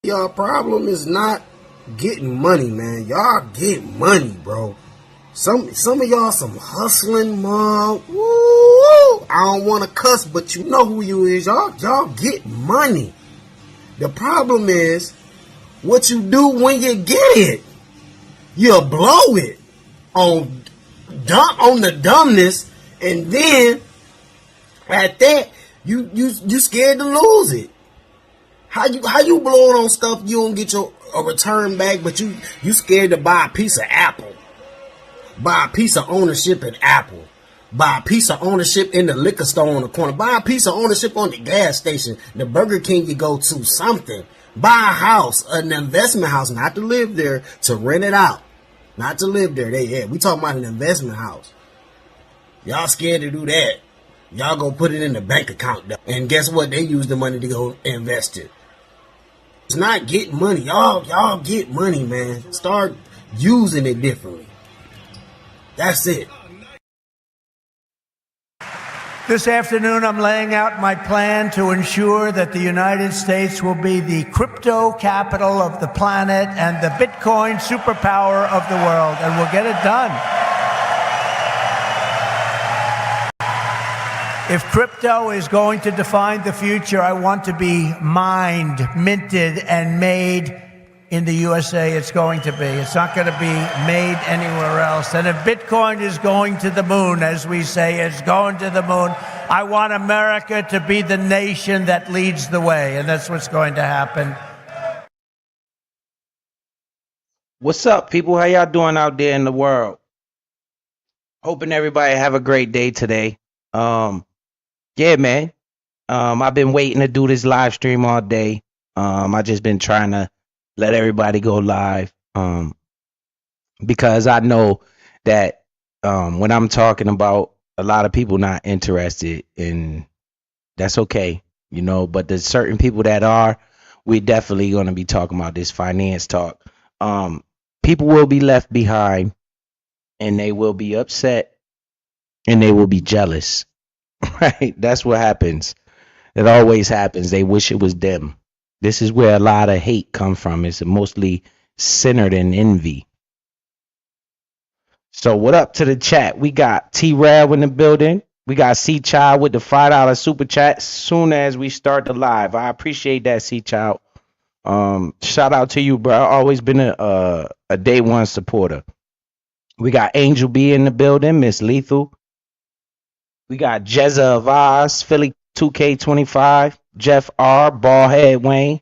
Y'all problem is not getting money, man. Y'all get money, bro. Some of y'all some hustling mom. Woo! I don't want to cuss, but you know who you is. Y'all get money. The problem is what you do when you get it. You blow it on the dumbness, and then at that you scared to lose it. How you blow it on stuff you don't get a return back, but you scared to buy a piece of Apple, buy a piece of ownership in Apple, buy a piece of ownership in the liquor store on the corner, buy a piece of ownership on the gas station, the Burger King you go to, something. Buy a house, an investment house, not to live there, to rent it out, not to live there. We talking about an investment house. Y'all scared to do that. Y'all go put it in the bank account, though. And guess what? They use the money to go invest it. It's not getting money. Y'all get money, man. Start using it differently. That's it. This afternoon, I'm laying out my plan to ensure that the United States will be the crypto capital of the planet and the Bitcoin superpower of the world, and we'll get it done. If crypto is going to define the future, I want to be mined, minted, and made in the USA. It's going to be. It's not going to be made anywhere else. And if Bitcoin is going to the moon, as we say, it's going to the moon, I want America to be the nation that leads the way. And that's what's going to happen. What's up, people? How y'all doing out there in the world? Hoping everybody have a great day today. Yeah, man. I've been waiting to do this live stream all day. I just been trying to let everybody go live. Because I know that when I'm talking about, a lot of people not interested, and that's okay, you know, but there's certain people that are. We're definitely going to be talking about this finance talk. People will be left behind, and they will be upset, and they will be jealous. Right? That's what happens. It always happens. They wish it was them. This is where a lot of hate come from. It's mostly centered in envy. So what up to the chat? We got T-Rail in the building. We got C-Child with the $5 super chat soon as we start the live. I appreciate that, C-Child. Shout out to you, bro. Always been a day one supporter. We got Angel B in the building, Miss Lethal. We got Jezza of Oz, Philly 2K25, Jeff R, Ballhead Wayne.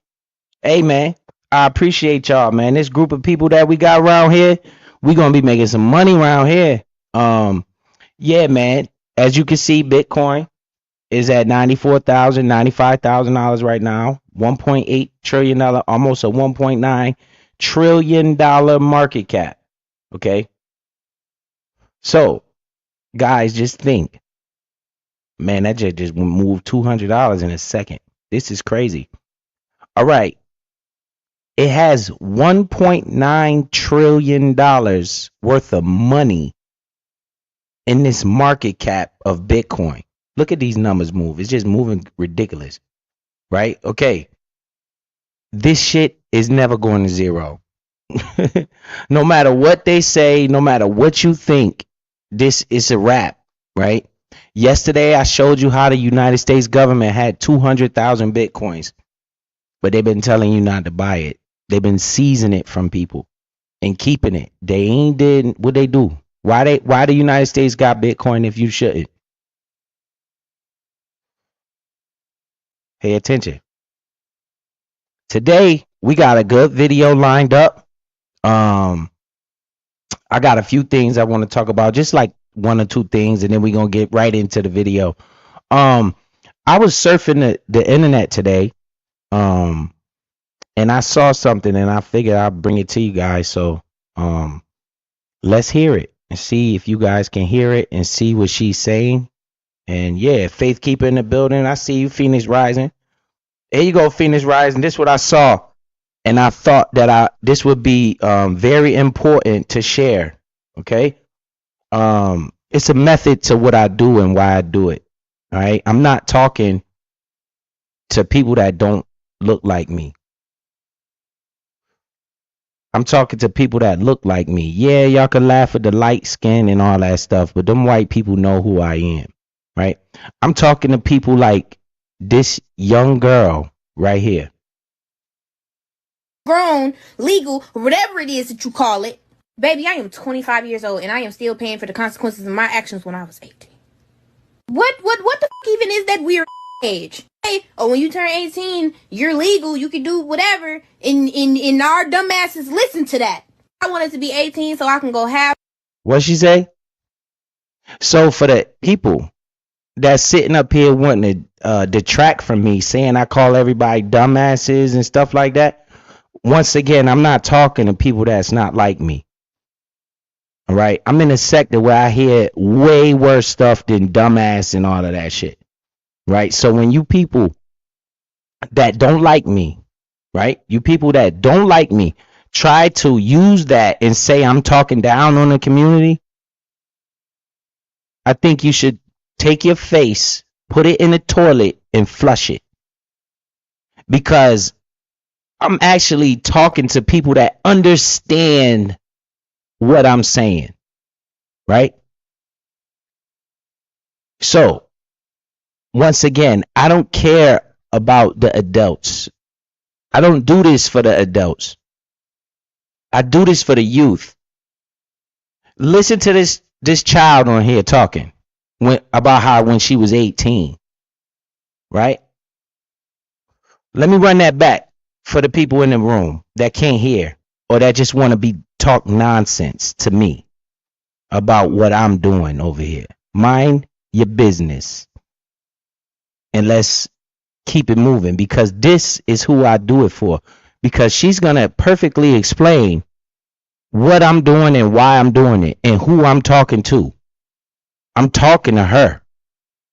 Hey, man, I appreciate y'all, man. This group of people that we got around here, we gonna be making some money around here. Yeah, man. As you can see, Bitcoin is at $94,000, $95,000 right now. $1.8 trillion, almost a $1.9 trillion market cap. Okay. So, guys, just think. Man, that just moved $200 in a second. This is crazy. All right. It has $1.9 trillion worth of money in this market cap of Bitcoin. Look at these numbers move. It's just moving ridiculous. Right? Okay. This shit is never going to zero. No matter what they say, no matter what you think, this is a wrap. Right? Yesterday, I showed you how the United States government had 200,000 Bitcoins, but they've been telling you not to buy it. They've been seizing it from people and keeping it. They ain't did what they do. Why the United States got Bitcoin if you shouldn't? Pay attention. Today, we got a good video lined up. I got a few things I want to talk about, just like one or two things, and then we're going to get right into the video. I was surfing the internet today, and I saw something, and I figured I'll bring it to you guys. So let's hear it and see if you guys can hear it and see what she's saying. And yeah, Faith Keeper in the building. I see you, Phoenix Rising. There you go, Phoenix Rising. This is what I saw, and I thought that this would be very important to share. Okay. It's a method to what I do and why I do it. All right. I'm not talking to people that don't look like me. I'm talking to people that look like me. Yeah, y'all can laugh at the light skin and all that stuff, but them white people know who I am, right? I'm talking to people like this young girl right here. Grown, legal, whatever it is that you call it. Baby, I am 25 years old and I am still paying for the consequences of my actions when I was 18. What the fuck even is that weird age? Hey, oh, when you turn 18, you're legal, you can do whatever, and our dumbasses listen to that. I wanted to be 18 so I can go have. What she say? So for the people that's sitting up here wanting to detract from me, saying I call everybody dumbasses and stuff like that, once again, I'm not talking to people that's not like me. All right, I'm in a sector where I hear way worse stuff than dumbass and all of that shit. Right? So when you people that don't like me, right? You people that don't like me try to use that and say I'm talking down on the community, I think you should take your face, put it in the toilet and flush it. Because I'm actually talking to people that understand what I'm saying, right? So, once again, I don't care about the adults. I don't do this for the adults. I do this for the youth. Listen to this child on here talking about how when she was 18, right? Let me run that back for the people in the room that can't hear or that just want to be talk nonsense to me about what I'm doing over here. Mind your business. And let's keep it moving, because this is who I do it for. Because she's going to perfectly explain what I'm doing and why I'm doing it and who I'm talking to. I'm talking to her.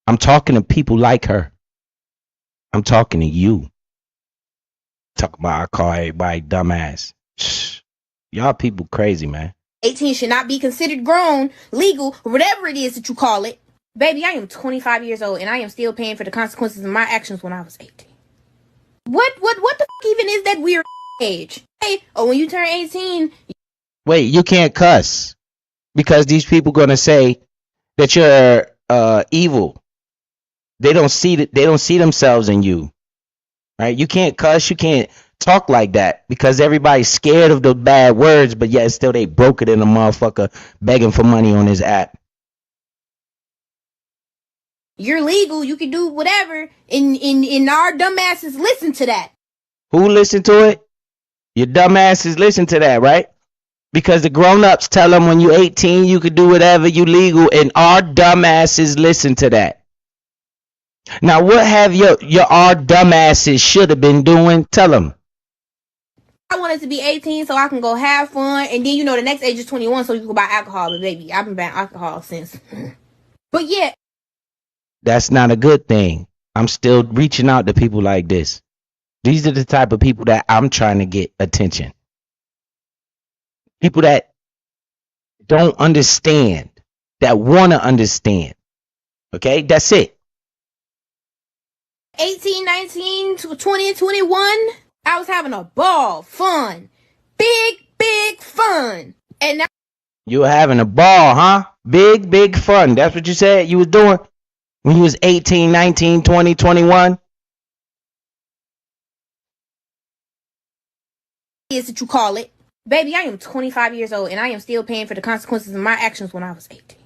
I'm talking to people like her. I'm talking to you. Talk about I call everybody dumbass. Shh. Y'all people crazy, man. 18 should not be considered grown, legal, whatever it is that you call it. Baby, I am 25 years old and I am still paying for the consequences of my actions when I was 18. What the fuck even is that weird age? Hey, oh, when you turn 18. Wait, you can't cuss because these people gonna say that you're evil. They don't see themselves in you, right? You can't cuss. You can't talk like that because everybody's scared of the bad words, but yet still they broke it in a motherfucker begging for money on his app. You're legal, you can do whatever, and our dumbasses listen to that. Who listen to it? Your dumbasses listen to that, right? Because the grown-ups tell them when you're 18 you can do whatever, you legal, and our dumbasses listen to that. Now what have our dumbasses should have been doing? Tell them. I wanted to be 18 so I can go have fun, and then the next age is 21 so you can buy alcohol, but baby, I've been buying alcohol since. But yeah. That's not a good thing. I'm still reaching out to people like this. These are the type of people that I'm trying to get attention. People that don't understand, that want to understand. Okay, that's it. 18, 19, 20, 21, I was having a ball, fun, big fun. And now you were having a ball, huh? Big fun. That's what you said you was doing when you was 18, 19, 20, 21. Is that you call it. Baby, I am 25 years old and I am still paying for the consequences of my actions when I was 18.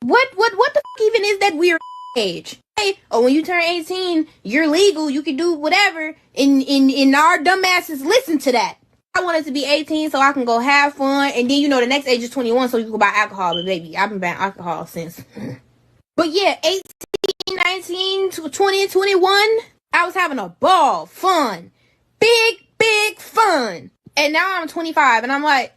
What the fuck even is that weird age? Hey, oh, when you turn 18, you're legal, you can do whatever, and our dumbasses listen to that. I wanted to be 18 so I can go have fun, and then the next age is 21 so you can buy alcohol, but baby, I've been buying alcohol since. But yeah, 18, 19, 20, 21, I was having a ball, fun, big fun. And now I'm 25 and I'm like,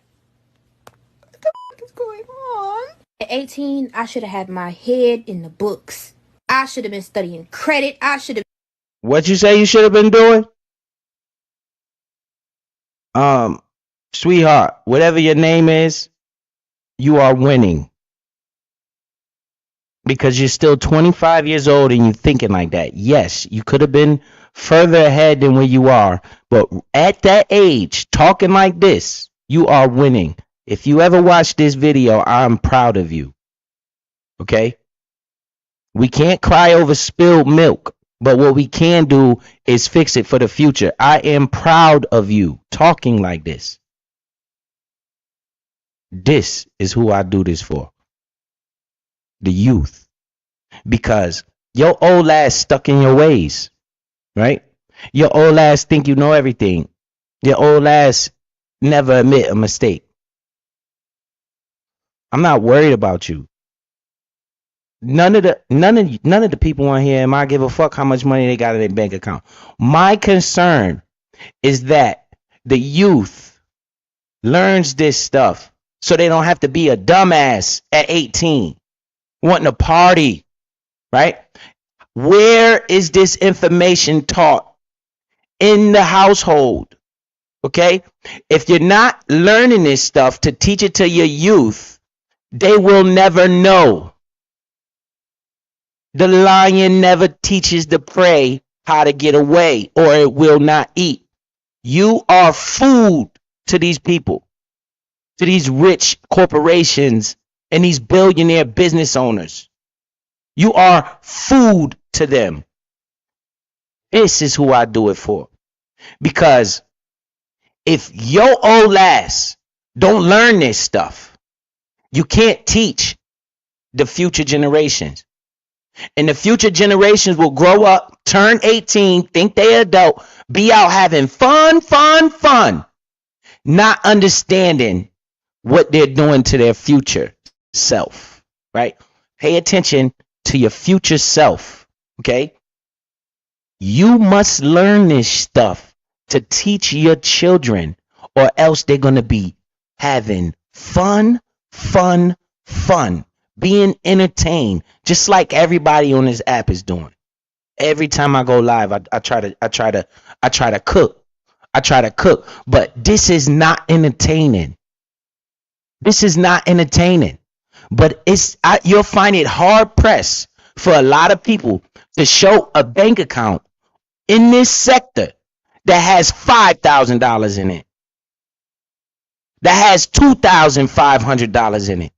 what the fuck is going on? At 18, I should have had my head in the books. I should have been studying credit. What you say you should have been doing? Sweetheart, whatever your name is, you are winning. Because you're still 25 years old and you're thinking like that. Yes, you could have been further ahead than where you are. But at that age, talking like this, you are winning. If you ever watch this video, I'm proud of you. Okay? We can't cry over spilled milk, but what we can do is fix it for the future. I am proud of you talking like this. This is who I do this for. The youth. Because your old ass stuck in your ways, right? Your old ass think you know everything. Your old ass never admit a mistake. I'm not worried about you. None of the people on here, I give a fuck how much money they got in their bank account. My concern is that the youth learns this stuff so they don't have to be a dumbass at 18 wanting to party, right? Where is this information taught? In the household, okay? If you're not learning this stuff to teach it to your youth, they will never know. The lion never teaches the prey how to get away, or it will not eat. You are food to these people, to these rich corporations and these billionaire business owners. You are food to them. This is who I do it for. Because if your old ass don't learn this stuff, you can't teach the future generations. And the future generations will grow up, turn 18, think they're adult, be out having fun, not understanding what they're doing to their future self, right? Pay attention to your future self, okay? You must learn this stuff to teach your children, or else they're going to be having fun, being entertained, just like everybody on this app is doing. Every time I go live, I try to cook, but this is not entertaining. But you'll find it hard pressed for a lot of people to show a bank account in this sector that has $5,000 in it, that has $2,500 in it.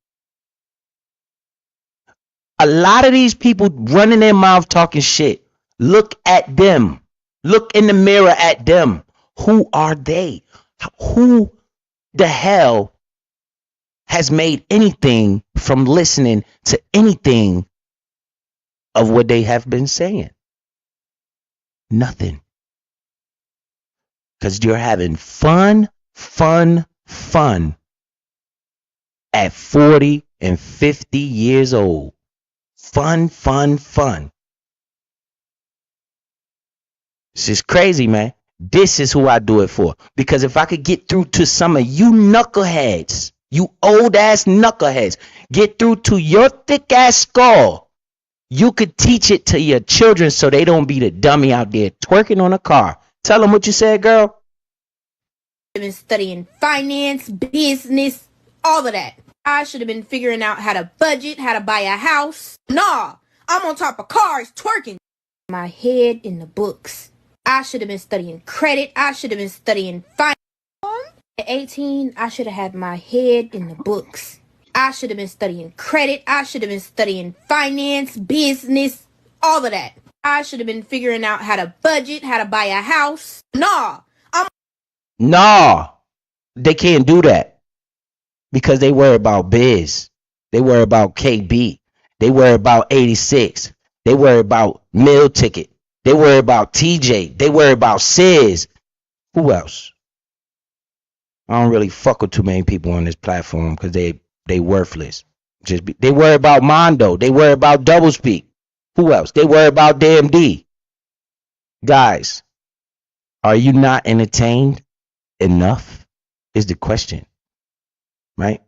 A lot of these people running their mouth talking shit. Look at them. Look in the mirror at them. Who are they? Who the hell has made anything from listening to anything of what they have been saying? Nothing. Because you're having fun at 40 and 50 years old. Fun. This is crazy, man. This is who I do it for. Because if I could get through to some of you knuckleheads, you old ass knuckleheads, get through to your thick ass skull, you could teach it to your children so they don't be the dummy out there twerking on a car. Tell them what you said, girl. I've been studying finance, business, all of that. I should have been figuring out how to budget, how to buy a house. Nah, I'm on top of cars twerking. My head in the books. I should have been studying credit. I should have been studying finance. At 18, I should have had my head in the books. I should have been studying credit. I should have been studying finance, business, all of that. I should have been figuring out how to budget, how to buy a house. Nah, they can't do that. Because they worry about Biz. They worry about KB. They worry about 86. They worry about Meal Ticket. They worry about TJ. They worry about Sis. Who else? I don't really fuck with too many people on this platform because they worthless. They worry about Mondo. They worry about Doublespeak. Who else? They worry about DMD. Guys, are you not entertained enough? Is the question. Right?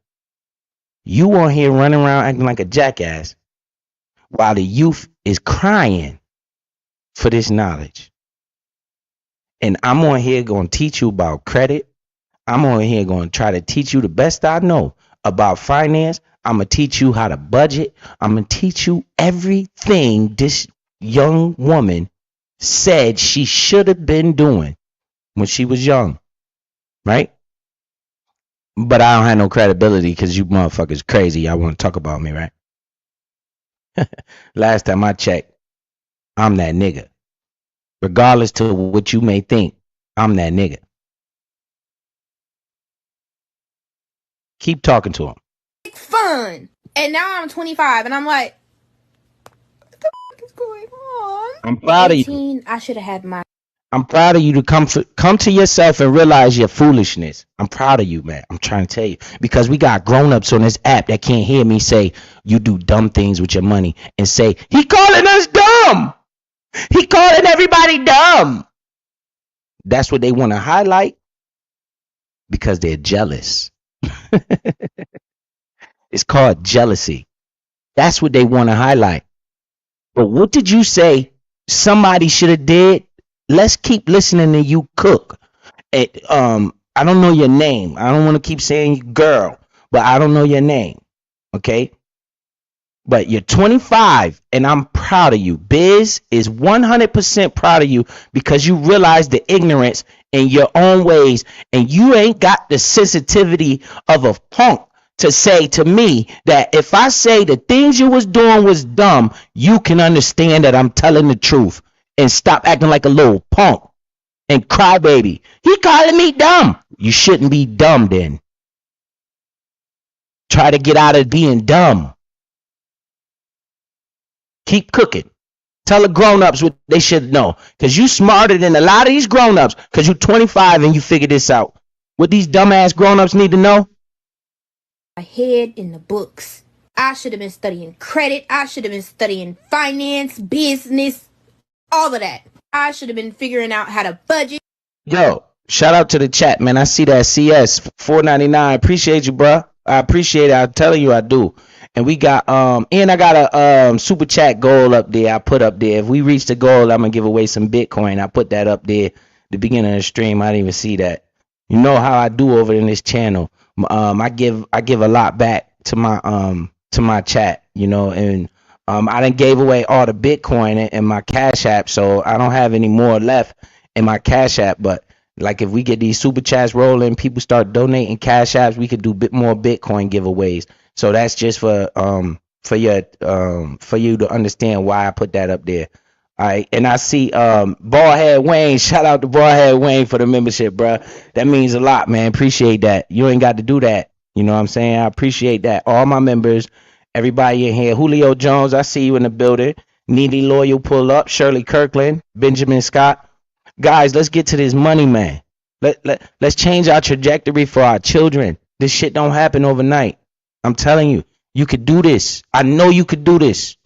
You on here running around acting like a jackass while the youth is crying for this knowledge. And I'm on here going to teach you about credit. I'm on here going to try to teach you the best I know about finance. I'm going to teach you how to budget. I'm going to teach you everything this young woman said she should have been doing when she was young, right? But I don't have no credibility because you motherfuckers crazy. Y'all want to talk about me, right? Last time I checked, I'm that nigga. Regardless to what you may think, I'm that nigga. Keep talking to him. Fun. And now I'm 25 and I'm like, what the fuck is going on? I'm proud of you. 18, I should have had my. I'm proud of you to come to yourself and realize your foolishness. I'm proud of you, man. I'm trying to tell you. Because we got grown-ups on this app that can't hear me say you do dumb things with your money and say, he calling us dumb. He calling everybody dumb. That's what they want to highlight because they're jealous. It's called jealousy. That's what they want to highlight. But what did you say somebody should have did? Let's keep listening to you cook. I don't know your name. I don't want to keep saying girl, but I don't know your name. Okay? But you're 25 and I'm proud of you. Biz is 100% proud of you because you realize the ignorance in your own ways and you ain't got the sensitivity of a punk to say to me that if I say the things you was doing was dumb, you can understand that I'm telling the truth and stop acting like a little punk and crybaby. He calling me dumb. You shouldn't be dumb then. Try to get out of being dumb. Keep cooking. Tell the grown-ups what they should know. Because you smarter than a lot of these grown-ups because you're 25 and you figured this out. What these dumbass grown-ups need to know? My head in the books. I should have been studying credit. I should have been studying finance, business, all of that. I should have been figuring out how to budget. Yo, shout out to the chat, man. I see that CS $4.99. Appreciate you, bro. I appreciate it. I'm telling you I do. And we got and I got a super chat goal up there. I put up there. If we reach the goal, I'm gonna give away some Bitcoin. I put that up there the beginning of the stream. I didn't even see that. You know how I do over in this channel. I give a lot back to my chat, you know, and I done gave away all the Bitcoin in my Cash App, so I don't have any more left in my Cash App. But like if we get these super chats rolling, people start donating Cash Apps, we could do more Bitcoin giveaways. So that's just for you to understand why I put that up there. All right, and I see Ballhead Wayne. Shout out to Ballhead Wayne for the membership, bro. That means a lot, man. Appreciate that. You ain't got to do that. You know what I'm saying? I appreciate that. All my members, everybody in here. Julio Jones, I see you in the building. Needy Loyal, pull up. Shirley Kirkland, Benjamin Scott. Guys, let's get to this money, man. Let's change our trajectory for our children. This shit don't happen overnight. I'm telling you, you could do this. I know you could do this.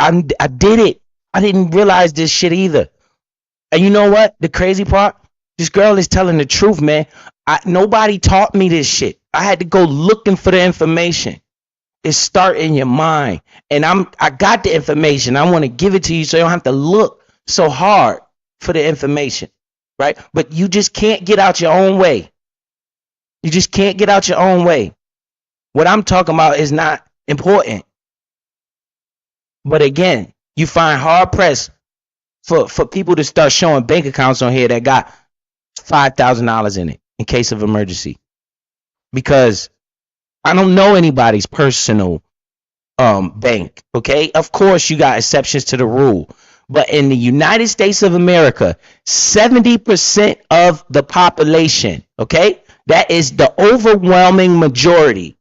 I did it. I didn't realize this shit either. And you know what? The crazy part? This girl is telling the truth, man. Nobody taught me this shit. I had to go looking for the information. It start in your mind. And I got the information. I want to give it to you so you don't have to look so hard for the information. Right? But you just can't get out your own way. You just can't get out your own way. What I'm talking about is not important. But again, you find hard pressed for people to start showing bank accounts on here that got $5,000 in it in case of emergency. Because I don't know anybody's personal bank. Okay, of course you got exceptions to the rule. But in the United States of America, 70% of the population, okay, that is the overwhelming majority,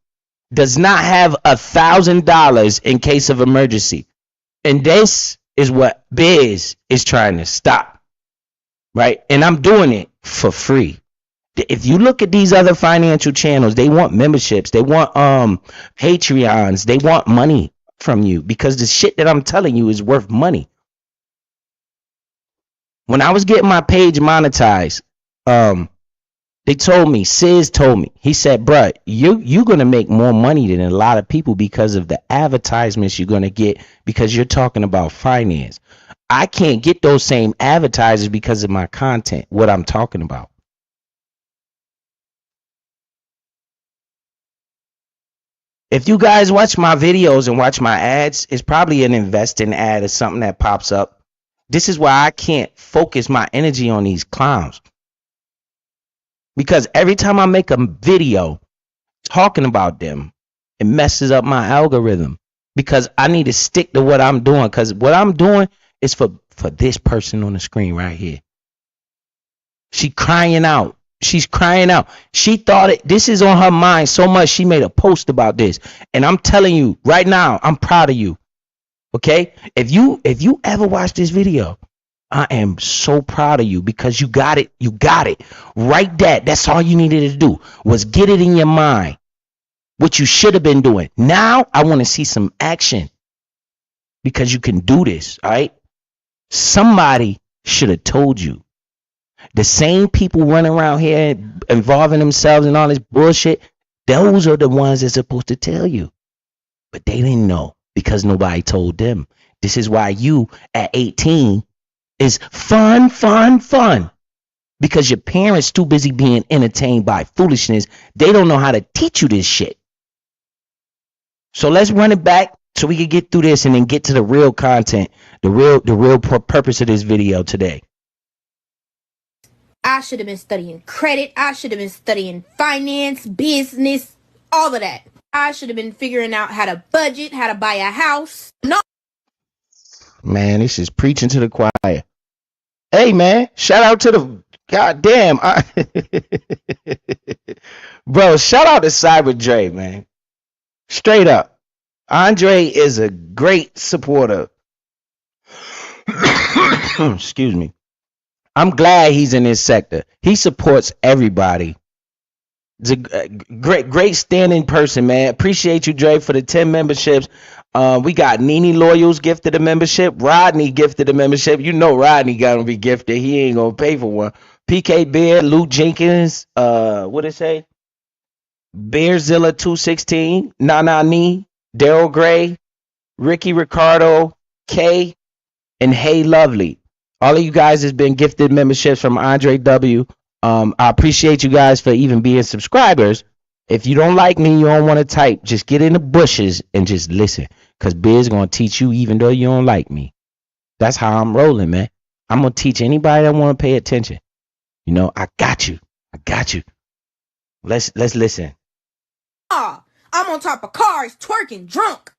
does not have $1,000 in case of emergency. And this is what Biz is trying to stop. Right? And I'm doing it for free. If you look at these other financial channels, they want memberships, they want Patreons, they want money from you because the shit that I'm telling you is worth money. When I was getting my page monetized, they told me, Sis told me, he said, bruh, you're going to make more money than a lot of people because of the advertisements you're going to get because you're talking about finance. I can't get those same advertisers because of my content, what I'm talking about. If you guys watch my videos and watch my ads, it's probably an investing ad or something that pops up. This is why I can't focus my energy on these clowns. Because every time I make a video talking about them, it messes up my algorithm. Because I need to stick to what I'm doing. Because what I'm doing is for this person on the screen right here. She crying out. She's crying out. She thought this is on her mind so much she made a post about this. And I'm telling you right now, I'm proud of you. Okay? If you ever watch this video, I am so proud of you because you got it. You got it. Right, that's all you needed to do was get it in your mind. What you should have been doing. Now I want to see some action because you can do this. All right. Somebody should have told you. The same people running around here involving themselves in all this bullshit. Those are the ones that's supposed to tell you. But they didn't know because nobody told them. This is why you at 18 is fun. Because your parents too busy being entertained by foolishness. They don't know how to teach you this shit. So let's run it back so we can get through this and then get to the real content, the real purpose of this video today. I should have been studying credit. I should have been studying finance, business, all of that. I should have been figuring out how to budget, how to buy a house. No. Man, this is preaching to the choir. Hey, man, shout out to the goddamn. Bro, shout out to Cyber Dre, man. Straight up. Andre is a great supporter. Excuse me. I'm glad he's in this sector. He supports everybody. He's a great standing person, man. Appreciate you, Dre, for the 10 memberships. We got Nene Loyals gifted a membership. Rodney gifted a membership. You know Rodney got to be gifted. He ain't going to pay for one. PK Bear, Lou Jenkins, what it say? Bearzilla 216, Nana Nee, Daryl Gray, Ricky Ricardo, K, and Hey Lovely. All of you guys has been gifted memberships from Andre W. I appreciate you guys for even being subscribers. If you don't like me, you don't want to type, just get in the bushes and just listen. Because Biz going to teach you even though you don't like me. That's how I'm rolling, man. I'm going to teach anybody that want to pay attention. You know, I got you. Let's listen. I'm on top of cars, twerking, drunk,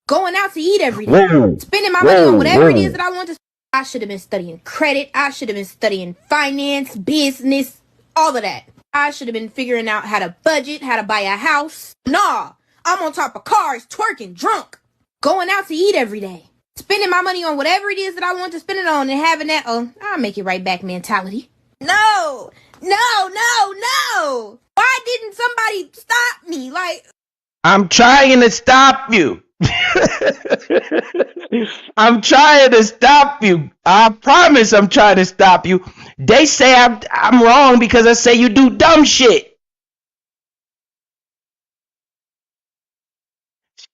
going out to eat every day, spending my money on whatever it is that I want to. I should have been studying credit. I should have been studying finance, business, all of that. I should have been figuring out how to budget, how to buy a house. I'm on top of cars, twerking, drunk, going out to eat every day, spending my money on whatever it is that I want to spend it on and having that, I'll make it right back mentality. No. Why didn't somebody stop me? I'm trying to stop you. I'm trying to stop you. I promise I'm trying to stop you. They say I'm wrong because I say you do dumb shit.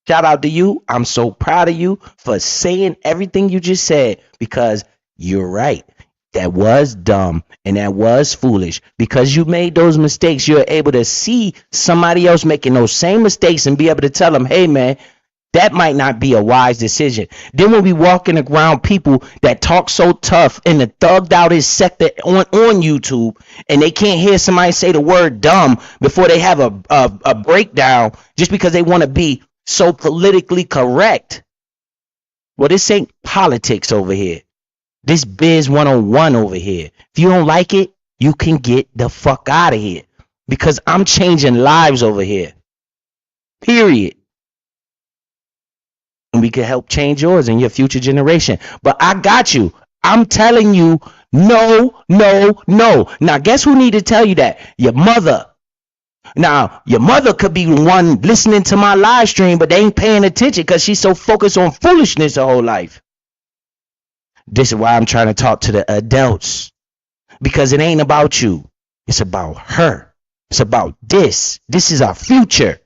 Shout out to you. I'm so proud of you for saying everything you just said because you're right. That was dumb and that was foolish. Because you made those mistakes, you're able to see somebody else making those same mistakes and be able to tell them, hey, man, that might not be a wise decision. Then when we walking around people that talk so tough in the thugged out sector on YouTube and they can't hear somebody say the word dumb before they have a breakdown just because they want to be so politically correct. Well, this ain't politics over here. This Biz 101 over here. If you don't like it, you can get the fuck out of here. Because I'm changing lives over here. Period. And we can help change yours and your future generation. But I got you. I'm telling you, no. Now, guess who need to tell you that? Your mother. Now, your mother could be one listening to my live stream, but they ain't paying attention because she's so focused on foolishness her whole life. This is why I'm trying to talk to the adults. Because it ain't about you. It's about her. It's about this. This is our future.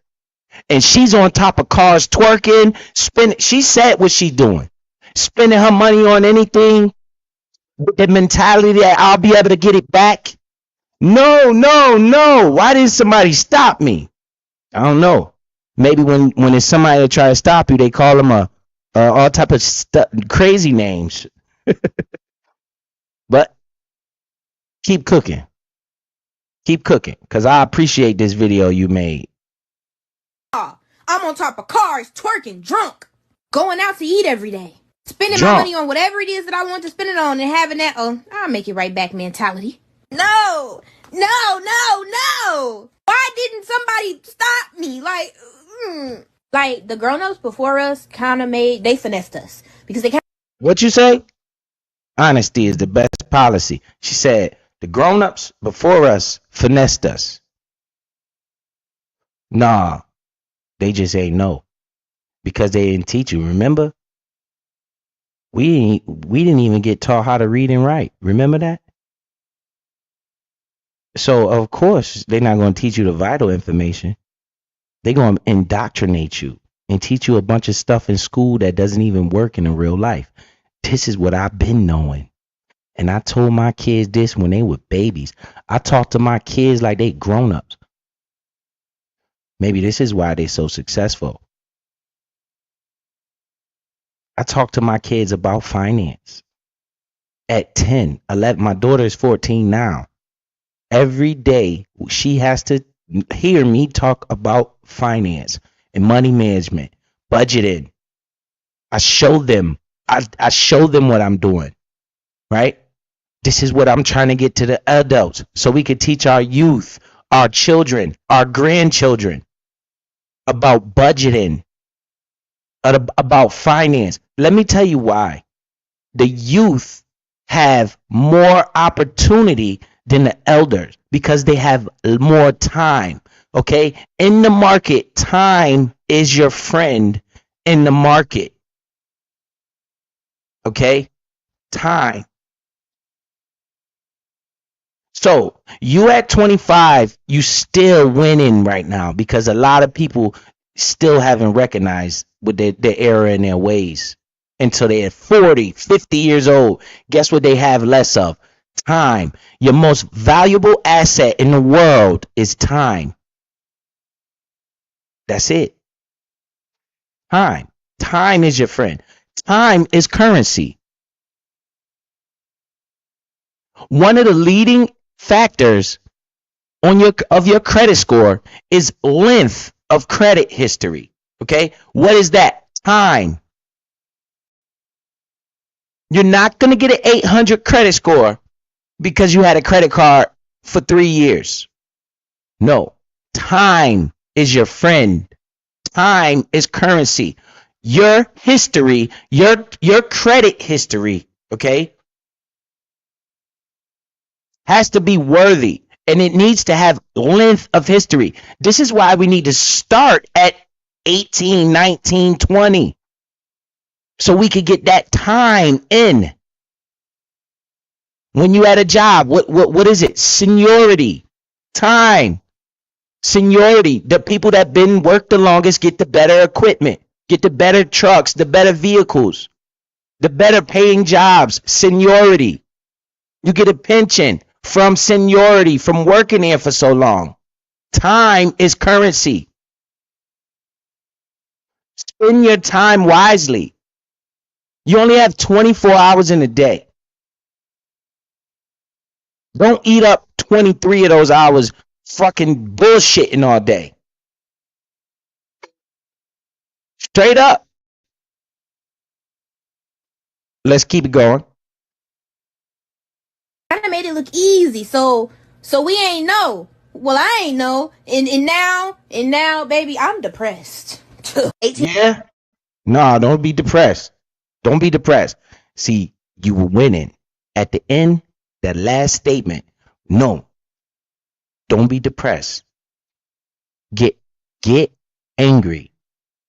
And she's on top of cars twerking, spending. She said what she doing. Spending her money on anything with the mentality that I'll be able to get it back. No. Why didn't somebody stop me? I don't know. Maybe when it's somebody that try to stop you, they call them all type of crazy names. But keep cooking. Keep cooking. Because I appreciate this video you made. I'm on top of cars, twerking, drunk, going out to eat every day, spending my Drunk. money on whatever it is that I want to spend it on, and having that, I'll make it right back mentality. No. Why didn't somebody stop me? Like the grown-ups before us kind of they finessed us because they What you say? Honesty is the best policy. She said, the grown-ups before us finessed us. Nah, they just ain't know. Because they didn't teach you. Remember? We didn't even get taught how to read and write. Remember that? So, of course, they're not going to teach you the vital information. They're going to indoctrinate you and teach you a bunch of stuff in school that doesn't even work in the real life. This is what I've been knowing. And I told my kids this when they were babies. I talked to my kids like they grown-ups. Maybe this is why they're so successful. I talk to my kids about finance at 10, 11. My daughter is 14 now. Every day she has to hear me talk about finance and money management, budgeting. I show them. I show them what I'm doing, right? This is what I'm trying to get to the adults so we can teach our youth, our children, our grandchildren about budgeting, about finance. Let me tell you why. The youth have more opportunity than the elders because they have more time. Okay? In the market, time is your friend in the market. Okay? Time. So you at 25, you still winning right now because a lot of people still haven't recognized with their error in their ways until they're 40, 50 years old. Guess what they have less of? Time. Your most valuable asset in the world is time. That's it. Time. Time is your friend. Time is currency. One of the leading factors on your credit score is length of credit history. Okay? What is that? Time. You're not going to get an 800 credit score because you had a credit card for 3 years. No. Time is your friend. Time is currency. Your history, your credit history, okay, has to be worthy, and it needs to have length of history. This is why we need to start at 18, 19, 20, so we could get that time in. When you at a job, what is it? Seniority, time, seniority. The people that been worked the longest get the better equipment, get the better trucks, the better vehicles, the better paying jobs. Seniority. You get a pension from seniority, from working there for so long. Time is currency. Spend your time wisely. You only have 24 hours in a day. Don't eat up 23 of those hours fucking bullshitting all day. Straight up. Let's keep it going. kind of made it look easy. So we ain't know. Well, I ain't know. And now, baby, I'm depressed. 18. Yeah. No, don't be depressed. Don't be depressed. See, you were winning. At the end, that last statement, no. Don't be depressed. Get angry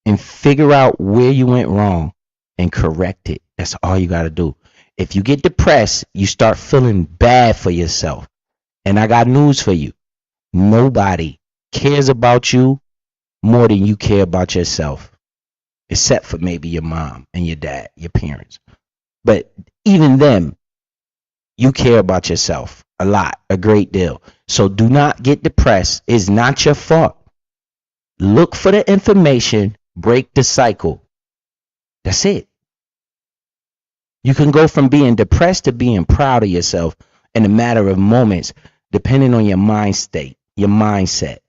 and figure out where you went wrong and correct it. That's all you got to do. If you get depressed, you start feeling bad for yourself. And I got news for you. Nobody cares about you more than you care about yourself, except for maybe your mom and your dad, your parents. But even them, you care about yourself a lot, a great deal. So do not get depressed. It's not your fault. Look for the information, break the cycle. That's it. You can go from being depressed to being proud of yourself in a matter of moments, depending on your mind state, your mindset.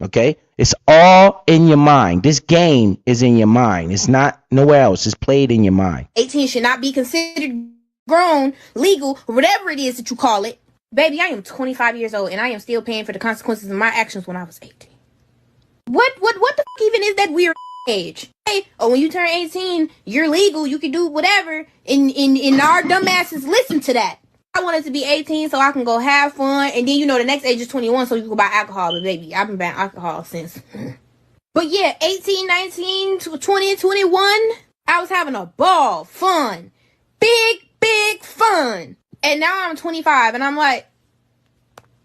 Okay? It's all in your mind. This game is in your mind. It's not nowhere else. It's played in your mind. 18 should not be considered grown, legal, or whatever it is that you call it. Baby, I am 25 years old and I am still paying for the consequences of my actions when I was 18. What the fuck even is that weird age? Hey, when you turn 18, you're legal, you can do whatever, and our dumbasses listen to that. I wanted to be 18 so I can go have fun, and then the next age is 21 so you can buy alcohol. But baby, I've been buying alcohol since. But yeah, 18, 19, 20, 21, I was having a ball, fun, big fun. And now I'm 25 and I'm like,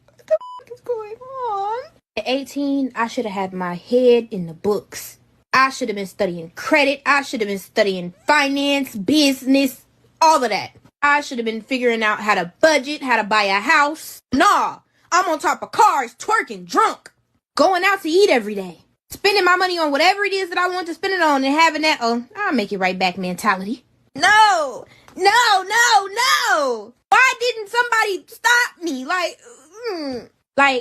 what the fuck is going on? At 18, I should have had my head in the books. I should have been studying credit. I should have been studying finance, business, all of that. I should have been figuring out how to budget, how to buy a house. Nah, I'm on top of cars, twerking, drunk, going out to eat every day, spending my money on whatever it is that I want to spend it on, and having that, I'll make it right back mentality. No. Why didn't somebody stop me? Like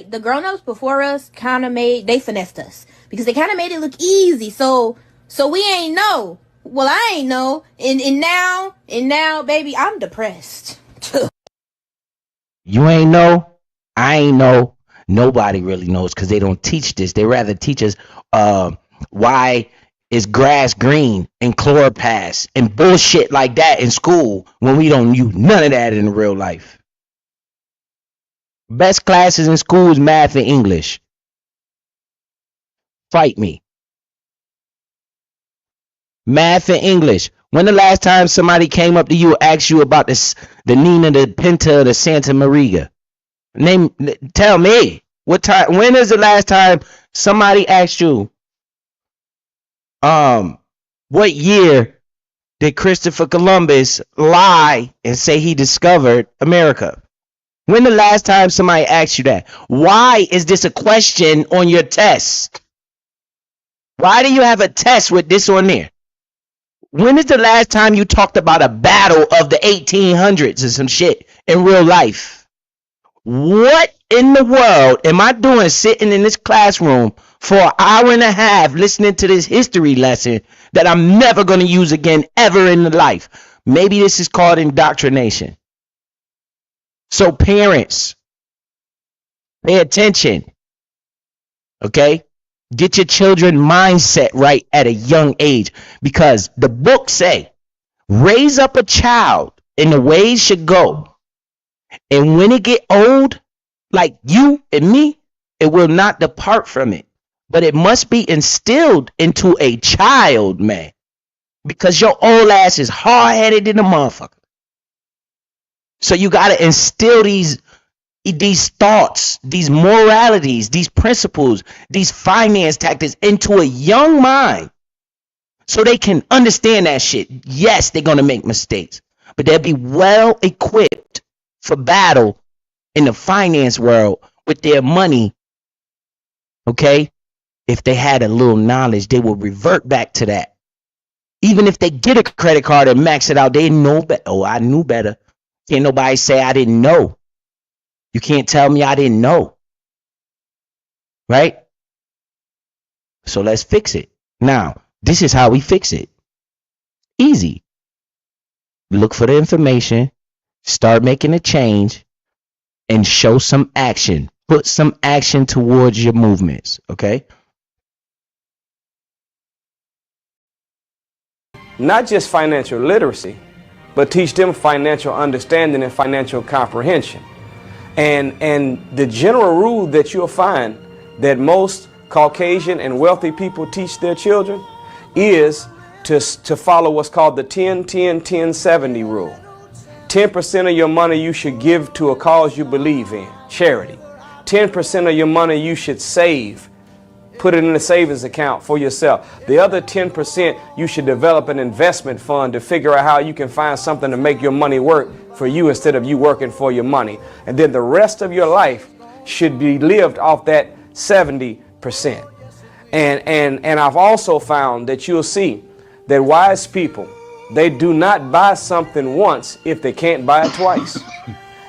the grown-ups before us they finessed us because they kind of made it look easy. So we ain't know. Well, I ain't know. And now, baby, I'm depressed. You ain't know. I ain't know. Nobody really knows because they don't teach this. They rather teach us why is grass green and chloroplast and bullshit like that in school when we don't use none of that in real life. Best classes in school is math and English. Fight me. Math and English. When the last time somebody came up to you and asked you about the Nina, the Pinta, the Santa Maria? Tell me. What time? When is the last time somebody asked you? What year did Christopher Columbus lie and say he discovered America? When the last time somebody asked you that? Why is this a question on your test? Why do you have a test with this on there? When is the last time you talked about a battle of the 1800s or some shit in real life? What in the world am I doing sitting in this classroom for an hour and a half listening to this history lesson that I'm never going to use again ever in life? Maybe this is called indoctrination. So parents, pay attention. Okay? Get your children mindset right at a young age, because the books say, raise up a child in the way it should go. And when it get old, like you and me, it will not depart from it. But it must be instilled into a child, man. Because your old ass is hard-headed in a motherfucker. So you got to instill these thoughts, these moralities, these principles, these finance tactics into a young mind so they can understand that shit. Yes, they're going to make mistakes, but they'll be well equipped for battle in the finance world with their money. Okay? If they had a little knowledge, they will revert back to that. Even if they get a credit card and max it out, they know better. Oh, I knew better. Can't nobody say I didn't know. You can't tell me I didn't know. Right? So let's fix it. Now, this is how we fix it. Easy. Look for the information, start making a change, and show some action. Put some action towards your movements. Okay? Not just financial literacy, but teach them financial understanding and financial comprehension. And the general rule that you'll find that most Caucasian and wealthy people teach their children is to follow what's called the 10-10-10-70 rule. 10% of your money you should give to a cause you believe in, charity. 10% of your money you should save. Put it in a savings account for yourself. The other 10% you should develop an investment fund to figure out how you can find something to make your money work for you instead of you working for your money. And then the rest of your life should be lived off that 70%. And I've also found that you'll see that wise people they do not buy something once if they can't buy it twice.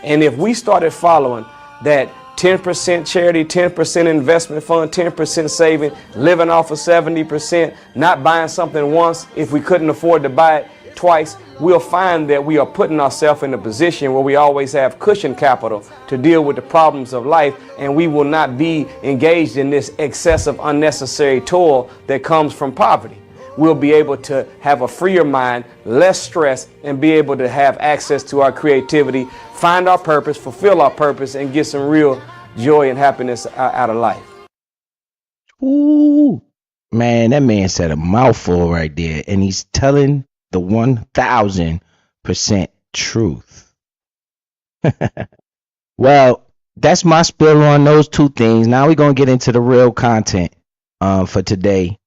And if we started following that 10% charity, 10% investment fund, 10% saving, living off of 70%, not buying something once if we couldn't afford to buy it twice, we'll find that we are putting ourselves in a position where we always have cushion capital to deal with the problems of life, and we will not be engaged in this excessive, unnecessary toil that comes from poverty. We'll be able to have a freer mind, less stress, and be able to have access to our creativity, find our purpose, fulfill our purpose, and get some real joy and happiness out of life. Ooh, man, that man said a mouthful right there, and he's telling the 1000% truth. Well, that's my spill on those two things. Now we're gonna get into the real content for today,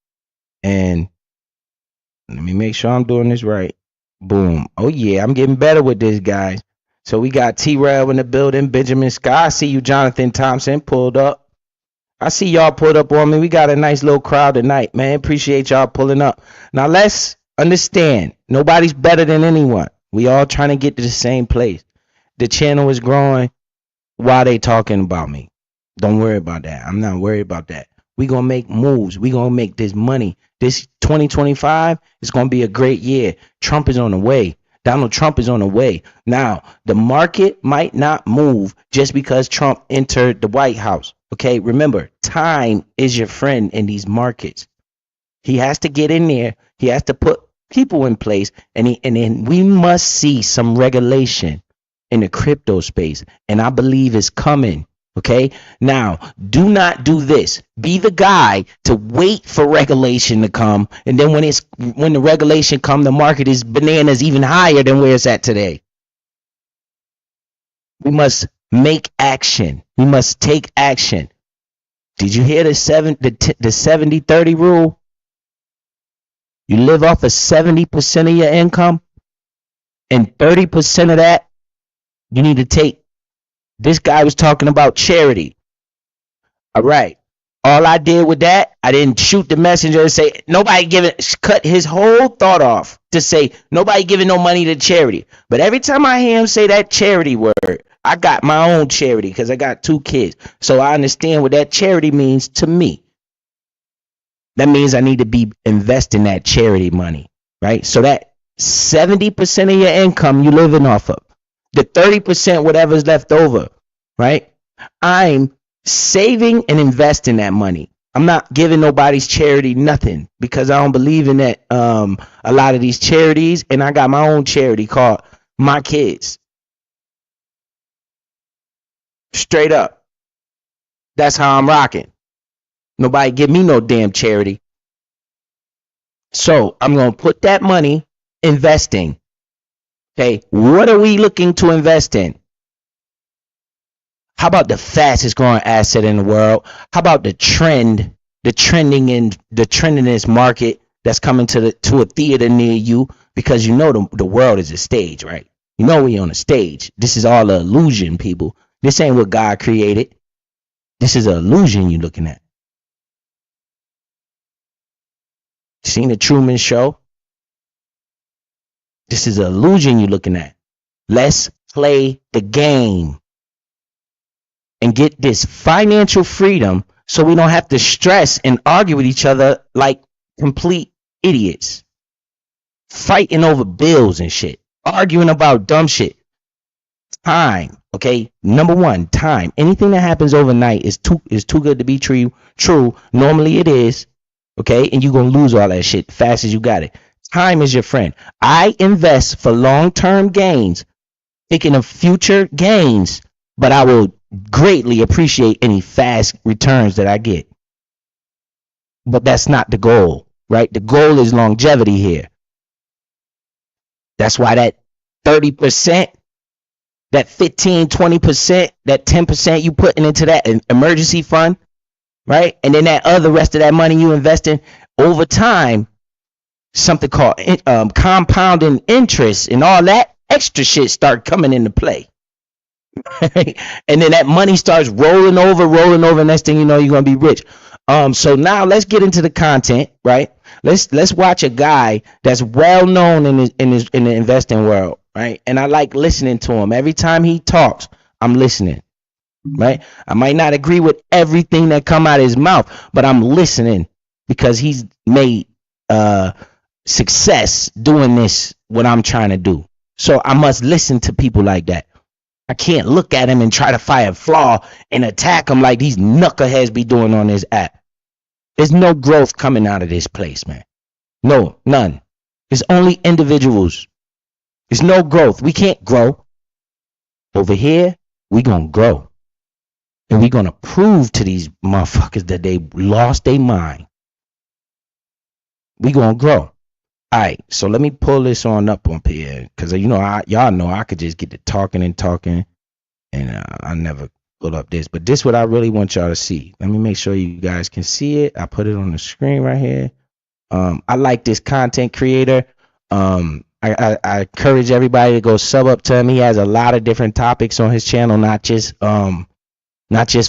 and let me make sure I'm doing this right. Boom. Oh yeah, I'm getting better with this, guys. So we got T-Rail in the building, Benjamin Scott. I see you, Jonathan Thompson, pulled up. I see y'all pulled up on me. We got a nice little crowd tonight, man. Appreciate y'all pulling up. Now let's understand, nobody's better than anyone. We all trying to get to the same place. The channel is growing while they talking about me. Don't worry about that. I'm not worried about that. We gonna make moves. We gonna make this money. This 2025 is gonna be a great year. Trump is on the way. Donald Trump is on the way. Now, the market might not move just because Trump entered the White House. Okay, remember, time is your friend in these markets. He has to get in there. He has to put people in place, and then we must see some regulation in the crypto space, and I believe it's coming. Okay, now do not do this. Be the guy to wait for regulation to come, and then when the regulation come, the market is bananas even higher than where it's at today. We must make action. We must take action. Did you hear the 70-30 rule? You live off of 70% of your income, and 30% of that you need to take. This guy was talking about charity. All right. All I did with that, I didn't shoot the messenger and say, cut his whole thought off to say, nobody giving no money to charity. But every time I hear him say that charity word, I got my own charity because I got 2 kids. So I understand what that charity means to me. That means I need to be investing that charity money, right? So that 70% of your income you living off of, the 30%, whatever's left over, right? I'm saving and investing that money. I'm not giving nobody's charity nothing because I don't believe in that. A lot of these charities, and I got my own charity called My Kids. Straight up. That's how I'm rocking. Nobody give me no damn charity. So I'm going to put that money investing. Okay, what are we looking to invest in? How about the fastest growing asset in the world? How about the trendiness market that's coming to a theater near you? Because you know the world is a stage, right? You know we on a stage. This is all an illusion, people. This ain't what God created. This is an illusion you're looking at. Seen the Truman Show? This is an illusion you're looking at. Let's play the game and get this financial freedom so we don't have to stress and argue with each other like complete idiots. Fighting over bills and shit. Arguing about dumb shit. Time, okay? Number 1, time. Anything that happens overnight is too good to be true. Normally it is, okay? And you're going to lose all that shit fast as you got it. Time is your friend. I invest for long-term gains, thinking of future gains, but I will greatly appreciate any fast returns that I get. But that's not the goal, right? The goal is longevity here. That's why that 30%, that 15, 20%, that 10% you putting into that emergency fund, right? And then that other rest of that money you investing over time, something called compounding interest and all that extra shit start coming into play. And then that money starts rolling over. Next thing you know, you're going to be rich. So now let's get into the content, right? Let's watch a guy that's well known in the investing world, right? And I like listening to him. Every time he talks, I'm listening, right? I might not agree with everything that come out of his mouth, but I'm listening because he's made success doing this, what I'm trying to do. So I must listen to people like that. I can't look at him and try to find a flaw and attack him like these knuckleheads be doing on this app. There's no growth coming out of this place, man. No, none. It's only individuals. There's no growth. We can't grow. Over here, we gonna grow. And we gonna prove to these motherfuckers that they lost their mind. We gonna grow. All right, so let me pull this on up here. Because, you know, y'all know I could just get to talking, and I never pull up this. But this is what I really want y'all to see. Let me make sure you guys can see it. I put it on the screen right here. I like this content creator. I encourage everybody to go sub up to him. He has a lot of different topics on his channel, not just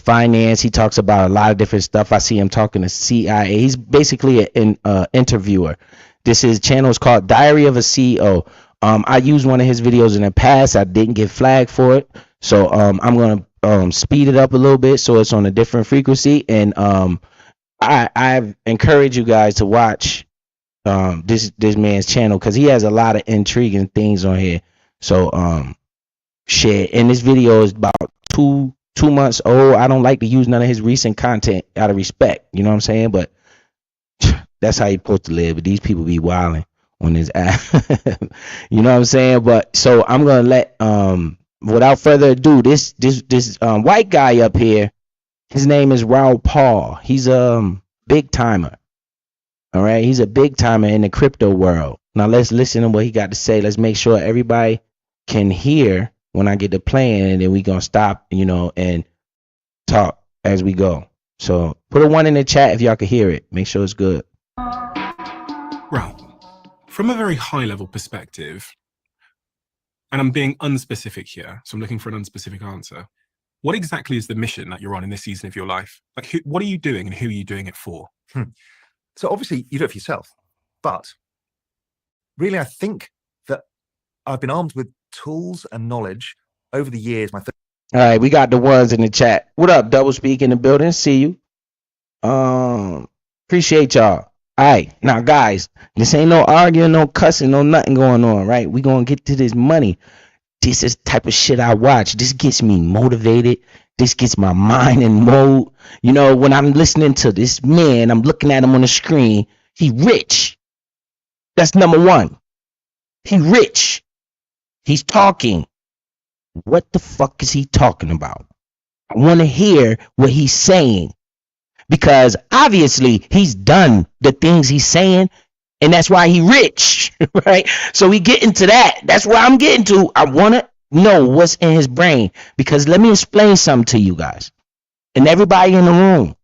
finance. He talks about a lot of different stuff. I see him talking to CIA. He's basically an interviewer. His channel is called Diary of a CEO. I used one of his videos in the past. I didn't get flagged for it. So I'm going to speed it up a little bit so it's on a different frequency. And I encourage you guys to watch this man's channel because he has a lot of intriguing things on here. So share. And this video is about two months old. I don't like to use none of his recent content out of respect. You know what I'm saying? But that's how you're supposed to live. But these people be wilding on this app. You know what I'm saying? But so I'm gonna let without further ado, this white guy up here, his name is Raoul Pal. He's a big timer. All right, he's a big timer in the crypto world. Now let's listen to what he got to say. Let's make sure everybody can hear when I get to playing, and then we gonna stop, you know, and talk as we go. So put a 1 in the chat if y'all can hear it. Make sure it's good. Right. From a very high level perspective, and I'm being unspecific here, so I'm looking for an unspecific answer. What exactly is the mission that you're on in this season of your life? Like, what are you doing and who are you doing it for? So obviously you do it for yourself, but really I think that I've been armed with tools and knowledge over the years. All right, we got the ones in the chat. What up, Double Speak in the building? See you. Appreciate y'all. All right, now guys, this ain't no arguing, no cussing, no nothing going on, right? We gonna get to this money. This is the type of shit I watch. This gets me motivated. This gets my mind in mode. You know, when I'm listening to this man, I'm looking at him on the screen. He rich. That's number one. He rich. He's talking. What the fuck is he talking about? I want to hear what he's saying. Because obviously he's done the things he's saying, and that's why he rich, right? So we get into that. That's where I'm getting to. I want to know what's in his brain, because let me explain something to you guys and everybody in the room.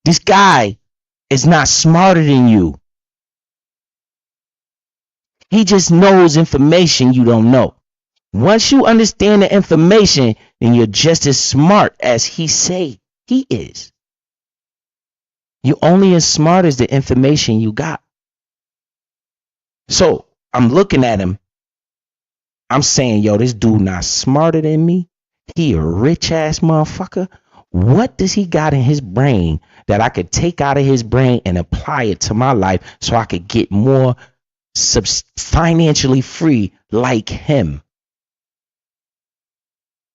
This guy is not smarter than you. He just knows information you don't know. Once you understand the information, then you're just as smart as he say he is. You're only as smart as the information you got. So I'm looking at him. I'm saying, yo, this dude not smarter than me. He a rich ass motherfucker. What does he got in his brain that I could take out of his brain and apply it to my life so I could get more financially free like him?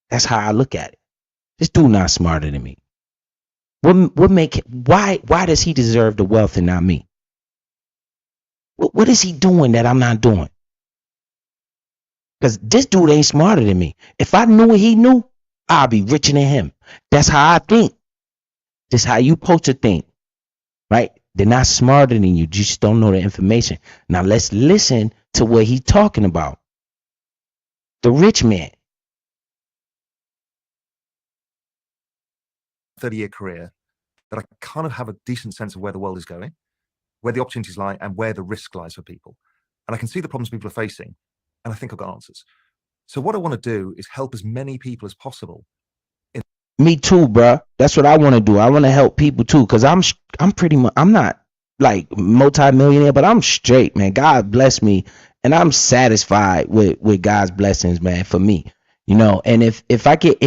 That's how I look at it. This dude not smarter than me. What make it? Why does he deserve the wealth and not me? What is he doing that I'm not doing? Because this dude ain't smarter than me. If I knew what he knew, I'd be richer than him. That's how I think. That's how you supposed to think, right? They're not smarter than you. You just don't know the information. Now let's listen to what he's talking about. The rich man. 30-year career that I kind of have a decent sense of where the world is going, where the opportunities lie, and where the risk lies for people. And I can see the problems people are facing, and I think I've got answers. So what I want to do is help as many people as possible. Me too, bruh. That's what I want to do. I want to help people too, because I'm pretty much, I'm not like multi-millionaire, but I'm straight, man. God bless me, and I'm satisfied with God's blessings, man, for me. You know, and if I get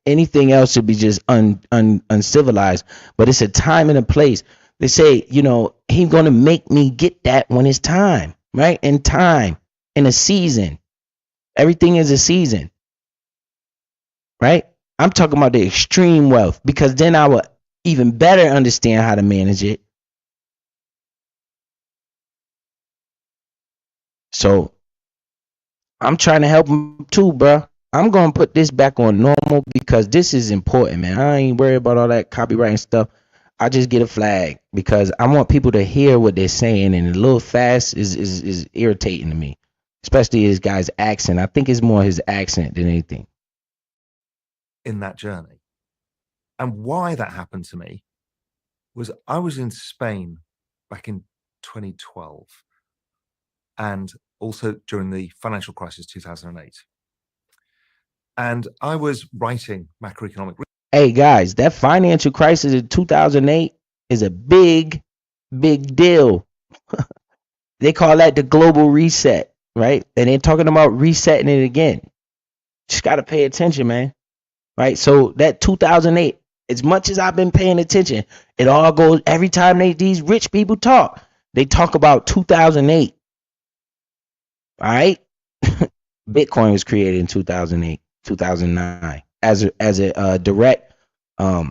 anything else, should be just uncivilized, but it's a time and a place. They say, you know, he's gonna make me get that when it's time, right? In time, in a season. Everything is a season, right? I'm talking about the extreme wealth, because then I will even better understand how to manage it. So I'm trying to help him too, bro. I'm gonna put this back on normal because this is important, man. I ain't worried about all that copyright and stuff. I just get a flag because I want people to hear what they're saying, and a little fast is irritating to me, especially his guy's accent. I think it's more his accent than anything. In that journey. And why that happened to me was I was in Spain back in 2012 and also during the financial crisis 2008. And I was writing macroeconomic. Hey guys, that financial crisis in 2008 is a big deal. They call that the global reset, right? And they're talking about resetting it again. Just got to pay attention, man. Right? So that 2008, as much as I've been paying attention, it all goes every time these rich people talk. They talk about 2008. All right? Bitcoin was created in 2008, 2009 as a direct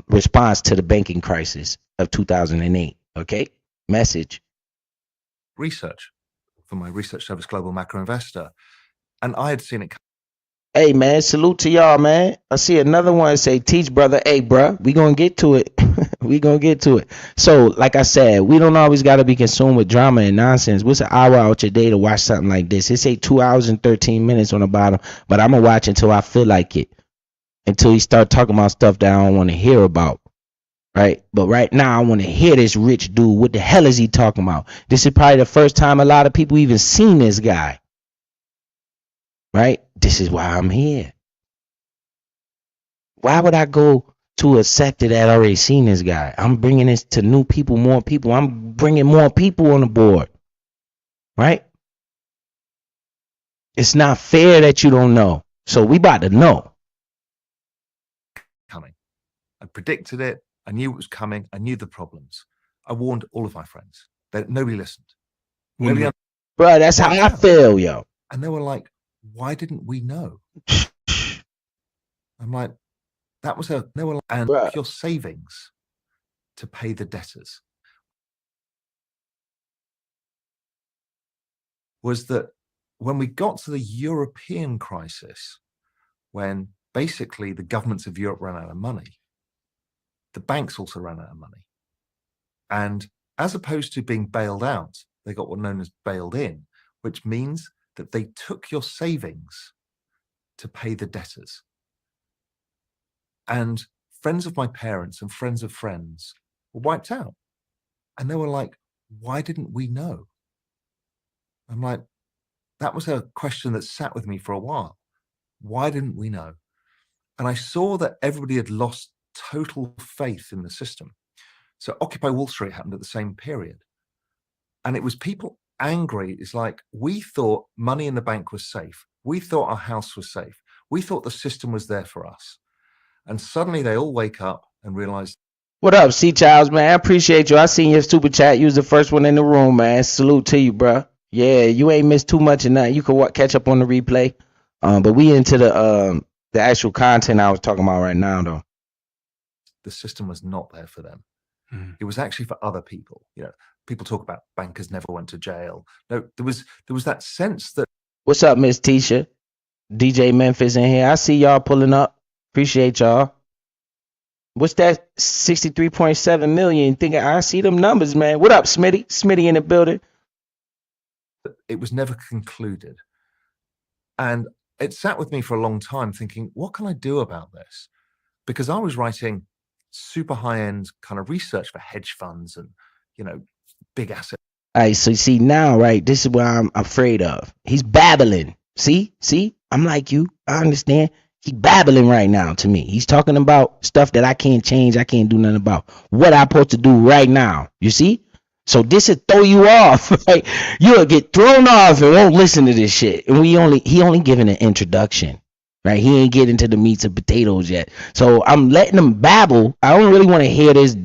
response to the banking crisis of 2008. Okay? Message. Research for my research service, Global Macro Investor. And I had seen it. Hey, man, salute to y'all, man. I see another one say, teach, brother. Hey, bruh, we going to get to it. We going to get to it. So, like I said, we don't always got to be consumed with drama and nonsense. What's an hour out your day to watch something like this? It say 2 hours and 13 minutes on the bottom, but I'm going to watch until I feel like it, until he start talking about stuff that I don't want to hear about, right? But right now, I want to hear this rich dude. What the hell is he talking about? This is probably the first time a lot of people even seen this guy, right? This is why I'm here. Why would I go to a sector that already seen this guy? I'm bringing this to new people, more people. I'm bringing more people on the board, right? It's not fair that you don't know. So we about to know. Coming. I predicted it. I knew it was coming. I knew the problems. I warned all of my friends. Nobody listened. Nobody Bro, that's how I feel, yo. And they were like, why didn't we know? I'm like, that was they were like, and your savings to pay the debtors. Was that when we got to the European crisis, when basically the governments of Europe ran out of money, the banks also ran out of money. And as opposed to being bailed out, they got what known as bailed in, which means that they took your savings to pay the debtors. And friends of my parents and friends of friends were wiped out. And they were like, why didn't we know? I'm like, that was a question that sat with me for a while. Why didn't we know? And I saw that everybody had lost total faith in the system. So Occupy Wall Street happened at the same period. And it was people angry. It's like, we thought money in the bank was safe. We thought our house was safe. We thought the system was there for us. And suddenly they all wake up and realize. What up, C. Childs, man? I appreciate you. I seen your super chat. You was the first one in the room, man. Salute to you, bro. Yeah, you ain't missed too much of nothing. You can catch up on the replay. But we into the actual content I was talking about right now, though. The system was not there for them. It was actually for other people. You know, people talk about bankers never went to jail. No, there was that sense that. What's up, Miss Tisha? DJ Memphis in here. I see y'all pulling up. Appreciate y'all. What's that? 63.7 million. Thinking I see them numbers, man. What up, Smitty? Smitty in the building. It was never concluded. And it sat with me for a long time thinking, what can I do about this? Because I was writing super high-end kind of research for hedge funds and, you know, big assets. All right, so you see now, right, this is what I'm afraid of. He's babbling. See? I'm like you. I understand. He's babbling right now to me. He's talking about stuff that I can't change. I can't do nothing about. What I'm supposed to do right now. You see? So this will throw you off. Right? You'll get thrown off and won't listen to this shit. And he only giving an introduction. Right? He ain't getting to the meats and potatoes yet. So I'm letting him babble. I don't really want to hear this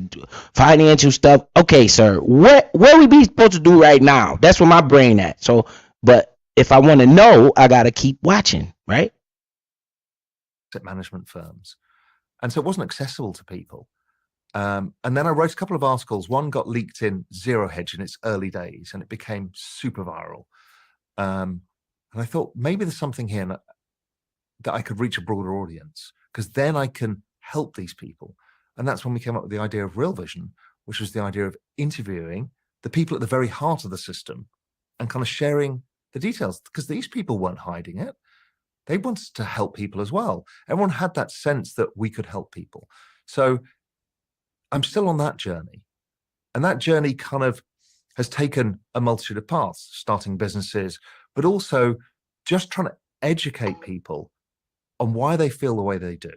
financial stuff. Okay, sir, what we be supposed to do right now? That's where my brain at. So, but if I want to know, I gotta keep watching, right? Management firms. And so it wasn't accessible to people. And then I wrote a couple of articles. One got leaked in Zero Hedge in its early days, and it became super viral. And I thought maybe there's something here that I could reach a broader audience, because then I can help these people. And that's when we came up with the idea of Real Vision, which was the idea of interviewing the people at the very heart of the system and kind of sharing the details, because these people weren't hiding it. They wanted to help people as well. Everyone had that sense that we could help people. So I'm still on that journey. And that journey kind of has taken a multitude of paths, starting businesses, but also just trying to educate people on why they feel the way they do.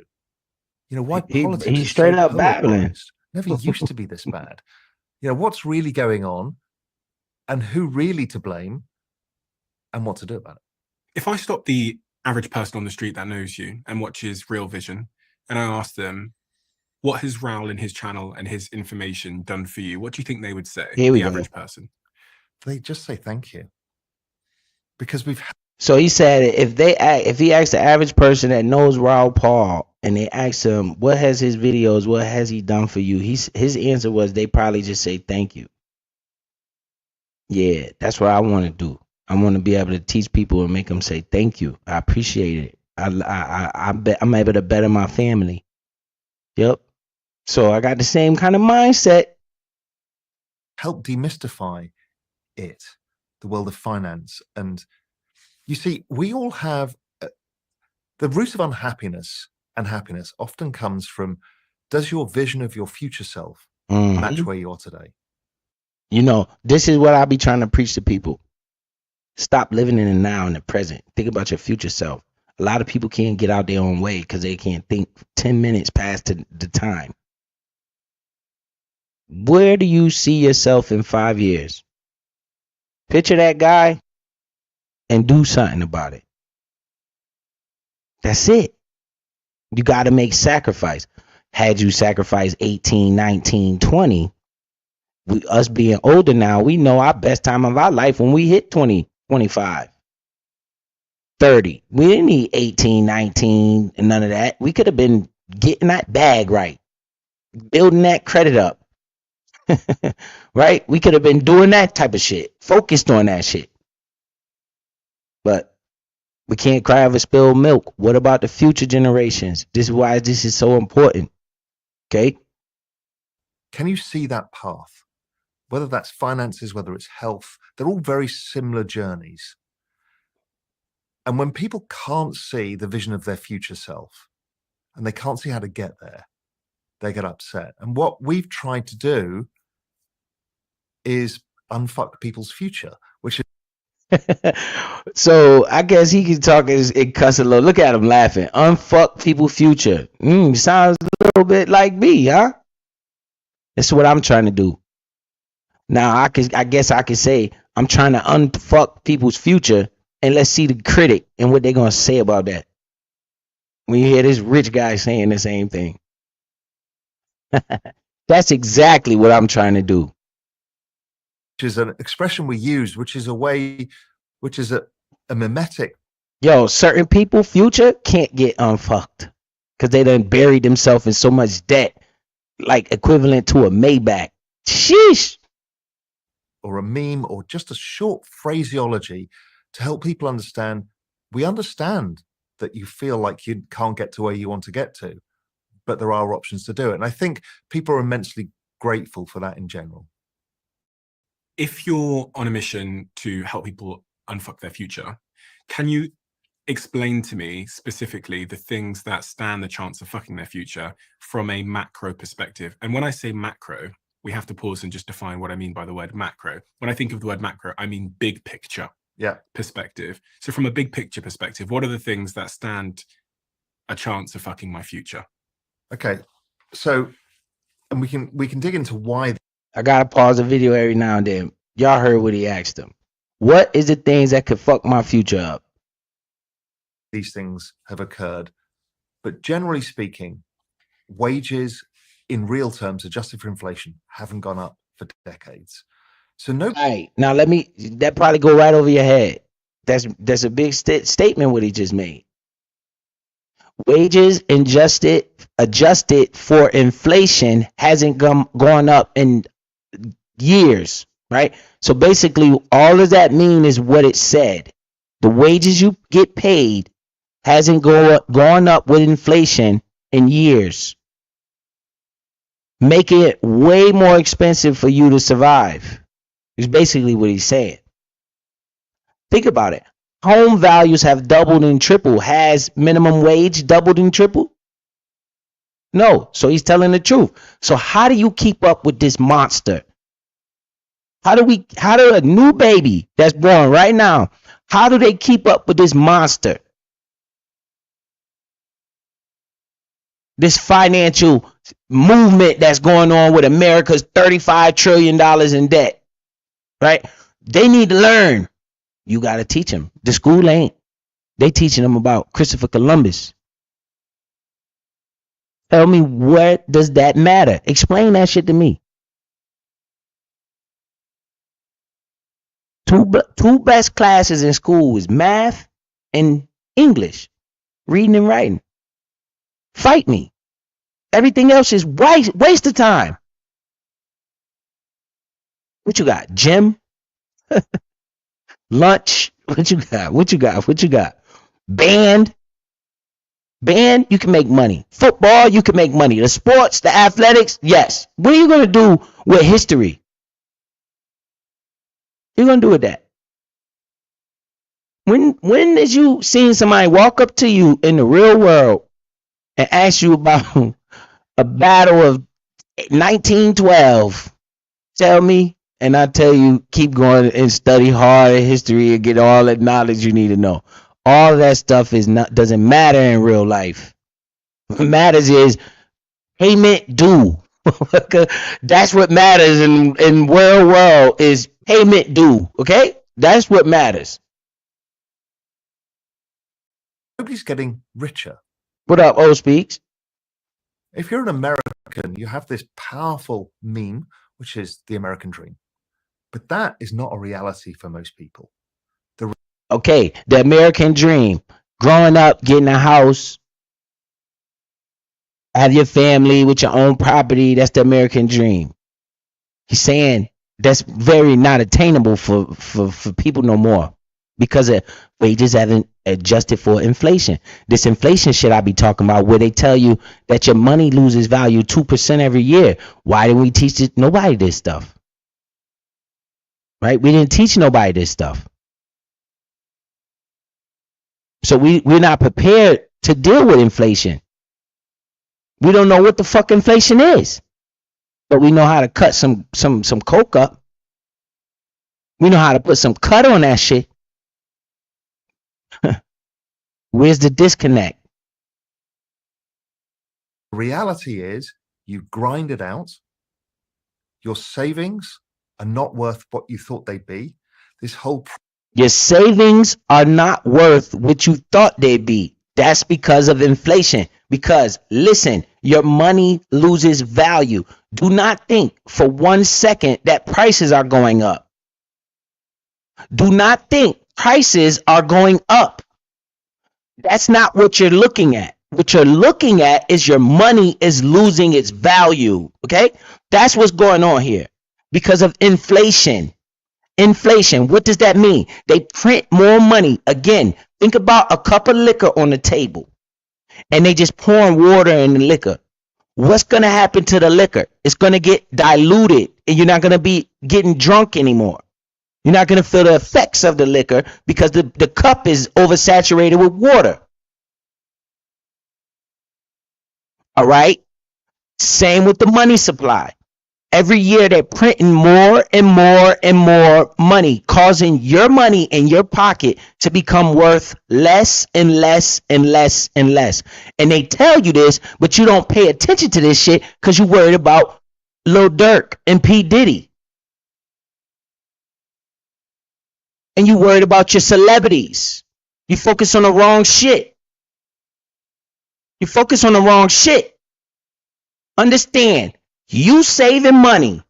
You know, why politics he's is straight so up babbling. polarized. Never used to be this bad. You know, what's really going on and who really to blame and what to do about it. If I stop the average person on the street that knows you and watches Real Vision, and I ask them, what has Raoul and his channel and his information done for you? What do you think they would say? Here we the go. average person. They just say thank you. Because we've So he said if he asked the average person that knows Raoul Pal and they asked him what has his videos, what has he done for you, his answer was they probably just say thank you. Yeah, that's what I want to do. I want to be able to teach people and make them say thank you. I appreciate it. I bet I'm able to better my family. Yep. So I got the same kind of mindset. help demystify it, the world of finance. And you see, we all have the root of unhappiness and happiness often comes from, does your vision of your future self match where you are today? You know, this is what I be trying to preach to people. Stop living in the now and the present. Think about your future self. A lot of people can't get out their own way because they can't think 10 minutes past the time. Where do you see yourself in 5 years? Picture that guy and do something about it. That's it. You got to make sacrifice. Had you sacrificed 18, 19, 20, us being older now, we know our best time of our life when we hit 20, 25, 30. We didn't need 18, 19 and none of that. We could have been getting that bag right, building that credit up. Right? We could have been doing that type of shit, focused on that shit. But we can't cry over spilled milk. What about the future generations? This is why this is so important. Okay? Can you see that path? Whether that's finances, whether it's health, they're all very similar journeys. And when people can't see the vision of their future self and they can't see how to get there, they get upset. And what we've tried to do is unfuck people's future, which is So I guess he can talk and cuss a little. Look at him laughing. Unfuck people's future. Sounds a little bit like me, huh? That's what I'm trying to do. Now I guess I could say I'm trying to unfuck people's future, and let's see the critic and what they're gonna say about that. When you hear this rich guy saying the same thing. That's exactly what I'm trying to do. which is an expression we use, which is a way, which is a mimetic. Yo, certain people future can't get unfucked because they done buried themselves in so much debt, like equivalent to a Maybach. Sheesh. Or a meme, or just a short phraseology to help people understand. We understand that you feel like you can't get to where you want to get to, but there are options to do it. And I think people are immensely grateful for that in general. If you're on a mission to help people unfuck their future, can you explain to me specifically the things that stand the chance of fucking their future from a macro perspective? And when I say macro, we have to pause and just define what I mean by the word macro. When I think of the word macro, I mean big picture perspective. So from a big picture perspective, what are the things that stand a chance of fucking my future? Okay, so, and we can dig into why I gotta pause the video every now and then. Y'all heard what he asked him. What is the things that could fuck my future up? These things have occurred. But generally speaking, wages in real terms, adjusted for inflation, haven't gone up for decades. So no. All right, now that probably go right over your head. That's a big statement what he just made. Wages adjusted for inflation hasn't gone up in years, right? So basically, all of that mean is what it said. The wages you get paid hasn't gone up with inflation in years, making it way more expensive for you to survive. Is basically what he's saying. Think about it. Home values have doubled and tripled. Has minimum wage doubled and tripled? No. So he's telling the truth. So how do you keep up with this monster? How do a new baby that's born right now, how do they keep up with this monster? This financial movement that's going on with America's $35 trillion in debt, right? They need to learn. You got to teach them. The school ain't. They teaching them about Christopher Columbus. Tell me, what does that matter? Explain that shit to me. Two best classes in school is math and English, reading and writing. Fight me. Everything else is waste of time. What you got? Gym? Lunch? What you got? Band? You can make money. Football, you can make money. The sports, the athletics, yes. What are you going to do with history? What are you going to do with that? When is you seeing somebody walk up to you in the real world and ask you about a battle of 1912? Tell me, and I tell you, keep going and study hard in history and get all that knowledge you need to know. All of that stuff doesn't matter in real life. What matters is payment due. That's what matters in real world is payment due. Okay, that's what matters. Nobody's getting richer. What up, O Speaks? If you're an American, you have this powerful meme, which is the American dream. But that is not a reality for most people. Okay, the American dream. Growing up, getting a house, have your family with your own property, that's the American dream. He's that's very not attainable for people no more because wages haven't adjusted for inflation. This inflation shit I be talking about where they tell you that your money loses value 2% every year. Why didn't we teach nobody this stuff? Right? We didn't teach nobody this stuff. So we're not prepared to deal with inflation. We don't know what the fuck inflation is. But we know how to cut some coke up. We know how to put some cut on that shit. Where's the disconnect? The reality is you grind it out. Your savings are not worth what you thought they'd be. Your savings are not worth what you thought they'd be. That's because of inflation. Because, listen, your money loses value. Do not think for 1 second that prices are going up. Do not think prices are going up. That's not what you're looking at. What you're looking at is your money is losing its value. Okay? That's what's going on here. Because of inflation. Inflation, what does that mean? They print more money. Again, think about a cup of liquor on the table and they just pouring water in the liquor. What's going to happen to the liquor? It's going to get diluted and you're not going to be getting drunk anymore. You're not going to feel the effects of the liquor because the cup is oversaturated with water. All right? Same with the money supply. Every year they're printing more and more and more money, causing your money in your pocket to become worth less and less and less and less. And they tell you this, but you don't pay attention to this shit because you're worried about Lil Durk and P. Diddy. And you worried about your celebrities. You focus on the wrong shit. You focus on the wrong shit. Understand, you saving money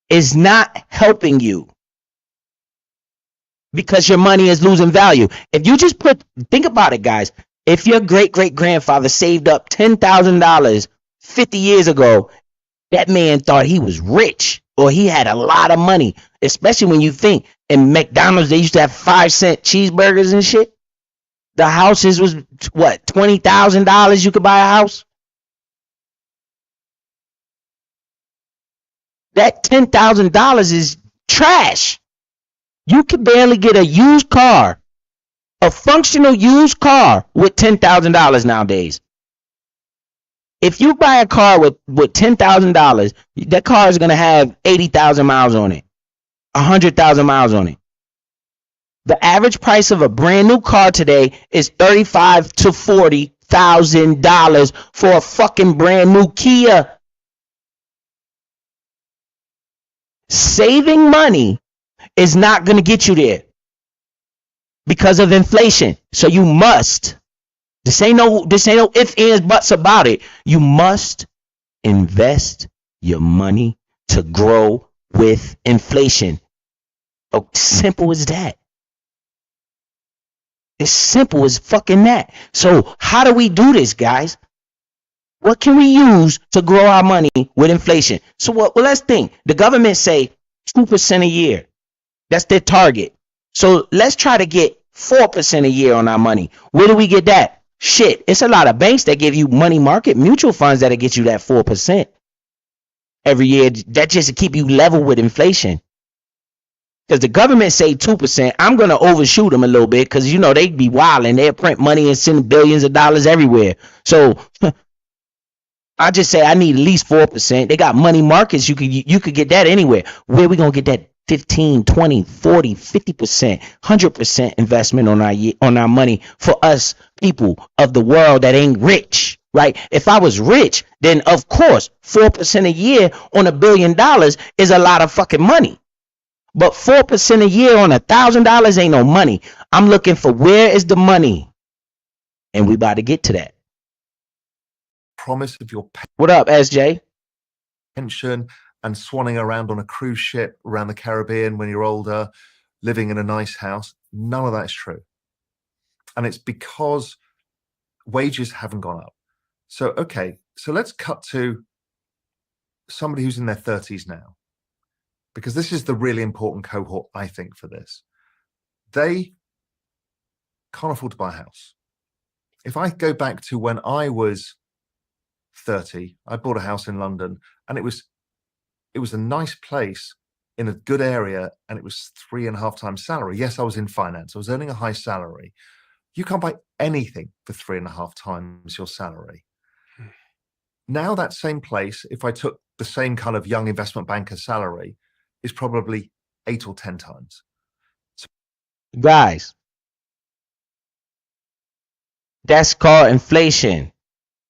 is not helping you because your money is losing value. If you just think about it, guys. If your great-great-grandfather saved up $10,000 50 years ago, that man thought he was rich or he had a lot of money, especially when you think in McDonald's, they used to have 5-cent cheeseburgers and shit. The houses was what, $20,000 you could buy a house? That $10,000 is trash. You can barely get a used car, a functional used car with $10,000 nowadays. If you buy a car with $10,000, that car is going to have 80,000 miles on it, 100,000 miles on it. The average price of a brand new car today is $35,000 to $40,000 for a fucking brand new Kia. Saving money is not going to get you there because of inflation. So you must. This ain't no ifs, ands, buts about it. You must invest your money to grow with inflation. Oh, simple as that. It's simple as fucking that. So how do we do this, guys? What can we use to grow our money with inflation? So well, let's think. The government say 2% a year. That's their target. So let's try to get 4% a year on our money. Where do we get that? Shit, it's a lot of banks that give you money market mutual funds that'll get you that 4% every year. That just to keep you level with inflation. Because the government say 2%, I'm going to overshoot them a little bit because, you know, they be wilding. They'll print money and send billions of dollars everywhere. So I just say I need at least 4%. They got money markets. You could get that anywhere. Where we going to get that 15, 20, 40, 50%, 100% investment on our money for us people of the world that ain't rich, right? If I was rich, then of course 4% a year on $1 billion is a lot of fucking money. But 4% a year on $1,000 ain't no money. I'm looking for where is the money, and we about to get to that. Promise of your What up, SJ? pension and swanning around on a cruise ship around the Caribbean when you're older, living in a nice house. None of that is true. And it's because wages haven't gone up. So, okay, so let's cut to somebody who's in their 30s now, because this is the really important cohort, I think, for this. They can't afford to buy a house. If I go back to when I was 30, I bought a house in London, and it was a nice place in a good area, and it was 3.5 times salary. Yes, I was in finance. I was earning a high salary. You can't buy anything for 3.5 times your salary. Now that same place, if I took the same kind of young investment banker salary, is probably 8 or 10 times. So Guys, that's called inflation.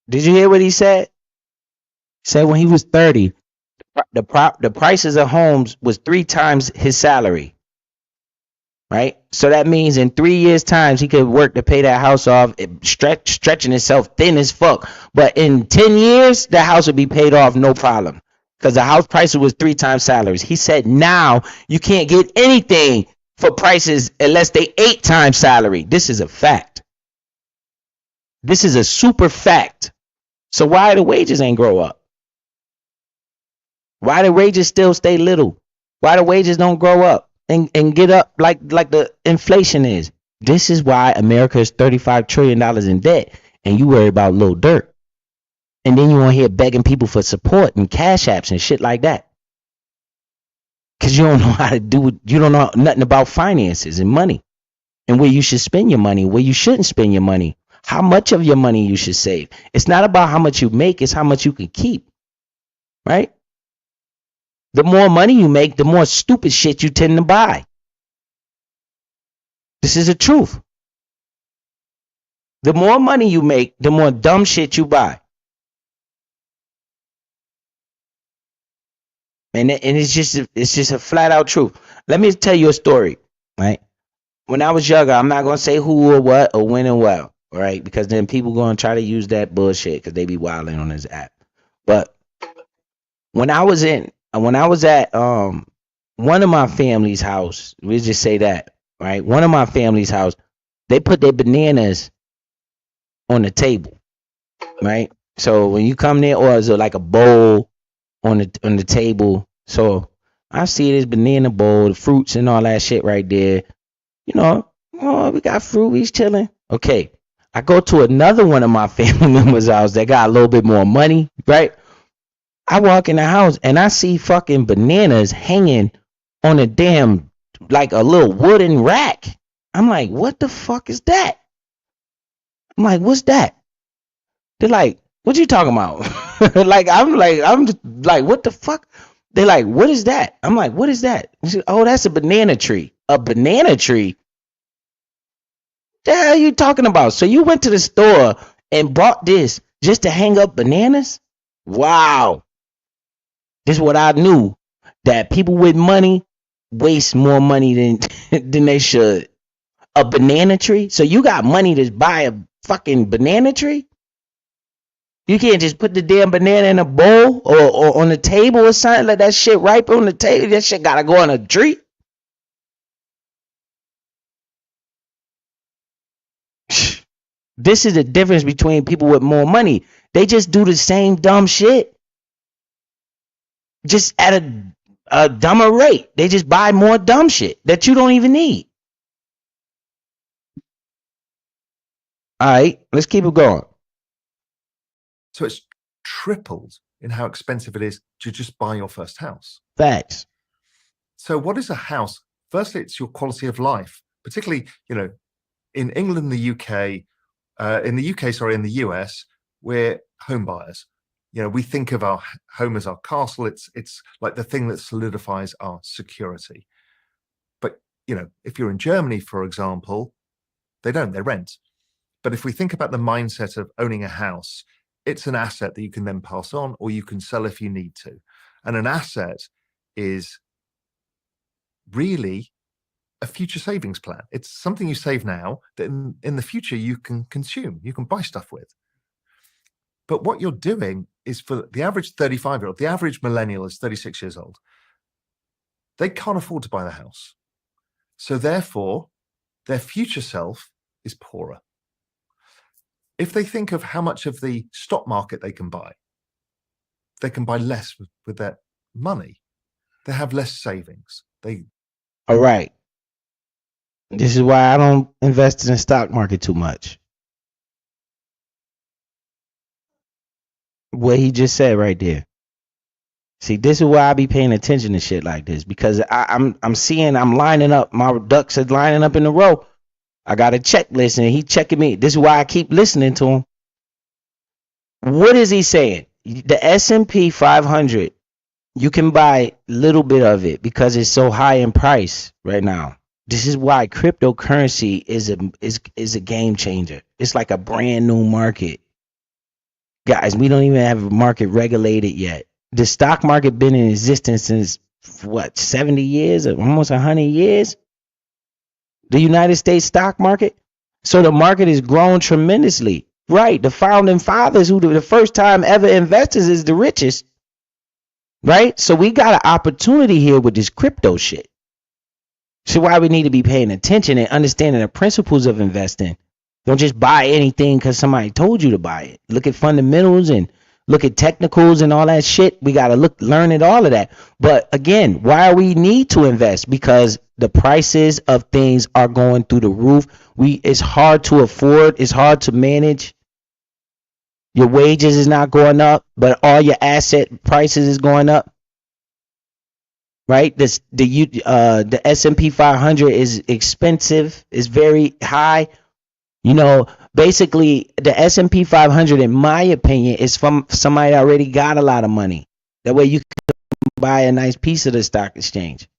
Did you hear what he said? He said when he was 30, the prices of homes was 3 times his salary. Right? So that means in 3 years' time, he could work to pay that house off, stretching himself thin as fuck. But in 10 years, that house would be paid off no problem. Because the house price was 3 times salaries. He said now you can't get anything for prices unless they 8 times salary. This is a fact. This is a super fact. So why the wages ain't grow up? Why the wages still stay little? Why the wages don't grow up and get up like the inflation is? This is why America is $35 trillion in debt, and you worry about Lil Durk. And then you want to hear begging people for support and cash apps and shit like that. Because you don't know how to do it. You don't know nothing about finances and money and where you should spend your money, where you shouldn't spend your money, how much of your money you should save. It's not about how much you make, it's how much you can keep. Right? The more money you make, the more stupid shit you tend to buy. This is the truth. The more money you make, the more dumb shit you buy. And it's just a flat out truth. Let me tell you a story, right? When I was younger, I'm not gonna say who or what or when and well, right? Because then people gonna try to use that bullshit because they be wilding on this app. But when I was at one of my family's house, we just say that, right? One of my family's house, they put their bananas on the table, right? So when you come there, or is it like a bowl on the table? So I see this banana bowl, the fruits and all that shit right there. You know, oh, we got fruit, we chilling. Okay, I go to another one of my family members' house that got a little bit more money, right? I walk in the house and I see fucking bananas hanging on a damn, like a little wooden rack. I'm like, what the fuck is that? I'm like, what's that? They're like, what you talking about? I'm just like, what the fuck? They're like, what is that? I'm like, what is that? Said, oh, that's a banana tree. A banana tree? The hell are you talking about? So you went to the store and bought this just to hang up bananas? Wow. This is what I knew, that people with money waste more money than they should. A banana tree? So you got money to buy a fucking banana tree? You can't just put the damn banana in a bowl or on the table or something, let that shit ripe on the table. That shit gotta go on a tree. This is the difference between people with more money. They just do the same dumb shit, just at a dumber rate. They just buy more dumb shit that you don't even need. All right, let's keep it going. So it's tripled in how expensive it is to just buy your first house. Facts. So what is a house? Firstly, it's your quality of life, particularly, in England, the UK, in the US, we're home buyers. We think of our home as our castle. It's like the thing that solidifies our security. But, if you're in Germany, for example, they rent. But if we think about the mindset of owning a house, it's an asset that you can then pass on, or you can sell if you need to. And an asset is really a future savings plan. It's something you save now that in the future you can consume, you can buy stuff with. But what you're doing is, for the average 35-year-old, the average millennial is 36 years old. They can't afford to buy the house. So therefore, their future self is poorer. If they think of how much of the stock market they can buy less with their money. They have less savings. All right. This is why I don't invest in the stock market too much. What he just said right there. See, this is why I be paying attention to shit like this, because I'm lining up, my ducks are lining up in a row. I got a checklist and he checking me. This is why I keep listening to him. What is he saying? The S&P 500, you can buy a little bit of it because it's so high in price right now. This is why cryptocurrency is a game changer. It's like a brand new market. Guys, we don't even have a market regulated yet. The stock market been in existence since, 70 years, or almost 100 years? The United States stock market. So the market has grown tremendously. Right. The founding fathers, who the first time ever investors, is the richest. Right. So we got an opportunity here with this crypto shit. So why we need to be paying attention and understanding the principles of investing. Don't just buy anything because somebody told you to buy it. Look at fundamentals and look at technicals and all that shit. We got to learn at all of that. But again, why we need to invest? Because the prices of things are going through the roof. It's hard to afford. It's hard to manage. Your wages is not going up, but all your asset prices is going up. Right? The S&P 500 is expensive. It's very high. Basically, the S&P 500, in my opinion, is from somebody that already got a lot of money. That way you can buy a nice piece of the stock exchange.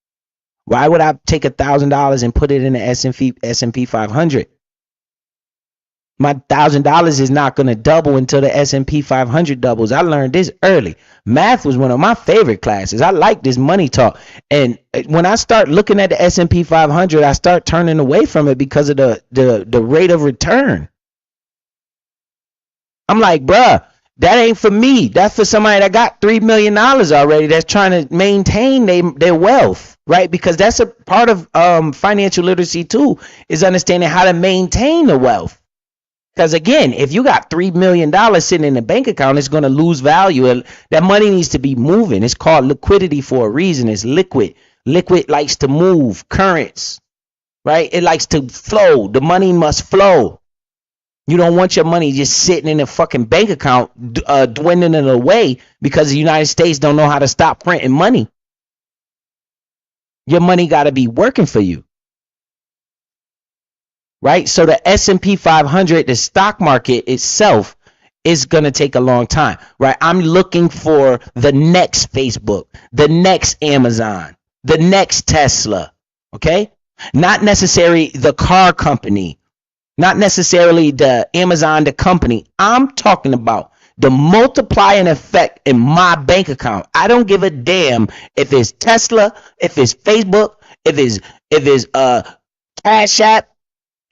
Why would I take $1,000 and put it in the S&P 500? My $1,000 is not going to double until the S&P 500 doubles. I learned this early. Math was one of my favorite classes. I like this money talk. And when I start looking at the S&P 500, I start turning away from it because of the rate of return. I'm like, bruh, that ain't for me. That's for somebody that got $3 million already that's trying to maintain their wealth, right? Because that's a part of financial literacy too, is understanding how to maintain the wealth. Because again, if you got $3 million sitting in the bank account, it's going to lose value. And that money needs to be moving. It's called liquidity for a reason. It's liquid. Liquid likes to move, currents, right? It likes to flow. The money must flow. You don't want your money just sitting in a fucking bank account, dwindling it away because the United States don't know how to stop printing money. Your money got to be working for you. Right? So the S&P 500, the stock market itself, is going to take a long time. Right? I'm looking for the next Facebook, the next Amazon, the next Tesla. Okay? Not necessarily the car company, not necessarily the Amazon, the company. I'm talking about the multiplying effect in my bank account. I don't give a damn if it's Tesla, if it's Facebook, if it's Cash App,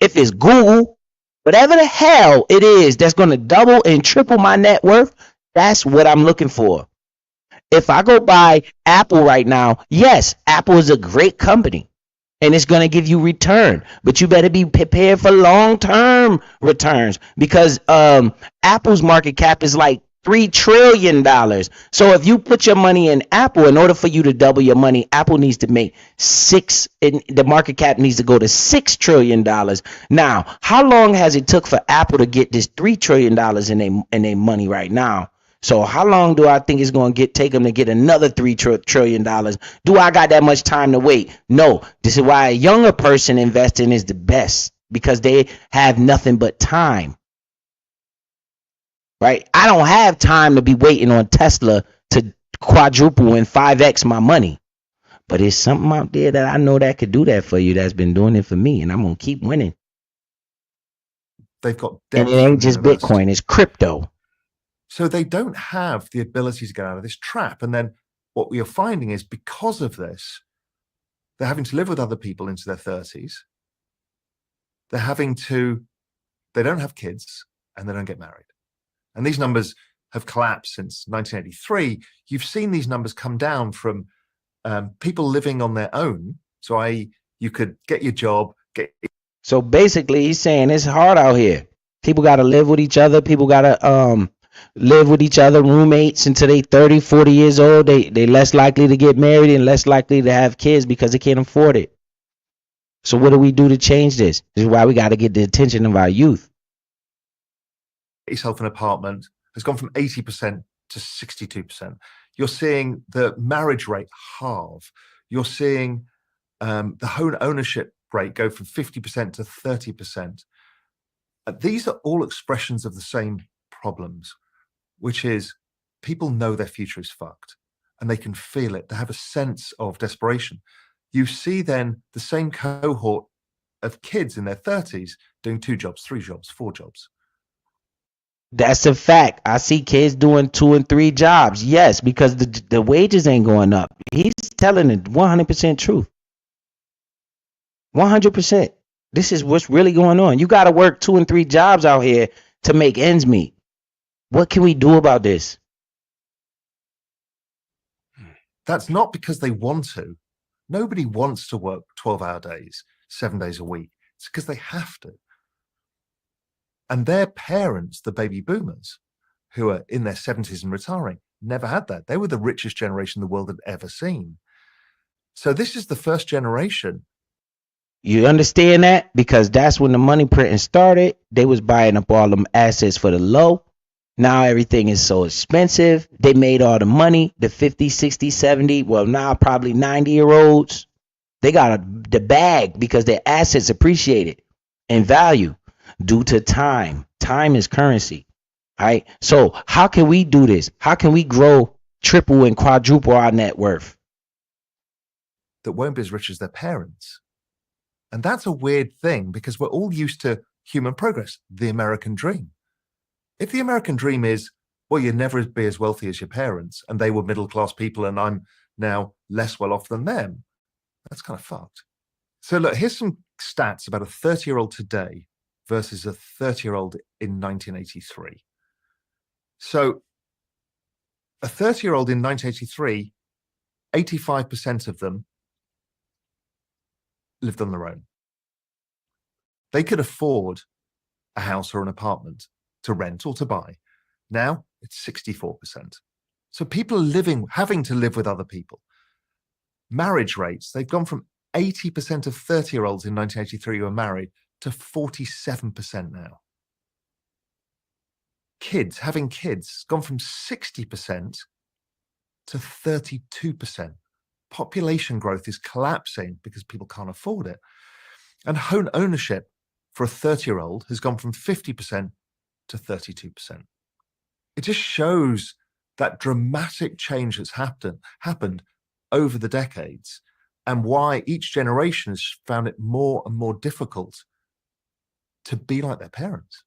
if it's Google, whatever the hell it is that's going to double and triple my net worth. That's what I'm looking for. If I go buy Apple right now, yes, Apple is a great company and it's going to give you return, but you better be prepared for long-term returns because Apple's market cap is like $3 trillion. So if you put your money in Apple, in order for you to double your money, Apple needs to make the market cap needs to go to $6 trillion. Now, how long has it took for Apple to get this $3 trillion in their money right now? So how long do I think it's going to take them to get another $3 trillion? Do I got that much time to wait? No. This is why a younger person investing is the best, because they have nothing but time. Right? I don't have time to be waiting on Tesla to quadruple and 5x my money. But there's something out there that I know that could do that for you, that's been doing it for me, and I'm going to keep winning. They've got and it ain't just Bitcoin, it's crypto. So they don't have the ability to get out of this trap. And then what we are finding is, because of this, they're having to live with other people into their 30s. They don't have kids and they don't get married. And these numbers have collapsed since 1983. You've seen these numbers come down from people living on their own. So i.e., you could get your job. So basically, he's saying it's hard out here. People got to live with each other. People got to live with each other, roommates, until they 30, 40 years old. They less likely to get married and less likely to have kids because they can't afford it. So what do we do to change this? This is why we got to get the attention of our youth. Yourself an apartment has gone from 80% to 62%. You're seeing the marriage rate halve. You're seeing the home ownership rate go from 50% to 30%. These are all expressions of the same problems, which is people know their future is fucked and they can feel it. They have a sense of desperation. You see then the same cohort of kids in their 30s doing 2 jobs, 3 jobs, 4 jobs. That's a fact. I see kids doing 2 and 3 jobs. Yes, because the wages ain't going up. He's telling the 100% truth. 100%. This is what's really going on. You got to work 2 and 3 jobs out here to make ends meet. What can we do about this? That's not because they want to. Nobody wants to work 12-hour days, 7 days a week. It's because they have to. And their parents, the baby boomers, who are in their 70s and retiring, never had that. They were the richest generation the world had ever seen. So this is the first generation. You understand that? Because that's when the money printing started. They was buying up all them assets for the low. Now everything is so expensive. They made all the money. The 50, 60, 70, well, now probably 90-year-olds. They got the bag because their assets appreciated in value due to time. Time is currency. All right. So how can we do this? How can we grow, triple and quadruple our net worth? That won't be as rich as their parents. And that's a weird thing because we're all used to human progress, the American dream. If the American dream is, well, you'll never be as wealthy as your parents, and they were middle-class people, and I'm now less well off than them, that's kind of fucked. So look, here's some stats about a 30-year-old today versus a 30-year-old in 1983. So a 30-year-old in 1983, 85% of them lived on their own. They could afford a house or an apartment to rent or to buy. Now it's 64%. So people are having to live with other people. Marriage rates, they've gone from 80% of 30-year-olds in 1983 who were married to 47% now. Having kids, gone from 60% to 32%. Population growth is collapsing because people can't afford it. And home ownership for a 30-year-old has gone from 50% to 32%. It just shows that dramatic change that's happened over the decades, and why each generation has found it more and more difficult to be like their parents.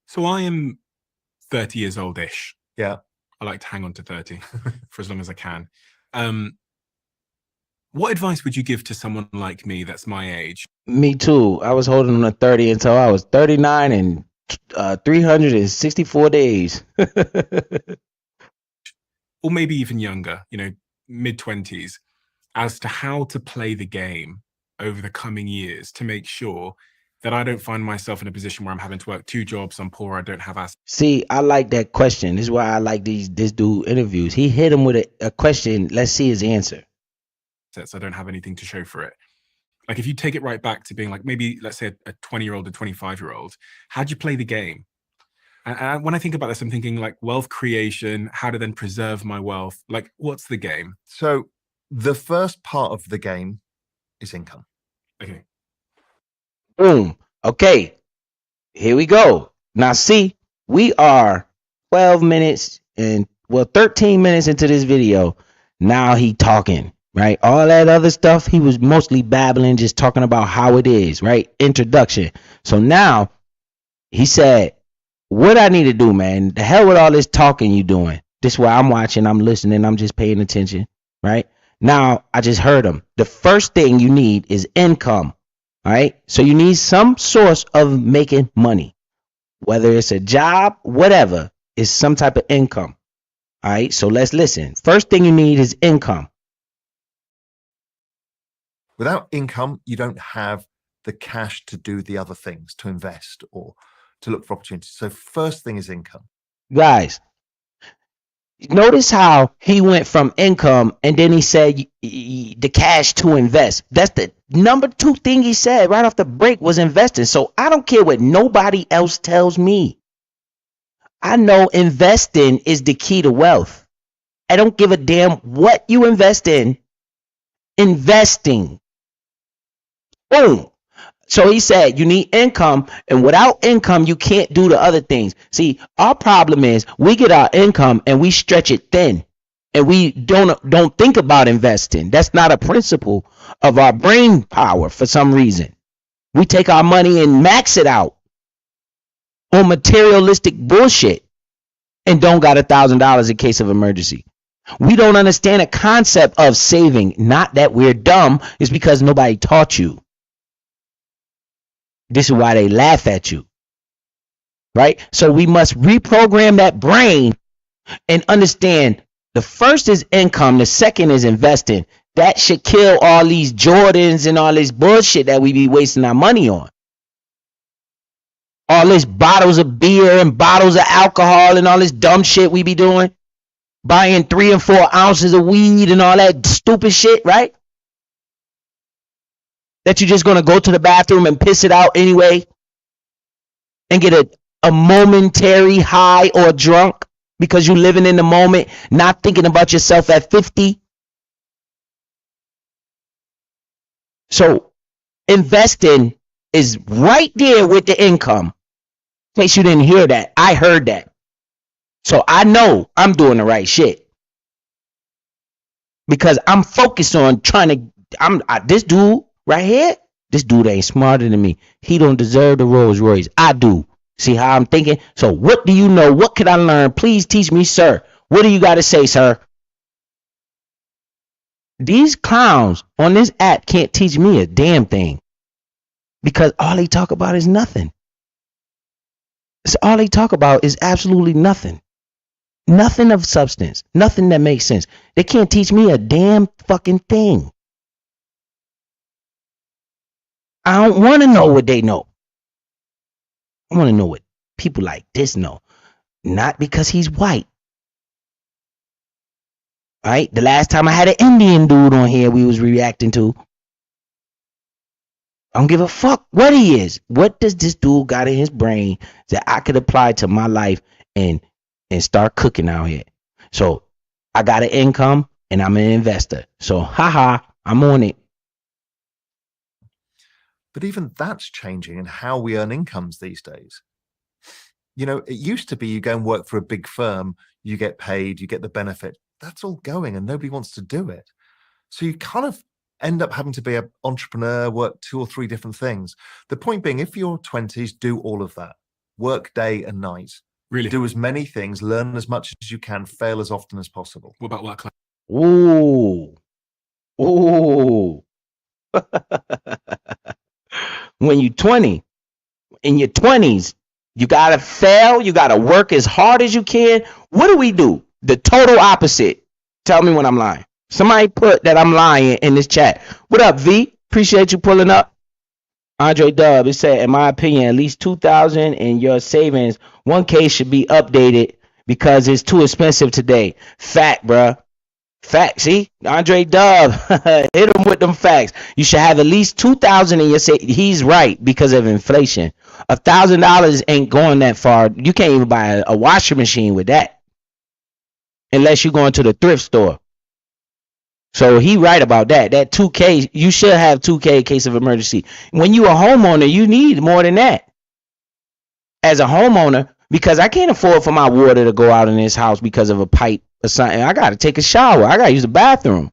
So I am 30 years old-ish. Yeah. I like to hang on to 30 for as long as I can. What advice would you give to someone like me that's my age? Me too. I was holding on to 30 until I was 39 and 364 days. Or maybe even younger, mid-20s, as to how to play the game over the coming years to make sure that I don't find myself in a position where I'm having to work 2 jobs, I'm poor, I don't have assets. See, I like that question. This is why I like this dude interviews. He hit him with a question. Let's see his answer. I don't have anything to show for it. Like if you take it right back to being like maybe, let's say a 20-year-old, a 25-year-old, how do you play the game? And when I think about this, I'm thinking like wealth creation, how to then preserve my wealth. Like what's the game? So the first part of the game is income. Okay. Boom. Okay. Here we go. Now see, we are 12 minutes and 13 minutes into this video. Now he talking, right? All that other stuff, he was mostly babbling, just talking about how it is, right? Introduction. So now he said, what I need to do, man, the hell with all this talking you doing. This is why I'm watching, I'm listening, I'm just paying attention, right? Now, I just heard him. The first thing you need is income, all right? So you need some source of making money, whether it's a job, whatever, is some type of income, all right? So let's listen. First thing you need is income. Without income, you don't have the cash to do the other things, to invest or to look for opportunities. So first thing is income. Guys, notice how he went from income and then he said the cash to invest. That's the number 2 thing he said right off the break was investing. So I don't care what nobody else tells me. I know investing is the key to wealth. I don't give a damn what you invest in. Investing. Boom. So he said you need income, and without income, you can't do the other things. See, our problem is we get our income and we stretch it thin, and we don't think about investing. That's not a principle of our brain power for some reason. We take our money and max it out on materialistic bullshit and don't got $1,000 in case of emergency. We don't understand the concept of saving. Not that we're dumb, it's because nobody taught you. This is why they laugh at you, right? So we must reprogram that brain and understand the first is income, the second is investing. That should kill all these Jordans and all this bullshit that we be wasting our money on. All these bottles of beer and bottles of alcohol and all this dumb shit we be doing. Buying 3 and 4 ounces of weed and all that stupid shit, right? That you're just going to go to the bathroom and piss it out anyway and get a momentary high or drunk because you're living in the moment, not thinking about yourself at 50. So investing is right there with the income. In case you didn't hear that, I heard that. So I know I'm doing the right shit because I'm focused on trying to, this dude right here, This dude ain't smarter than me. He don't deserve the Rolls Royce. I do. See how I'm thinking? So what do you know? What can I learn? Please teach me, sir. What do you got to say, sir? These clowns on this app can't teach me a damn thing because all they talk about is nothing. So all they talk about is absolutely nothing. Nothing of substance. Nothing that makes sense. They can't teach me a damn fucking thing. I don't want to know what they know. I want to know what people like this know. Not because he's white. Right? The last time I had an Indian dude on here we was reacting to. I don't give a fuck what he is. What does this dude got in his brain that I could apply to my life and start cooking out here? So I got an income and I'm an investor. So haha, I'm on it. But even that's changing in how we earn incomes these days. You know, it used to be you go and work for a big firm, you get paid, you get the benefit. That's all going and nobody wants to do it. So you kind of end up having to be an entrepreneur, work 2 or 3 different things. The point being, if you're 20s, do all of that. Work day and night. Really? Do as many things, learn as much as you can, fail as often as possible. What about work life? Ooh. Ooh. When you're 20, in your 20s, you got to fail. You got to work as hard as you can. What do? The total opposite. Tell me when I'm lying. Somebody put that I'm lying in this chat. What up, V? Appreciate you pulling up. Andre Dub, it said, in my opinion, at least 2,000 in your savings, 1K should be updated because it's too expensive today. Fact, bruh. Fact. See, Andre Dub, hit him with them facts. You should have at least 2,000 in your savings. He's right because of inflation. $1,000 ain't going that far. You can't even buy a washing machine with that, unless you're going to the thrift store. So he right about that. That 2K, you should have 2K in case of emergency. When you a homeowner, you need more than that. As a homeowner, because I can't afford for my water to go out in this house because of a pipe or something. I got to take a shower. I got to use the bathroom.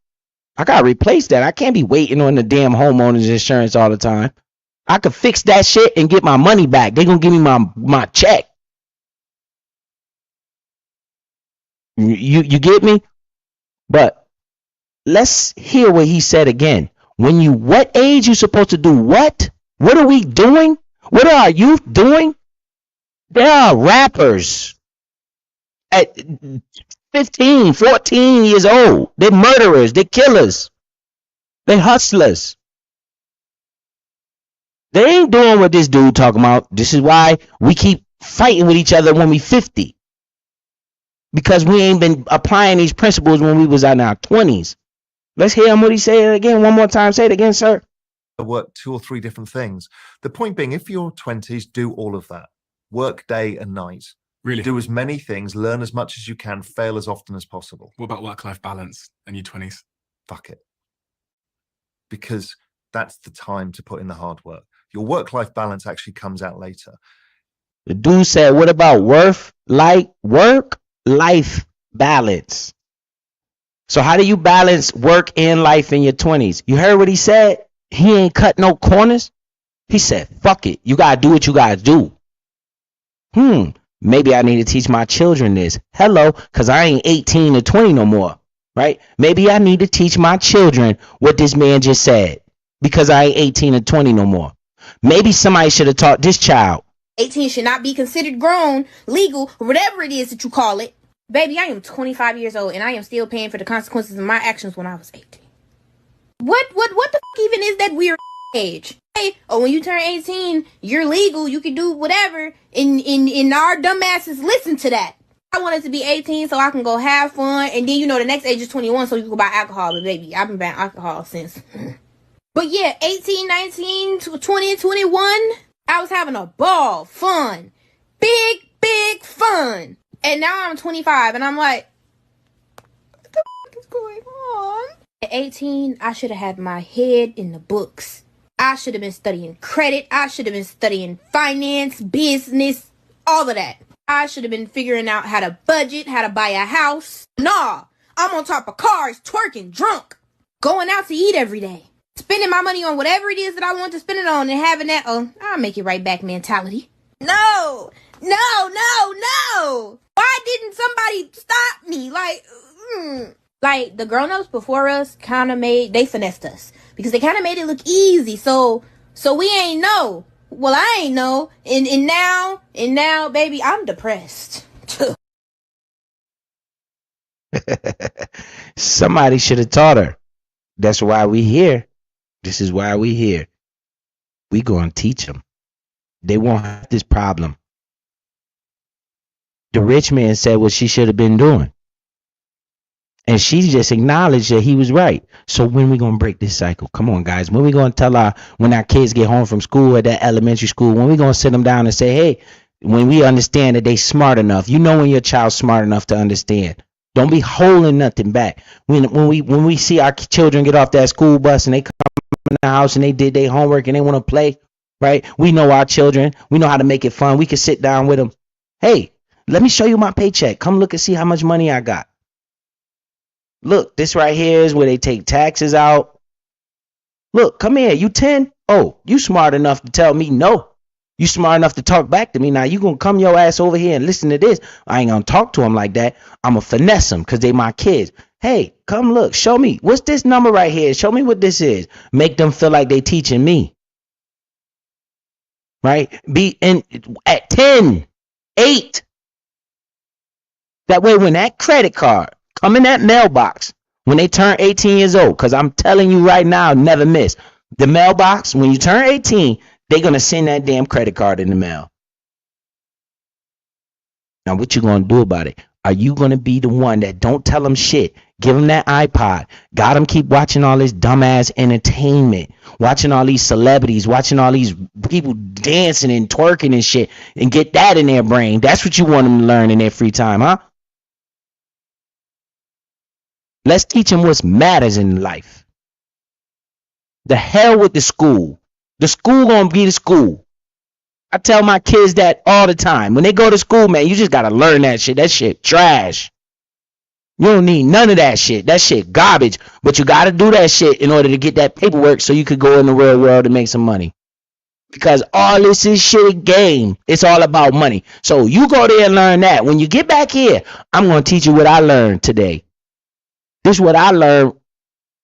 I got to replace that. I can't be waiting on the damn homeowner's insurance all the time. I could fix that shit and get my money back. They're going to give me my check. You get me? But let's hear what he said again. When you, what age you supposed to do what? What are we doing? What are our youth doing? There are rappers at 15, 14 years old. They're murderers. They're killers. They're hustlers. They ain't doing what this dude talking about. This is why we keep fighting with each other when we 50. Because we ain't been applying these principles when we was in our 20s. Let's hear him what he said again one more time. Say it again, sir. Work 2 or 3 different things. The point being, if you're 20s, do all of that. Work day and night. Really? Do as many things, learn as much as you can, fail as often as possible. What about work-life balance in your 20s? Fuck it. Because that's the time to put in the hard work. Your work-life balance actually comes out later. The dude said, what about work-life balance? So how do you balance work and life in your 20s? You heard what he said? He ain't cut no corners. He said, fuck it. You got to do what you got to do. Maybe I need to teach my children this. Hello, because I ain't 18 or 20 no more, right? Maybe I need to teach my children what this man just said because I ain't 18 or 20 no more. Maybe somebody should have taught this child. 18 should not be considered grown, legal, or whatever it is that you call it. Baby, I am 25 years old and I am still paying for the consequences of my actions when I was 18. What the fuck even is that weird age? Hey, when you turn 18, you're legal, you can do whatever, and our dumbasses listen to that. I wanted to be 18 so I can go have fun, and then, the next age is 21 so you can buy alcohol, but baby, I've been buying alcohol since. But yeah, 18, 19, 20, 21, I was having a ball, fun, big fun. And now I'm 25, and I'm like, what the fuck is going on? At 18, I should have had my head in the books. I should have been studying credit. I should have been studying finance, business, all of that. I should have been figuring out how to budget, how to buy a house. Nah, I'm on top of cars, twerking, drunk, going out to eat every day. spending my money on whatever it is that I want to spend it on and having that, oh, I'll make it right back mentality. No. Why didn't somebody stop me? Like the grown-ups before us they finessed us because they kind of made it look easy. So we ain't know. Well, I ain't know. And now, baby, I'm depressed. Somebody should have taught her. That's why we here. This is why we here. We gonna teach them. They won't have this problem. The rich man said what she should have been doing. And she just acknowledged that he was right. So when we gonna break this cycle? Come on, guys. When we gonna tell when our kids get home from school at that elementary school, when we gonna sit them down and say, hey, when we understand that they smart enough, you know when your child's smart enough to understand. Don't be holding nothing back. When we see our children get off that school bus and they come in the house and they did their homework and they want to play, right? We know our children. We know how to make it fun. We can sit down with them. Hey, let me show you my paycheck. Come look and see how much money I got. Look, this right here is where they take taxes out. Look, come here. You 10? Oh, you smart enough to tell me no. You smart enough to talk back to me. Now you gonna come your ass over here and listen to this. I ain't gonna talk to them like that. I'm gonna finesse them because they my kids. Hey, come look. Show me. What's this number right here? Show me what this is. Make them feel like they teaching me. Right? Be in at 10, 8. That way when that credit card come in that mailbox when they turn 18 years old, because I'm telling you right now, never miss. The mailbox, when you turn 18, they're going to send that damn credit card in the mail. Now, what you going to do about it? Are you going to be the one that don't tell them shit? Give them that iPod. Got them keep watching all this dumbass entertainment. Watching all these celebrities. Watching all these people dancing and twerking and shit. And get that in their brain. That's what you want them to learn in their free time, huh? Let's teach them what matters in life. The hell with the school. The school gonna be the school. I tell my kids that all the time. When they go to school, man, you just gotta learn that shit. That shit trash. You don't need none of that shit. That shit garbage. But you gotta do that shit in order to get that paperwork so you could go in the real world and make some money. Because all this is shit a game. It's all about money. So you go there and learn that. When you get back here, I'm gonna teach you what I learned today. This is what I learned.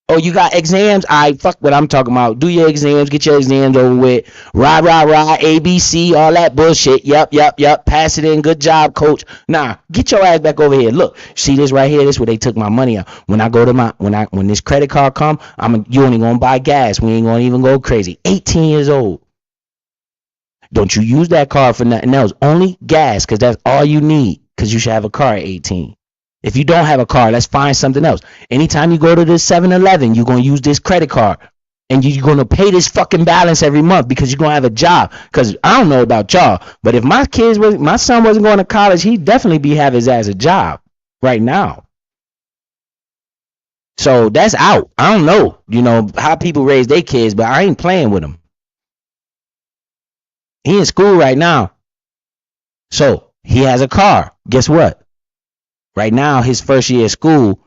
Oh, you got exams? Fuck what I'm talking about. Do your exams. Get your exams over with. Rah, ABC, all that bullshit. Yep. Pass it in. Good job, coach. Nah, get your ass back over here. Look, see this right here? This is where they took my money out. When I go to when this credit card come, you only gonna buy gas. We ain't gonna even go crazy. 18 years old. Don't you use that card for nothing else. Only gas, because that's all you need. Because you should have a car at 18. If you don't have a car, let's find something else. Anytime you go to this 7-Eleven, you're going to use this credit card. And you're going to pay this fucking balance every month because you're going to have a job. Because I don't know about y'all, but if my son wasn't going to college, he'd definitely be having his ass a job right now. So that's out. I don't know, how people raise their kids, but I ain't playing with him. He in school right now. So he has a car. Guess what? Right now, his first year of school,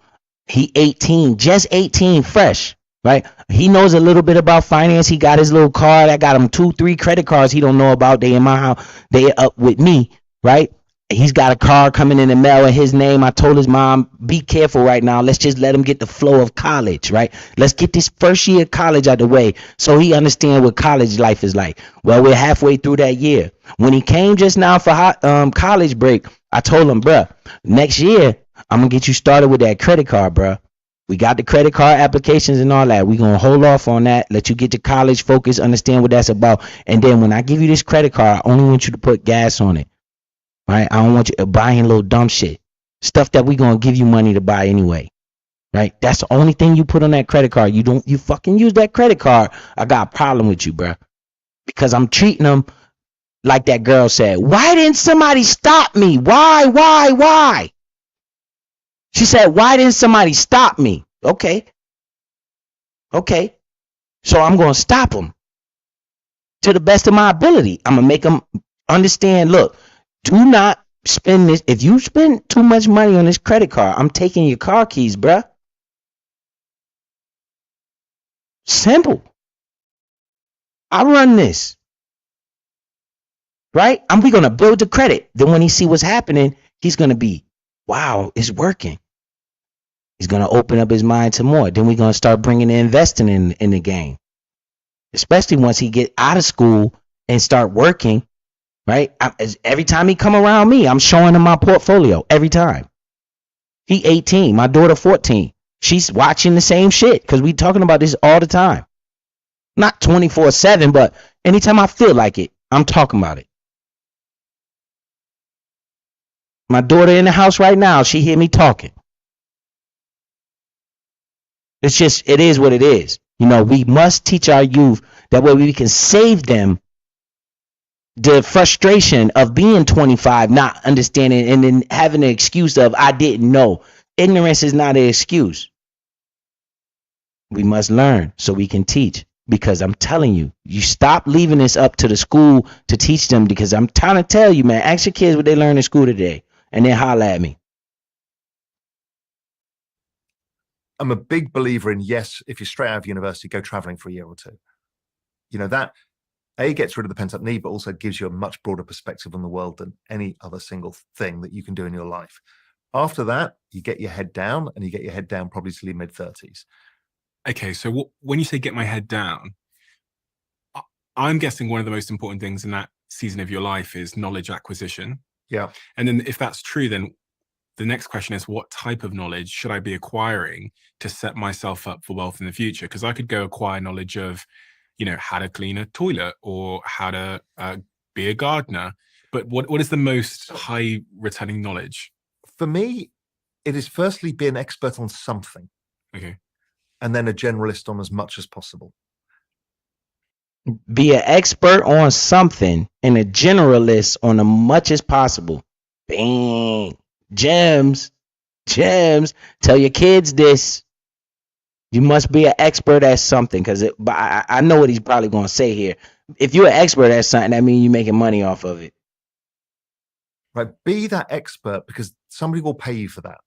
he 18, just 18, fresh, right? He knows a little bit about finance. He got his little card. I got him 2-3 credit cards he don't know about. They in my house. They up with me, right? He's got a card coming in the mail in his name. I told his mom, be careful right now. Let's just let him get the flow of college, right? Let's get this first year of college out the way so he understands what college life is like. Well, we're halfway through that year. When he came just now for college break, I told him, bruh, next year, I'm going to get you started with that credit card, bruh. We got the credit card applications and all that. We're going to hold off on that, let you get to college, focus, understand what that's about. And then when I give you this credit card, I only want you to put gas on it, right? I don't want you buying little dumb shit, stuff that we're going to give you money to buy anyway, right? That's the only thing you put on that credit card. You fucking use that credit card, I got a problem with you, bruh. Because I'm treating them like that girl said, why didn't somebody stop me? Why? She said, why didn't somebody stop me? Okay. So I'm going to stop them to the best of my ability. I'm going to make them understand, look, do not spend this. If you spend too much money on this credit card, I'm taking your car keys, bruh. Simple. I run this. Right? We're going to build the credit. Then when he see what's happening, he's going to be, wow, it's working. He's going to open up his mind to more. Then we're going to start bringing the investing in the game. Especially once he get out of school and start working, right? Every time he come around me, I'm showing him my portfolio every time. He 18, my daughter 14. She's watching the same shit because we talking about this all the time. Not 24/7, but anytime I feel like it, I'm talking about it. My daughter in the house right now, she hear me talking. It's just, it is what it is. You know, we must teach our youth that way we can save them the frustration of being 25, not understanding, and then having the excuse of, I didn't know. Ignorance is not an excuse. We must learn so we can teach. Because I'm telling you, you stop leaving this up to the school to teach them, because I'm trying to tell you, man, ask your kids what they learned in school today and then holler at me. I'm a big believer in, yes, if you're straight out of university, go traveling for a year or two. You know, that gets rid of the pent up need, but also gives you a much broader perspective on the world than any other single thing that you can do in your life. After that, you get your head down, and you get your head down probably till your mid-30s. Okay, so when you say get my head down, I'm guessing one of the most important things in that season of your life is knowledge acquisition. Yeah. And then if that's true, then the next question is, what type of knowledge should I be acquiring to set myself up for wealth in the future? Because I could go acquire knowledge of, you know, how to clean a toilet or how to be a gardener. But what is the most high returning knowledge? For me, it is firstly be an expert on something. Okay. And then a generalist on as much as possible. Be an expert on something and a generalist on as much as possible. Bang. Gems. Tell your kids this. You must be an expert at something, because I know what he's probably going to say here. If you're an expert at something, that means you're making money off of it. Right. Be that expert, because somebody will pay you for that.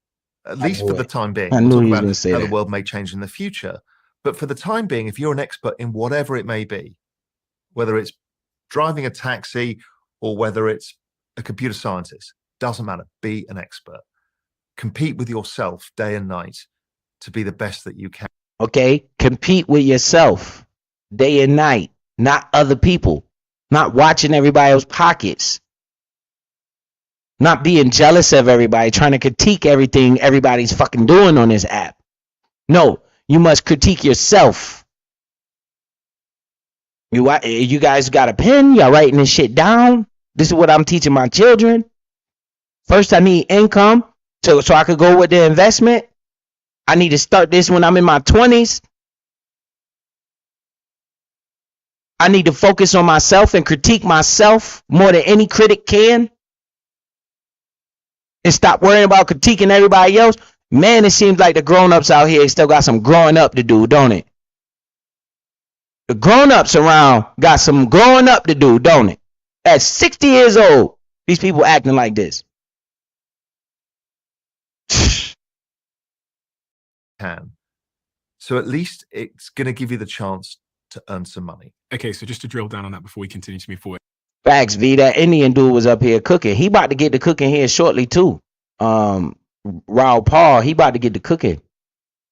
At least for the time being. I knew you were going to say how that. the world may change in the future. But for the time being, if you're an expert in whatever it may be, whether it's driving a taxi or whether it's a computer scientist, doesn't matter. Be an expert. Compete with yourself day and night to be the best that you can. Okay? Compete with yourself day and night, not other people. Not watching everybody else's pockets. Not being jealous of everybody, trying to critique everything everybody's fucking doing on this app. No, you must critique yourself. You guys got a pen? Y'all writing this shit down? This is what I'm teaching my children. First, I need income so I could go with the investment. I need to start this when I'm in my 20s. I need to focus on myself and critique myself more than any critic can. And stop worrying about critiquing everybody else. Man, it seems like the grown-ups out here still got some growing up to do, don't it? The grown-ups around got some growing up to do, don't it? At 60 years old, these people acting like this. So at least it's going to give you the chance to earn some money. Okay, so just to drill down on that before we continue to move forward. Facts, V. That Indian dude was up here cooking. He about to get the cooking here shortly too. Raul Paul, he about to get the cooking.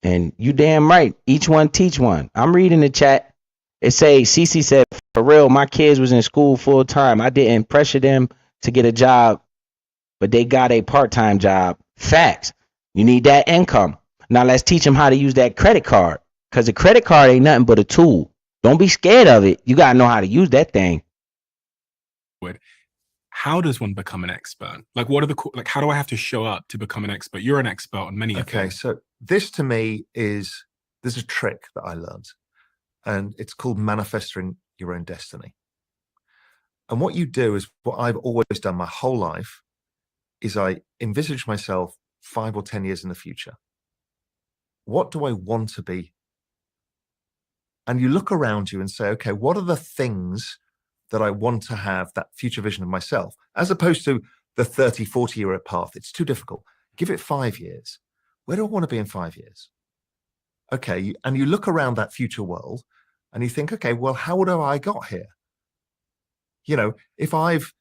And you damn right. Each one teach one. I'm reading the chat. It say, Cece said, for real, my kids was in school full time. I didn't pressure them to get a job, but they got a part-time job. Facts. You need that income. Now let's teach them how to use that credit card. Because the credit card ain't nothing but a tool. Don't be scared of it. You got to know how to use that thing. How does one become an expert? Like, what are how do I have to show up to become an expert? You're an expert on many things. Okay, so this to me there's a trick that I learned, and it's called manifesting your own destiny. And what you do is what I've always done my whole life is I envisage myself 5 or 10 years in the future. What do I want to be? And you look around you and say, okay, what are the things that I want to have, that future vision of myself, as opposed to the 30, 40 year path? It's too difficult. Give it 5 years. Where do I want to be in 5 years? Okay, and you look around that future world and you think, okay, well, how would I got here? You know, if I've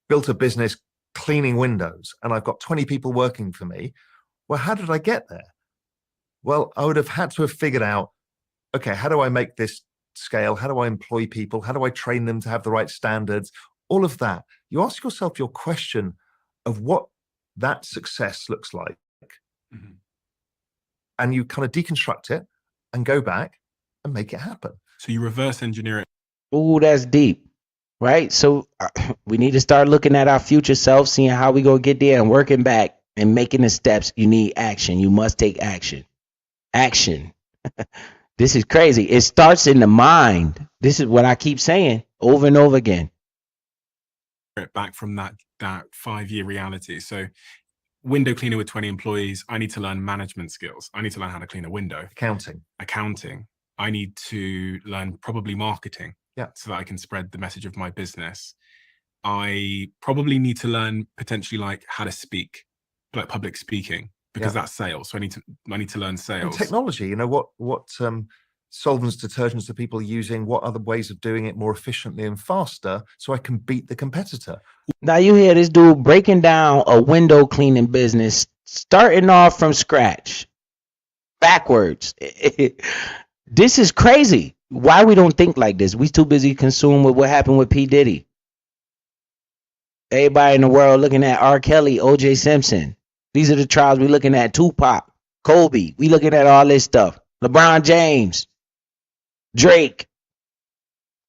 built a business cleaning windows and I've got 20 people working for me, well, how did I get there? Well, I would have had to have figured out, okay, how do I make this scale? How do I employ people? How do I train them to have the right standards? All of that. You ask yourself your question of what that success looks like. Mhm. And you kind of deconstruct it and go back and make it happen. So you reverse engineer it. Ooh, that's deep, right? So we need to start looking at our future self, seeing how we go get there and working back and making the steps. You need action. You must take action. Action. This is crazy. It starts in the mind. This is what I keep saying over and over again. Back from that 5-year reality. So window cleaner with 20 employees, I need to learn management skills. I need to learn how to clean a window. Accounting. I need to learn probably marketing. Yeah. So that I can spread the message of my business. I probably need to learn potentially like how to speak, like public speaking, because that's sales. So I need to learn sales. And technology, you know, what solvents, detergents that people are using, what other ways of doing it more efficiently and faster so I can beat the competitor. Now you hear this dude breaking down a window cleaning business, starting off from scratch, backwards. This is crazy. Why we don't think like this? We too busy consumed with what happened with P. Diddy. Everybody in the world looking at R. Kelly, O.J. Simpson. These are the trials we looking at. Tupac, Kobe. We looking at all this stuff. LeBron James, Drake,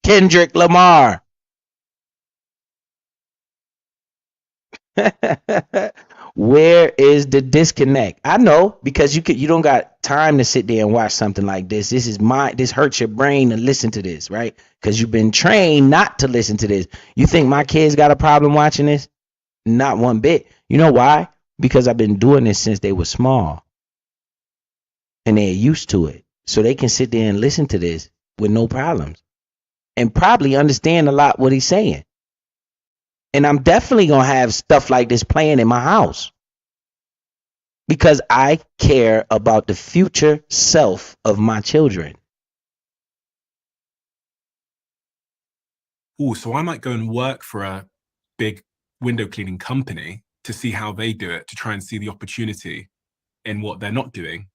Kendrick Lamar. Where is the disconnect? I know, because you don't got time to sit there and watch something like this. This hurts your brain to listen to this, right? Because you've been trained not to listen to this. You think my kids got a problem watching this? Not one bit. You know why? Because I've been doing this since they were small. And they're used to it. So they can sit there and listen to this with no problems. And probably understand a lot what he's saying. And I'm definitely going to have stuff like this playing in my house. Because I care about the future self of my children. Oh, so I might go and work for a big window cleaning company to see how they do it, to try and see the opportunity in what they're not doing.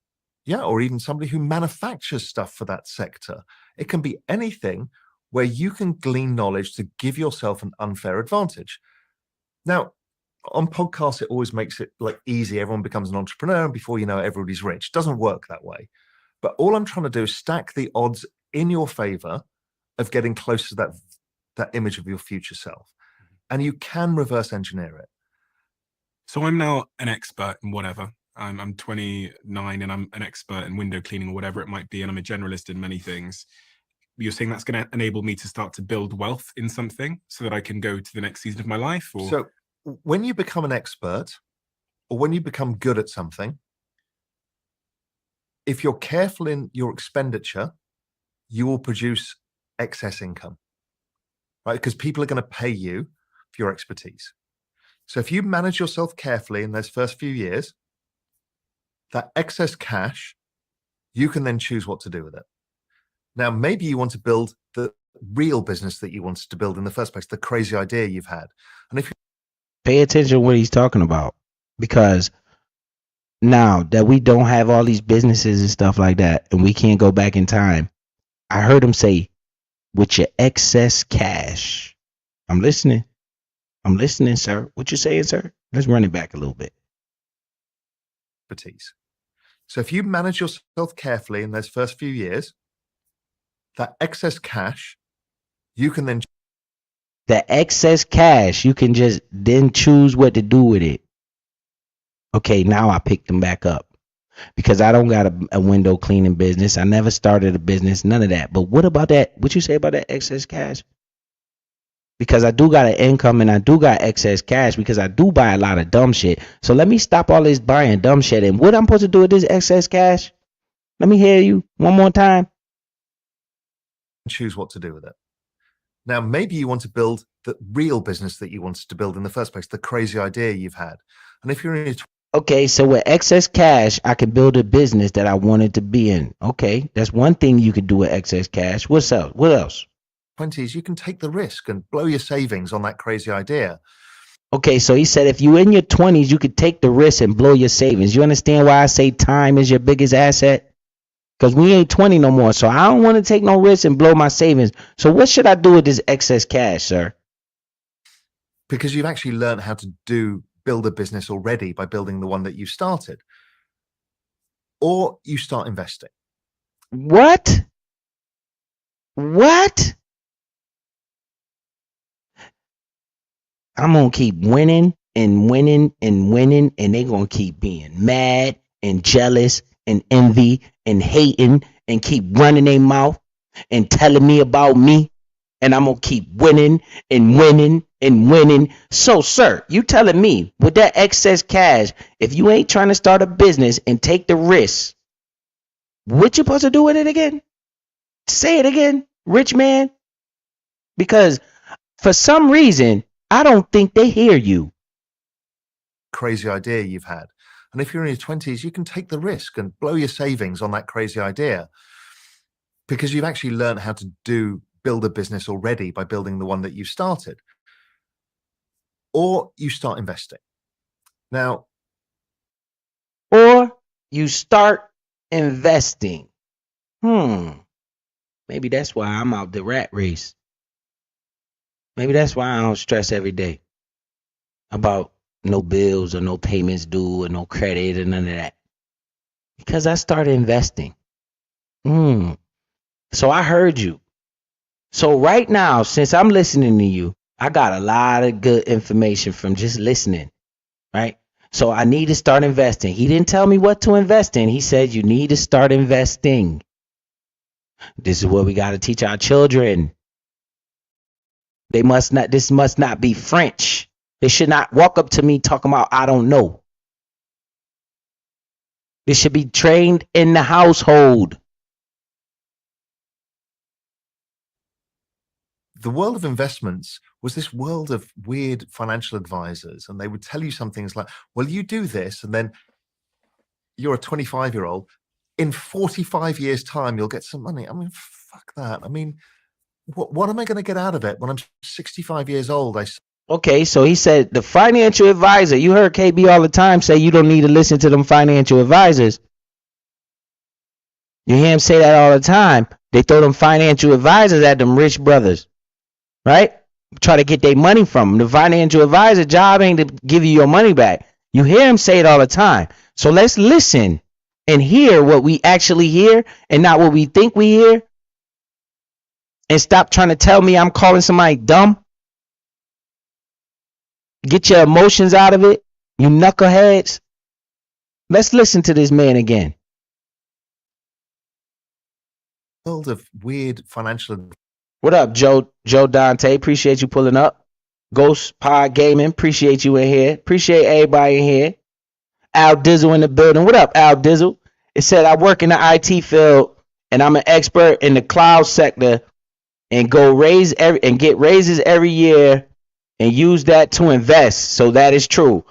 Yeah, or even somebody who manufactures stuff for that sector. It can be anything where you can glean knowledge to give yourself an unfair advantage. Now, on podcasts, it always makes it like easy. Everyone becomes an entrepreneur, and before you know it, everybody's rich. It doesn't work that way. But all I'm trying to do is stack the odds in your favor of getting close to that image of your future self. And you can reverse engineer it. So I'm now an expert in whatever. I'm 29 and I'm an expert in window cleaning or whatever it might be. And I'm a generalist in many things. You're saying that's going to enable me to start to build wealth in something so that I can go to the next season of my life? Or... So when you become an expert or when you become good at something, if you're careful in your expenditure, you will produce excess income, right? Because people are going to pay you for your expertise. So if you manage yourself carefully in those first few years, that excess cash, you can then choose what to do with it. Now, maybe you want to build the real business that you wanted to build in the first place, the crazy idea you've had. And if you pay attention to what he's talking about, because now that we don't have all these businesses and stuff like that, and we can't go back in time, I heard him say, with your excess cash. I'm listening, sir. What you saying, sir? Let's run it back a little bit. expertise. So if you manage yourself carefully in those first few years, that excess cash, you can then just then choose what to do with it. Okay, now I picked them back up because I don't got a window cleaning business. I never started a business, none of that. But what about that? What you say about that excess cash? Because I do got an income and I do got excess cash because I do buy a lot of dumb shit. So let me stop all this buying dumb shit. And what I'm supposed to do with this excess cash? Let me hear you one more time. choose what to do with it. Now, maybe you want to build the real business that you wanted to build in the first place, the crazy idea you've had. And if you're in your Okay, so with excess cash, I can build a business that I wanted to be in. Okay, that's one thing you could do with excess cash. What's else? What else? 20s, you can take the risk and blow your savings on that crazy idea. Okay, so he said if you in your 20s, you could take the risk and blow your savings. You understand why I say time is your biggest asset? Because we ain't 20 no more, so I don't want to take no risk and blow my savings. So what should I do with this excess cash, sir? Because you've actually learned how to build a business already by building the one that you started. Or you start investing. What? What? I'm going to keep winning and winning and winning, and they're going to keep being mad and jealous and envy and hating and keep running their mouth and telling me about me. And I'm going to keep winning and winning and winning. So, sir, you telling me with that excess cash, if you ain't trying to start a business and take the risk, what you supposed to do with it again? Say it again, rich man. Because for some reason, I don't think they hear you. Crazy idea you've had. And if you're in your 20s, you can take the risk and blow your savings on that crazy idea. Because you've actually learned how to build a business already by building the one that you started. Or you start investing. Now, or you start investing. Maybe that's why I'm out the rat race. Maybe that's why I don't stress every day about no bills or no payments due or no credit or none of that. Because I started investing. So I heard you. So right now, since I'm listening to you, I got a lot of good information from just listening, right? So I need to start investing. He didn't tell me what to invest in. He said you need to start investing. This is what we got to teach our children. This must not be French. They should not walk up to me talking about, I don't know. This should be trained in the household. the world of investments was this world of weird financial advisors, and they would tell you some things like, well, you do this, and then you're a 25-year-old. In 45 years' time, you'll get some money. I mean, fuck that. I mean, what am I going to get out of it when I'm 65 years old? Okay, so he said the financial advisor. You heard KB all the time say you don't need to listen to them financial advisors. You hear him say that all the time. They throw them financial advisors at them rich brothers, right? Try to get their money from them. The financial advisor job ain't to give you your money back. You hear him say it all the time. So let's listen and hear what we actually hear and not what we think we hear. And stop trying to tell me I'm calling somebody dumb. Get your emotions out of it, you knuckleheads. Let's listen to this man again. World of weird financial. What up, Joe Dante? Appreciate you pulling up. Ghost Pod Gaming, appreciate you in here. Appreciate everybody in here. Al Dizzle in the building. What up, Al Dizzle? It said I work in the IT field and I'm an expert in the cloud sector and get raises every year and use that to invest. So that is true.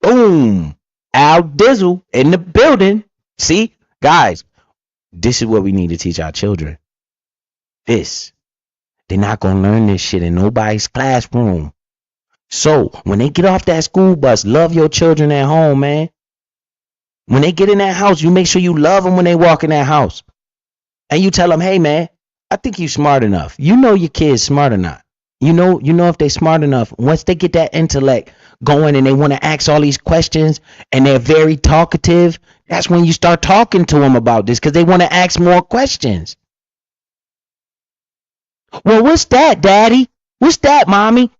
Boom. Al Dizzle in the building. See, guys, this is what we need to teach our children. This. They're not going to learn this shit in nobody's classroom. So when they get off that school bus, love your children at home, man. When they get in that house, you make sure you love them when they walk in that house. And you tell them, hey, man, I think you're smart enough. You know your kid's smart or not. You know if they're smart enough. Once they get that intellect going and they want to ask all these questions and they're very talkative, that's when you start talking to them about this because they want to ask more questions. Well, what's that, Daddy? What's that, Mommy?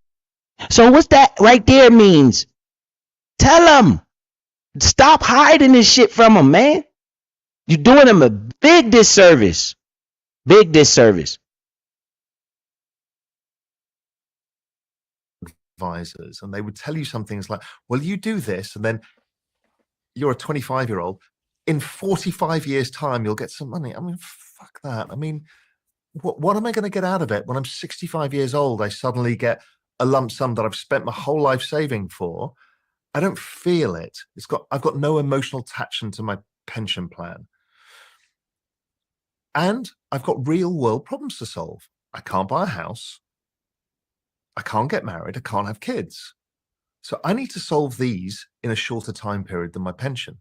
So what's that right there means? Tell them. Stop hiding this shit from them, man. You're doing them a big disservice. Big disservice. Advisors, and they would tell you some things like, well, you do this, and then you're a 25-year-old. In 45 years' time, you'll get some money. I mean, fuck that. I mean, what am I going to get out of it when I'm 65 years old? I suddenly get a lump sum that I've spent my whole life saving for, I don't feel it. I've got no emotional attachment to my pension plan. And I've got real world problems to solve. I can't buy a house. I can't get married. I can't have kids. So I need to solve these in a shorter time period than my pension.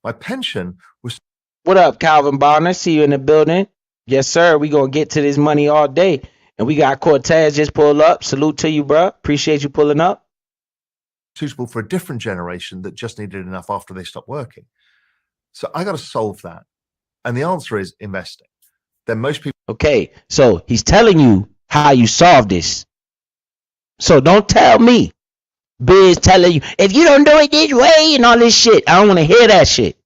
My pension was. What up, Calvin Bonner? See you in the building. Yes, sir. We gonna get to this money all day. And we got Cortez just pull up. Salute to you, bro. Appreciate you pulling up. Suitable for a different generation that just needed enough after they stopped working. So I got to solve that. And the answer is investing. Then most people. Okay, so he's telling you how you solve this. So don't tell me Biz telling you if you don't do it this way and all this shit. I don't want to hear that shit.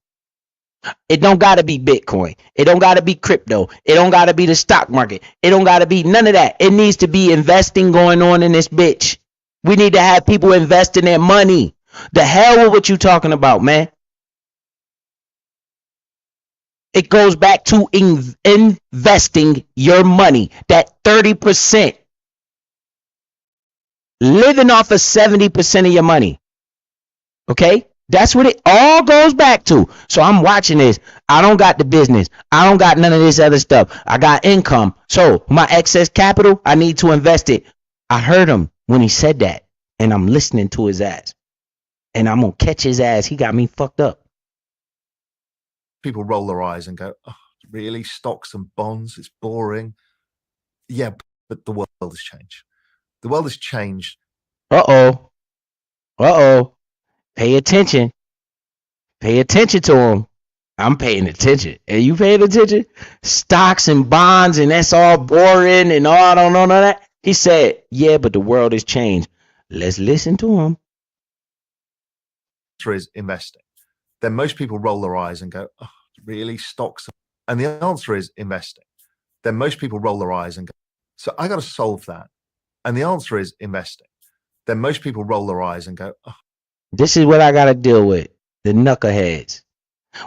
It don't gotta be Bitcoin. It don't gotta be crypto. It don't gotta be the stock market. It don't gotta be none of that. It needs to be investing going on in this bitch. We need to have people investing their money. The hell with what you talking about, man. It goes back to investing your money. That 30%. Living off of 70% of your money. Okay? That's what it all goes back to. So I'm watching this. I don't got the business. I don't got none of this other stuff. I got income. So my excess capital, I need to invest it. I heard him when he said that. And I'm listening to his ass. And I'm going to catch his ass. He got me fucked up. People roll their eyes and go, oh, really? Stocks and bonds? It's boring. Yeah, but the world has changed. The world has changed. Uh-oh. Uh-oh. Pay attention. Pay attention to him. I'm paying attention. Are you paying attention? Stocks and bonds and that's all boring and all, I don't know none of that. He said, yeah, but the world has changed. Let's listen to him. The answer is investing. Then most people roll their eyes and go, oh, really? Stocks? And the answer is investing. Then most people roll their eyes and go, so I got to solve that. And the answer is investing. Then most people roll their eyes and go, oh. This is what I got to deal with. The knuckleheads.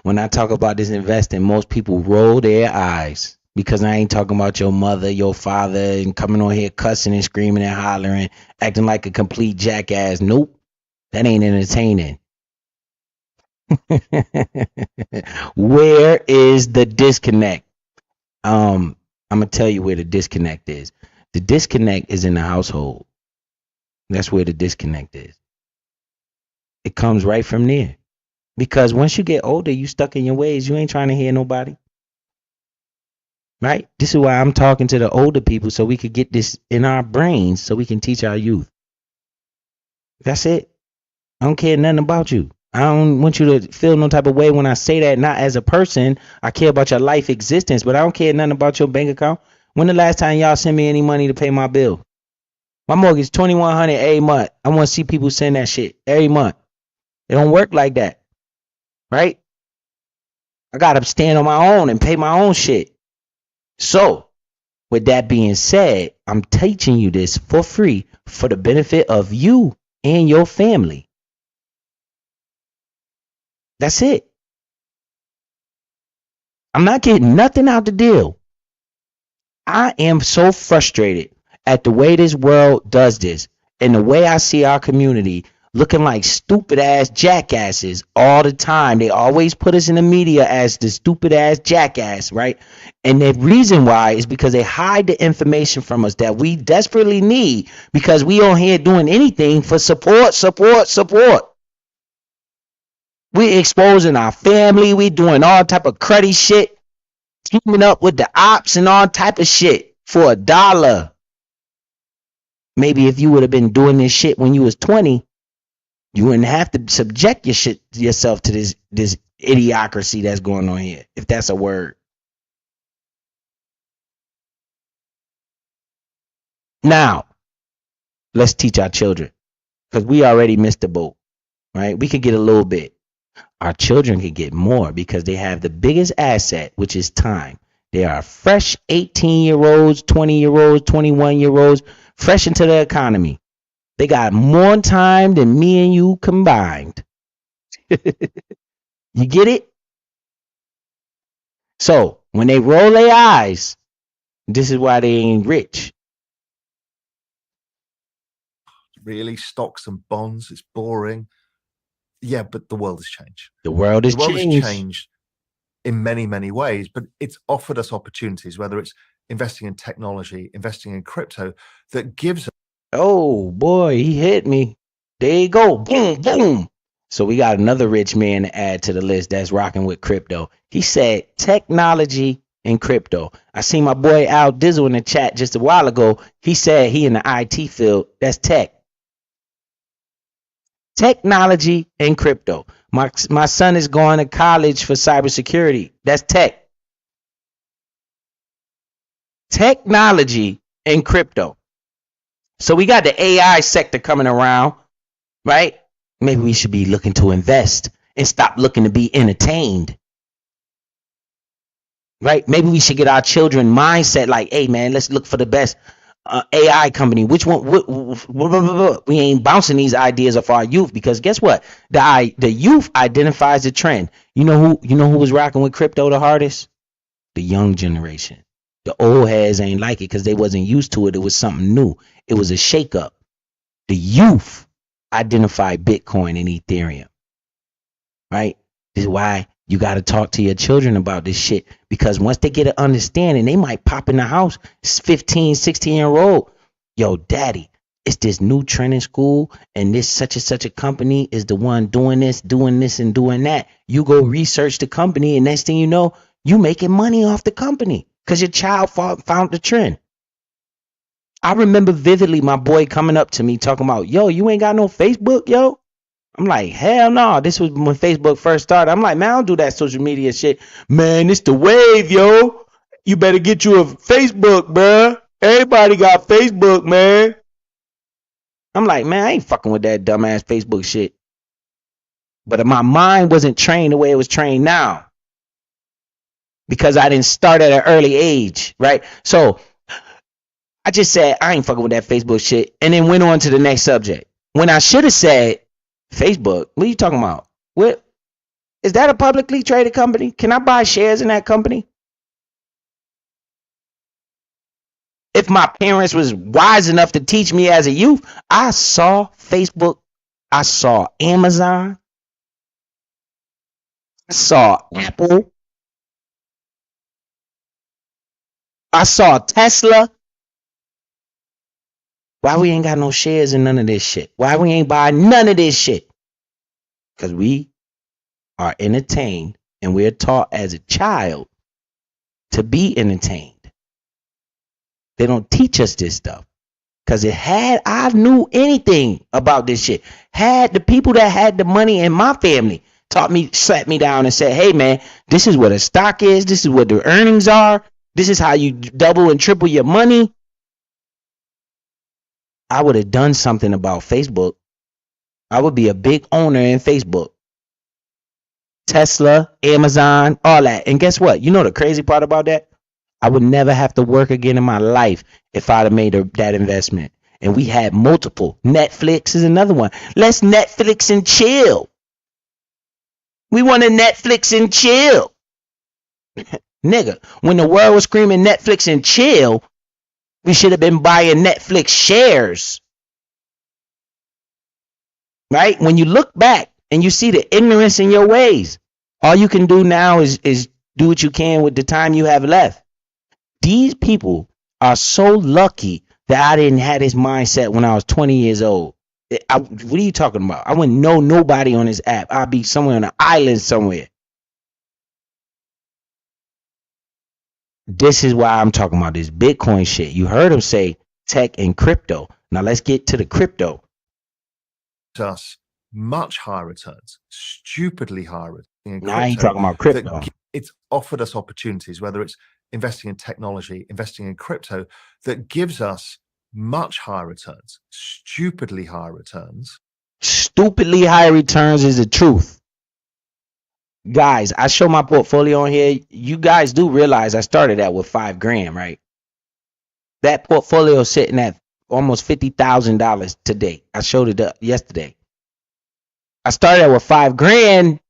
When I talk about this investing, most people roll their eyes because I ain't talking about your mother, your father, and coming on here cussing and screaming and hollering, acting like a complete jackass. Nope. That ain't entertaining. Where is the disconnect? I'm gonna tell you where the disconnect is. The disconnect is in the household. That's where the disconnect is. It comes right from there. Because once you get older, you stuck in your ways. You ain't trying to hear nobody. Right? This is why I'm talking to the older people so we could get this in our brains so we can teach our youth. That's it. I don't care nothing about you. I don't want you to feel no type of way when I say that, not as a person. I care about your life existence, but I don't care nothing about your bank account. When the last time y'all sent me any money to pay my bill? My mortgage $2,100 every month. I want to see people send that shit every month. It don't work like that. Right? I got to stand on my own and pay my own shit. So, with that being said, I'm teaching you this for free for the benefit of you and your family. That's it. I'm not getting nothing out the deal. I am so frustrated at the way this world does this and the way I see our community looking like stupid ass jackasses all the time. They always put us in the media as the stupid ass jackass, right? And the reason why is because they hide the information from us that we desperately need because we on here doing anything for support. We exposing our family. We doing all type of cruddy shit, teaming up with the ops and all type of shit for $1. Maybe if you would have been doing this shit when you was 20, you wouldn't have to subject yourself to this idiocracy that's going on here, if that's a word. Now, let's teach our children, because we already missed the boat, right? We could get a little bit. Our children could get more because they have the biggest asset, which is time. They are fresh 18-year-olds, 20-year-olds, 21-year-olds, fresh into the economy. They got more time than me and you combined. You get it? So when they roll their eyes, this is why they ain't rich. Really? Stocks and bonds? It's boring. Yeah, but the world has changed. The world has The world has changed. changed in many, many ways, but it's offered us opportunities, whether it's investing in technology, investing in crypto, that gives us. Oh boy, he hit me. There you go. Boom, boom. So we got another rich man to add to the list that's rocking with crypto. He said technology and crypto. I seen my boy Al Dizzle in the chat just a while ago. He said he in the IT field. That's tech. Technology and crypto. My son is going to college for cybersecurity. That's tech. Technology and crypto. So we got the AI sector coming around, right? Maybe we should be looking to invest and stop looking to be entertained. Right? Maybe we should get our children mindset like, hey man, let's look for the best AI company. Which one? We ain't bouncing these ideas off our youth, because guess what? The youth identifies the trend. You know who was rocking with crypto the hardest? The young generation. The old heads ain't like it because they wasn't used to it. It was something new. It was a shakeup. The youth identify Bitcoin and Ethereum. Right? This is why you got to talk to your children about this shit, because once they get an understanding, they might pop in the house, 15, 16-year-old. Yo, daddy, it's this new trend in school, and this such and such a company is the one doing this, and doing that. You go research the company, and next thing you know, you making money off the company because your child found the trend. I remember vividly my boy coming up to me talking about, yo, you ain't got no Facebook, yo? I'm like, hell no. This was when Facebook first started. I'm like, man, I don't do that social media shit. Man, it's the wave, yo. You better get you a Facebook, bruh. Everybody got Facebook, man. I'm like, man, I ain't fucking with that dumbass Facebook shit. But my mind wasn't trained the way it was trained now, because I didn't start at an early age, right? So I just said, I ain't fucking with that Facebook shit, and then went on to the next subject. When I should have said, Facebook, what are you talking about? What is that, a publicly traded company? Can I buy shares in that company? If my parents was wise enough to teach me as a youth, I saw Facebook, I saw Amazon, I saw Apple, I saw Tesla. Why we ain't got no shares in none of this shit? Why we ain't buy none of this shit? Because we are entertained, and we're taught as a child to be entertained. They don't teach us this stuff. Because I knew anything about this shit. Had the people that had the money in my family sat me down and said, hey man, this is what a stock is. This is what the earnings are. This is how you double and triple your money. I would have done something about Facebook. I would be a big owner in Facebook. Tesla, Amazon, all that. And guess what? You know the crazy part about that? I would never have to work again in my life if I'd have made that investment. And we had multiple. Netflix is another one. Let's Netflix and chill. We want to Netflix and chill. Nigga, when the world was screaming Netflix and chill, we should have been buying Netflix shares. Right? When you look back and you see the ignorance in your ways, all you can do now is do what you can with the time you have left. These people are so lucky that I didn't have this mindset when I was 20 years old. What are you talking about? I wouldn't know nobody on this app. I'd be somewhere on an island somewhere. This is why I'm talking about this Bitcoin shit. You heard him say tech and crypto. Now let's get to the crypto. Us much higher returns, stupidly higher returns. Now I ain't talking about crypto. It's offered us opportunities, whether it's investing in technology, investing in crypto, that gives us much higher returns, stupidly higher returns. Stupidly high returns is the truth. Guys, I show my portfolio on here. You guys do realize I started out with $5,000, right? That portfolio sitting at almost $50,000 today. I showed it up yesterday. I started out with $5,000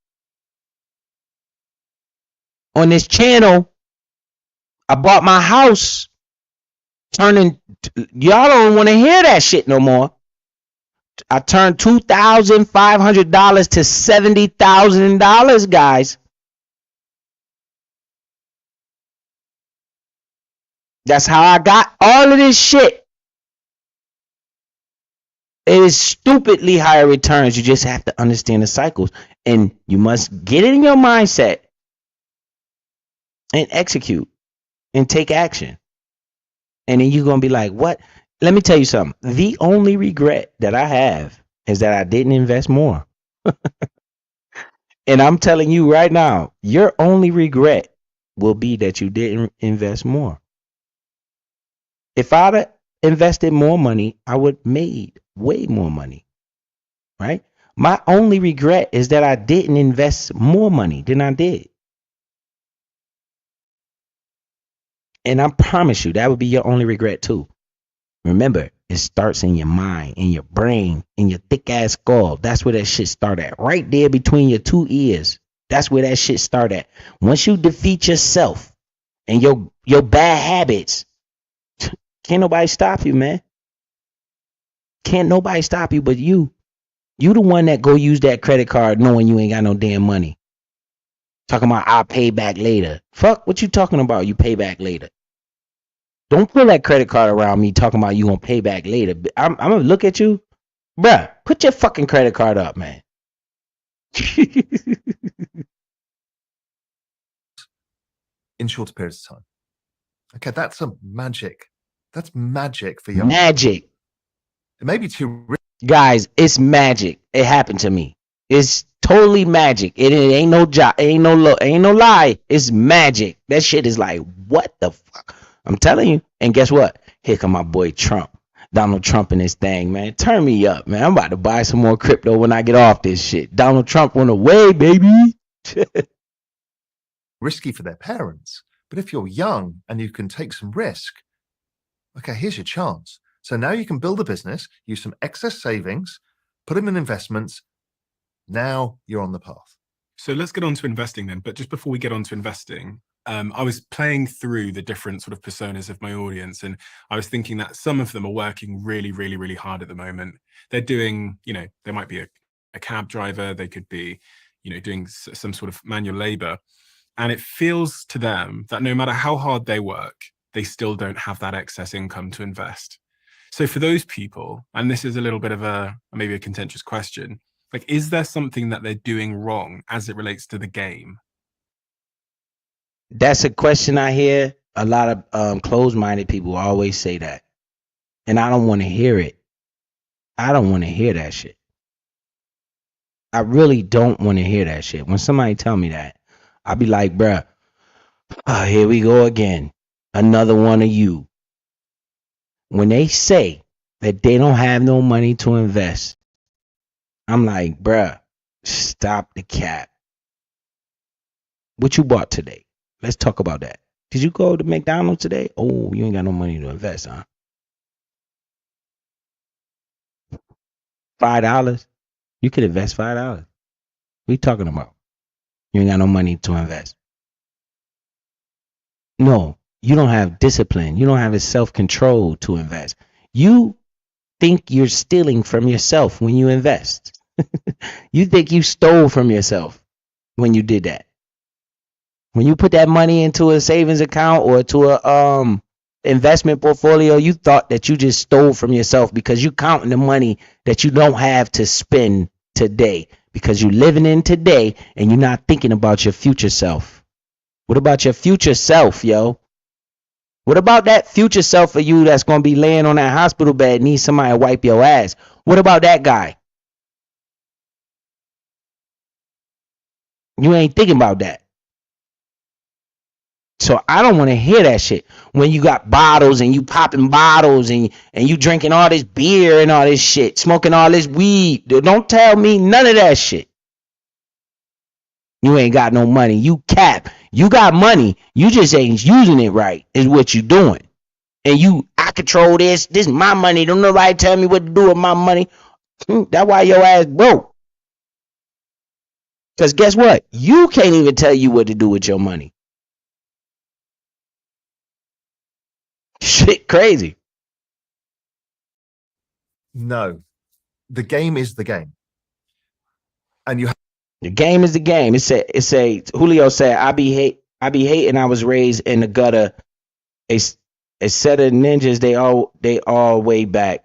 on this channel. I bought my house. Y'all don't want to hear that shit no more. I turned $2,500 to $70,000, guys. That's how I got all of this shit. It is stupidly higher returns. You just have to understand the cycles. And you must get it in your mindset and execute and take action. And then you're going to be like, what? Let me tell you something. The only regret that I have is that I didn't invest more. And I'm telling you right now, your only regret will be that you didn't invest more. If I'd have invested more money, I would have made way more money, right? My only regret is that I didn't invest more money than I did. And I promise you, that would be your only regret too. Remember, it starts in your mind, in your brain, in your thick ass skull. That's where that shit start at. Right there between your two ears. That's where that shit start at. Once you defeat yourself and your bad habits, can't nobody stop you, man. Can't nobody stop you but you. You the one that go use that credit card knowing you ain't got no damn money. Talking about I'll pay back later. Fuck what you talking about, you pay back later. Don't pull that credit card around me talking about you gonna pay back later. I'm gonna look at you. Bruh, put your fucking credit card up, man. In shorter periods of time. Okay, that's a magic. That's magic for young. Magic. It may be too Guys, it's magic. It happened to me. It's totally magic. It ain't no job. Ain't no lie. It's magic. That shit is like, what the fuck? I'm telling you. And guess what? Here come my boy Trump. Donald Trump and his thing, man. Turn me up, man. I'm about to buy some more crypto when I get off this shit. Donald Trump went away, baby. risky for their parents. But if you're young and you can take some risk, okay, here's your chance. So now you can build a business, use some excess savings, put them in investments. Now you're on the path. So let's get on to investing then. But just before we get on to investing, I was playing through the different sort of personas of my audience, and I was thinking that some of them are working really, really, really hard at the moment. They're doing, you know, they might be a cab driver, they could be, you know, doing some sort of manual labor. And it feels to them that no matter how hard they work, they still don't have that excess income to invest. So for those people, and this is a little bit of maybe a contentious question, like, is there something that they're doing wrong as it relates to the game? That's a question I hear a lot of closed-minded people always say that. And I don't want to hear it. I don't want to hear that shit. I really don't want to hear that shit. When somebody tell me that, I'll be like, bruh, here we go again. Another one of you. When they say that they don't have no money to invest, I'm like, bruh, stop the cap. What you bought today? Let's talk about that. Did you go to McDonald's today? Oh, you ain't got no money to invest, huh? $5? You could invest $5. What you talking about? You ain't got no money to invest. No, you don't have discipline. You don't have the self-control to invest. You think you're stealing from yourself when you invest. You think you stole from yourself when you did that. When you put that money into a savings account or to a investment portfolio, you thought that you just stole from yourself because you counting the money that you don't have to spend today because you're living in today and you're not thinking about your future self. What about your future self, yo? What about that future self of you that's going to be laying on that hospital bed, need somebody to wipe your ass? What about that guy? You ain't thinking about that. So I don't want to hear that shit. When you got bottles and you popping bottles and you drinking all this beer and all this shit, smoking all this weed. Don't tell me none of that shit. You ain't got no money. You cap. You got money. You just ain't using it right is what you doing. And I control this. This is my money. Don't nobody tell me what to do with my money. That's why your ass broke. Because guess what? You can't even tell you what to do with your money. Shit crazy. No. the game is the game. And you have The game is the game. It's Julio said, I be hating. I was raised in the gutter. A set of ninjas, they all way back.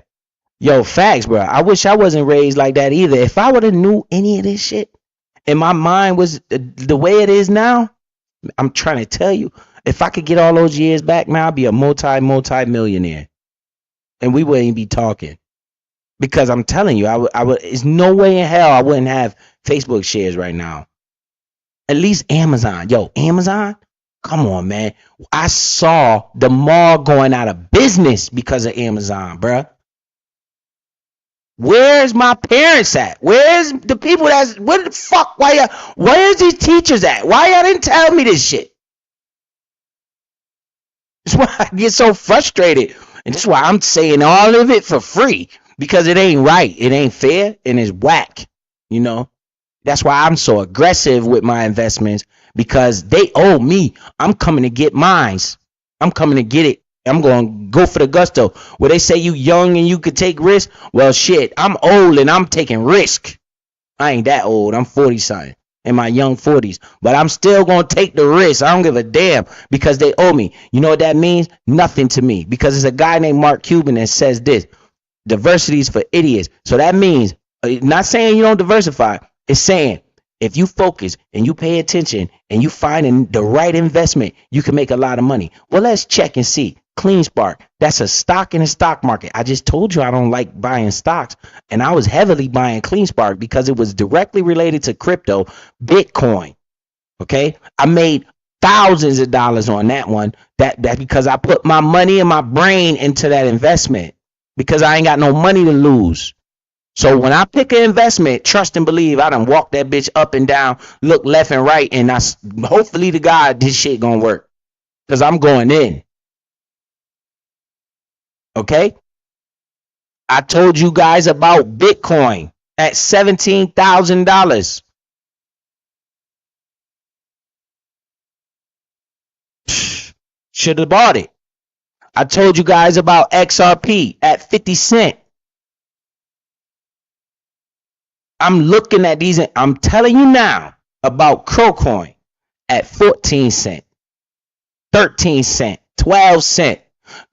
Yo, facts, bro. I wish I wasn't raised like that either. If I would have knew any of this shit and my mind was the way it is now, I'm trying to tell you, if I could get all those years back now, I'd be a multi-millionaire. And we wouldn't be talking. Because I'm telling you, I would. There's no way in hell I wouldn't have Facebook shares right now. At least Amazon. Yo, Amazon? Come on, man. I saw the mall going out of business because of Amazon, bruh. Where's my parents at? Where's the people what the fuck? Where's these teachers at? Why y'all didn't tell me this shit? That's why I get so frustrated. And that's why I'm saying all of it for free. Because it ain't right. It ain't fair. And it's whack. You know? That's why I'm so aggressive with my investments. Because they owe me. I'm coming to get mines. I'm coming to get it. I'm going to go for the gusto. Where they say you young and you could take risks. Well, shit, I'm old and I'm taking risk. I ain't that old. I'm 40-something in my young 40s. But I'm still going to take the risk. I don't give a damn because they owe me. You know what that means? Nothing to me. Because there's a guy named Mark Cuban that says this. Diversity is for idiots. So that means, not saying you don't diversify. It's saying if you focus and you pay attention and you find the right investment, you can make a lot of money. Well, let's check and see. CleanSpark, that's a stock in the stock market. I just told you I don't like buying stocks, and I was heavily buying CleanSpark because it was directly related to crypto, Bitcoin. Okay, I made thousands of dollars on that one. That because I put my money and my brain into that investment because I ain't got no money to lose. So when I pick an investment, trust and believe I done walk that bitch up and down, look left and right, and hopefully to God this shit gonna work because I'm going in. Okay, I told you guys about Bitcoin at $17,000. Should have bought it. I told you guys about XRP at 50 cents. I'm looking at these. I'm telling you now about Crowcoin at 14 cents, 13 cents, 12 cents.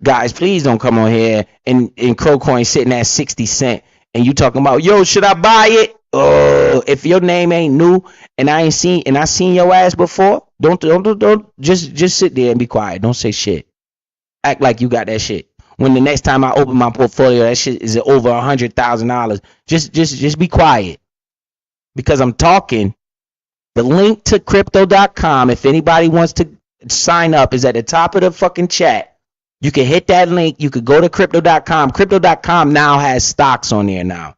Guys, please don't come on here and Crowcoin sitting at 60 cents and you talking about, yo, should I buy it? Oh, if your name ain't new and I seen your ass before, don't just sit there and be quiet. Don't say shit. Act like you got that shit. When the next time I open my portfolio, that shit is over $100,000. Just be quiet. Because I'm talking. The link to crypto.com, if anybody wants to sign up, is at the top of the fucking chat. You can hit that link. You could go to crypto.com. Crypto.com now has stocks on there now.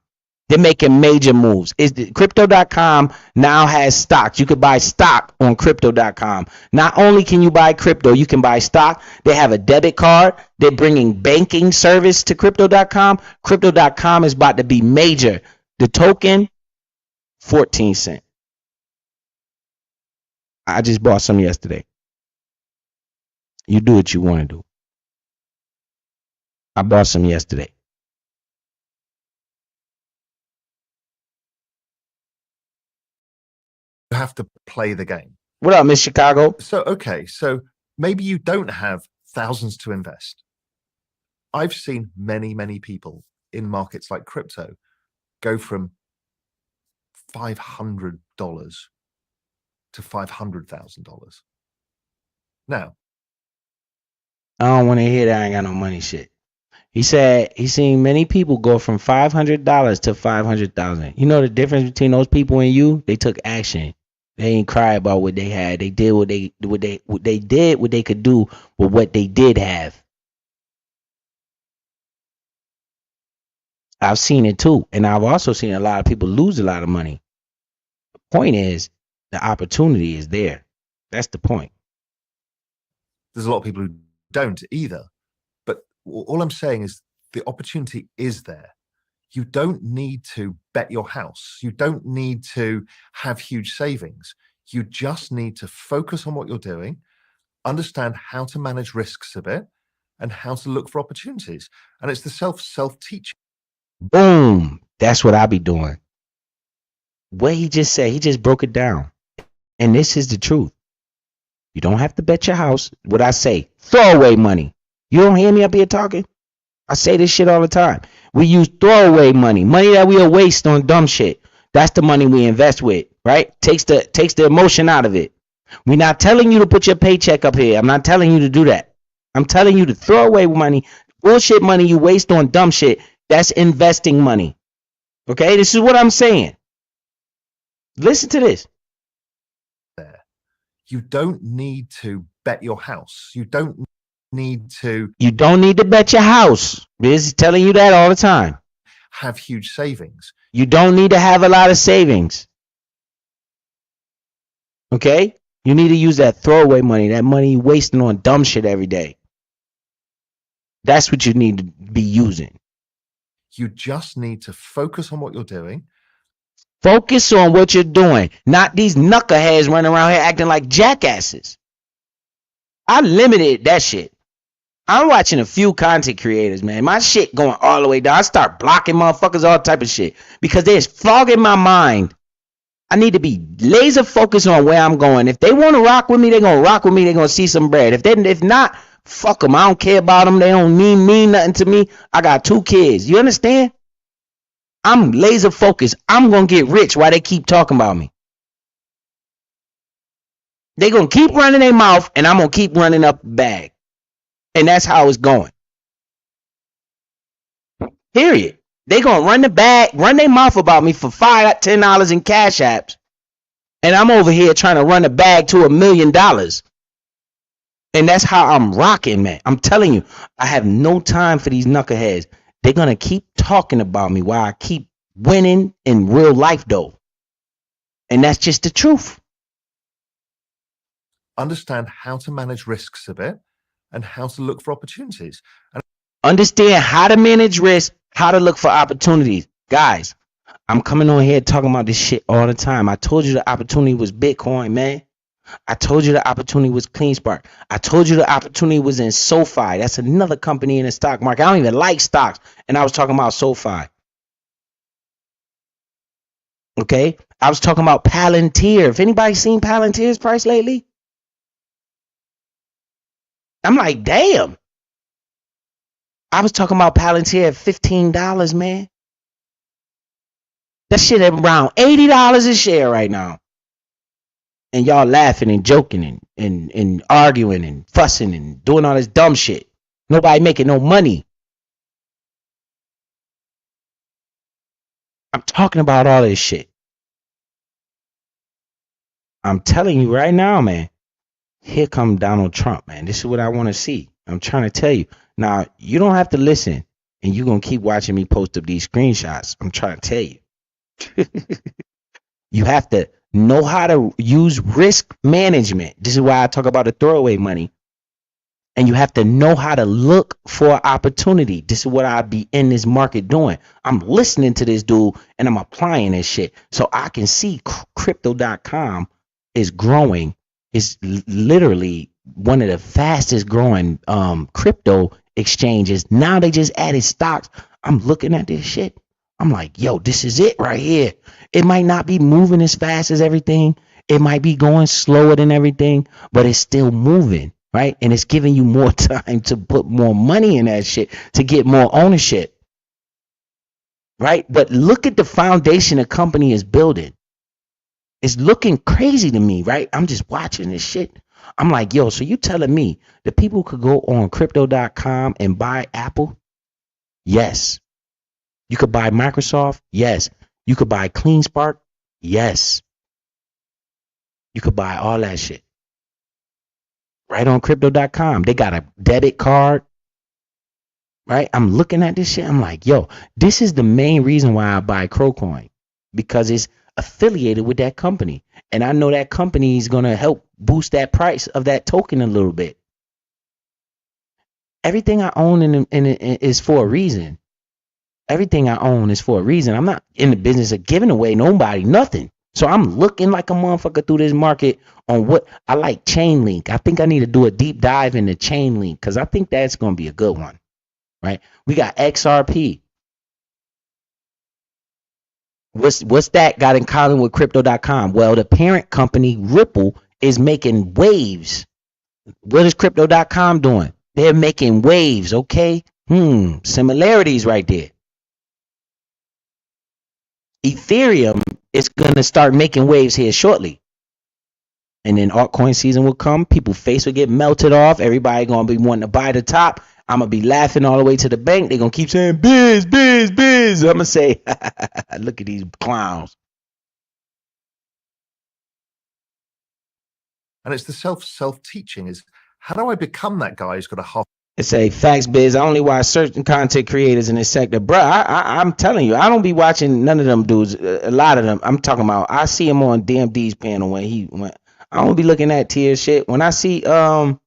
They're making major moves. Crypto.com now has stocks. You could buy stock on crypto.com. Not only can you buy crypto, you can buy stock. They have a debit card. They're bringing banking service to crypto.com. Crypto.com is about to be major. The token, 14 cents. I just bought some yesterday. You do what you want to do. I bought some yesterday. You have to play the game. What up, Miss Chicago? So maybe you don't have thousands to invest. I've seen many people in markets like crypto go from $500 to $500,000. Now, I don't want to hear that I ain't got no money shit. He said he's seen many people go from $500 to $500,000. You know the difference between those people and you? They took action. They ain't cry about what they had. They did what they did what they could do with what they did have. I've seen it too, and I've also seen a lot of people lose a lot of money. The point is, the opportunity is there. That's the point. there's a lot of people who don't either. But all I'm saying is the opportunity is there. You don't need to bet your house. You don't need to have huge savings. You just need to focus on what you're doing, understand how to manage risks a bit, and how to look for opportunities. And it's the self-teaching. Boom. That's what I be doing. What he just said, he just broke it down. And this is the truth. You don't have to bet your house. What I say, throwaway money. You don't hear me up here talking? I say this shit all the time. We use throwaway money, money that we'll waste on dumb shit. That's the money we invest with, right? Takes the emotion out of it. We're not telling you to put your paycheck up here. I'm not telling you to do that. I'm telling you to throw away money, bullshit money you waste on dumb shit. That's investing money. Okay, this is what I'm saying. Listen to this. You don't need to bet your house. You don't need to bet your house. Biz is telling you that all the time. have huge savings. You don't need to have a lot of savings. Okay? You need to use that throwaway money, that money you're wasting on dumb shit every day. That's what you need to be using. You just need to focus on what you're doing. Focus on what you're doing, not these knuckleheads running around here acting like jackasses. I limited that shit. I'm watching a few content creators, man. My shit going all the way down. I start blocking motherfuckers, all type of shit, because they're fogging my mind. I need to be laser focused on where I'm going. If they want to rock with me, they're going to rock with me. They're going to see some bread. If not, fuck them. I don't care about them. They don't mean nothing to me. I got 2 kids. You understand? I'm laser focused. I'm going to get rich while they keep talking about me. They're going to keep running their mouth, and I'm going to keep running up the bag. And that's how it's going. Period. They're going to run the bag, run their mouth about me for $5, $10 in cash apps. And I'm over here trying to run the bag to $1 million. And that's how I'm rocking, man. I'm telling you, I have no time for these knuckleheads. They're going to keep talking about me while I keep winning in real life, though. And that's just the truth. Understand how to manage risks a bit and how to look for opportunities. And understand how to manage risk, how to look for opportunities. Guys, I'm coming on here talking about this shit all the time. I told you the opportunity was Bitcoin, man. I told you the opportunity was CleanSpark. I told you the opportunity was in SoFi. That's another company in the stock market. I don't even like stocks. And I was talking about SoFi. Okay? I was talking about Palantir. If anybody's seen Palantir's price lately? I'm like, damn. I was talking about Palantir at $15, man. That shit at around $80 a share right now. And y'all laughing and joking and arguing and fussing and doing all this dumb shit. Nobody making no money. I'm talking about all this shit. I'm telling you right now, man. Here come Donald Trump, man. This is what I want to see. I'm trying to tell you. Now, you don't have to listen, and you're going to keep watching me post up these screenshots. I'm trying to tell you. You have to know how to use risk management. This is why I talk about the throwaway money. And you have to know how to look for opportunity. This is what I be in this market doing. I'm listening to this dude, and I'm applying this shit. So I can see crypto.com is growing. It's literally one of the fastest growing crypto exchanges. Now they just added stocks. I'm looking at this shit. I'm like, yo, this is it right here. It might not be moving as fast as everything. It might be going slower than everything, but it's still moving, right? And it's giving you more time to put more money in that shit, to get more ownership, right? But look at the foundation a company is building. It's looking crazy to me, right? I'm just watching this shit. I'm like, yo, so you telling me that people could go on crypto.com and buy Apple? Yes. You could buy Microsoft? Yes. You could buy CleanSpark? Yes. You could buy all that shit. Right on crypto.com. They got a debit card. Right? I'm looking at this shit. I'm like, yo, this is the main reason why I buy Crowcoin. Because it's affiliated with that company. And I know that company is going to help boost that price of that token a little bit. Everything I own is for a reason. Everything I own is for a reason. I'm not in the business of giving away nobody nothing. So I'm looking like a motherfucker through this market on what I like. Chainlink. I think I need to do a deep dive into Chainlink because I think that's going to be a good one. Right? We got XRP. What's that got in common with crypto.com? Well, the parent company Ripple is making waves. What is crypto.com doing? They're making waves, okay? Similarities right there. Ethereum is going to start making waves here shortly. And then altcoin season will come. People's face will get melted off. Everybody going to be wanting to buy the top. I'm going to be laughing all the way to the bank. They're going to keep saying, biz, biz, biz. I'm going to say, look at these clowns. And it's the self-teaching is, how do I become that guy who's got a half? It's a facts biz. I only watch certain content creators in this sector. Bruh, I'm telling you, I don't be watching none of them dudes. A lot of them, I'm talking about, I see him on DMD's panel when he went. I don't be looking at tier shit. When I see that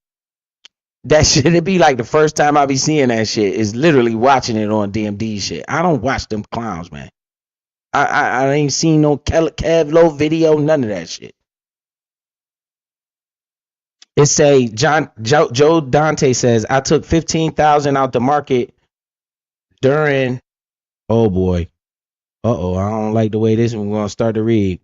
shit, it be like the first time I be seeing that shit is literally watching it on DMD shit. I don't watch them clowns, man. I ain't seen no Kevlo video, none of that shit. It say Joe Dante says, I took 15,000 out the market during, oh boy. I don't like the way this one gonna start to read.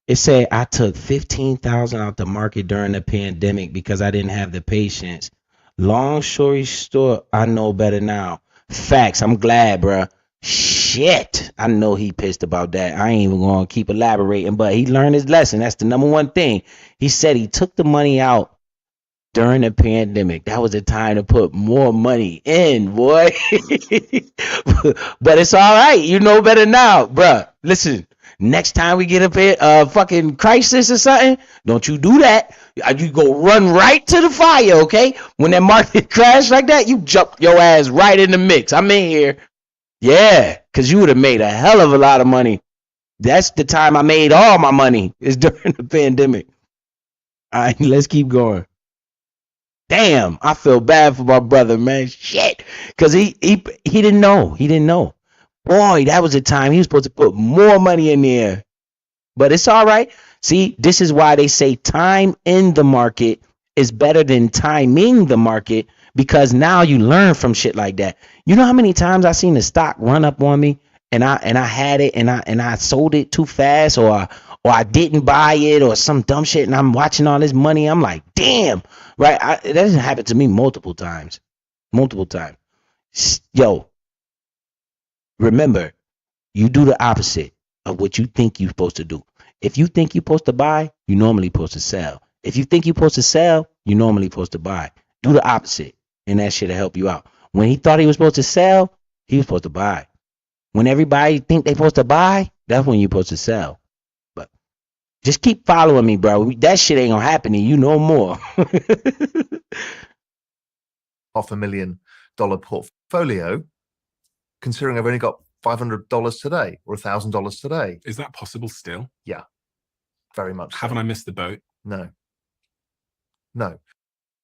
It said I took 15,000 out the market during the pandemic because I didn't have the patience. Long story short, I know better now. Facts. I'm glad, bruh. Shit. I know he pissed about that. I ain't even gonna keep elaborating, but he learned his lesson. That's the number one thing. He said he took the money out during the pandemic. That was the time to put more money in, boy. But it's all right. You know better now, bruh. Listen, next time we get a fucking crisis or something, don't you do that. You go run right to the fire, okay? When that market crash like that, you jump your ass right in the mix. I'm in here. Yeah, because you would have made a hell of a lot of money. That's the time I made all my money, is during the pandemic. All right, let's keep going. Damn, I feel bad for my brother, man. Shit. Because he didn't know. He didn't know. Boy, that was the time he was supposed to put more money in there. But it's all right. See, this is why they say time in the market is better than timing the market, because now you learn from shit like that. You know how many times I seen the stock run up on me and I had it and I sold it too fast, or I didn't buy it, or some dumb shit, and I'm watching all this money. I'm like, damn, right? That doesn't happen to me multiple times. Yo, remember, you do the opposite of what you think you're supposed to do. If you think you're supposed to buy, you normally supposed to sell. If you think you're supposed to sell, you normally supposed to buy. Do the opposite, and that shit'll help you out. When he thought he was supposed to sell, he was supposed to buy. When everybody think they're supposed to buy, that's when you're supposed to sell. But just keep following me, bro. That shit ain't gonna happen to you no more. $500,000 portfolio, considering I've only got $500 today or $1,000 today. Is that possible still? Yeah, very much. Haven't I missed the boat? No.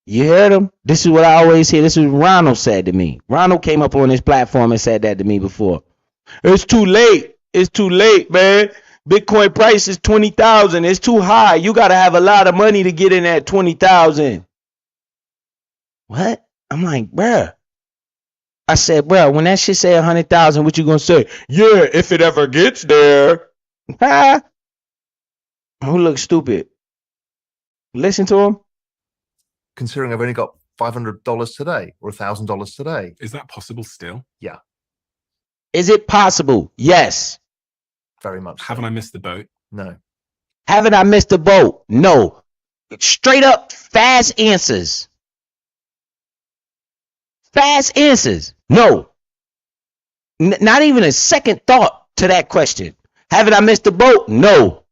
You heard him? This is what I always hear. This is what Ronald said to me. Ronald came up on this platform and said that to me before. It's too late. It's too late, man. Bitcoin price is 20,000. It's too high. You got to have a lot of money to get in at 20,000. What? I'm like, bruh. I said, bruh, when that shit say 100,000, what you gonna say? Yeah, if it ever gets there. Ha! Who looks stupid? Listen to him. Considering I've only got $500 today or $1,000 today. Is that possible still? Yeah. Is it possible? Yes. Very much. Haven't I missed the boat? No. Haven't I missed the boat? No. Straight up fast answers. Fast answers. No. Not even a second thought to that question. Haven't I missed the boat? No.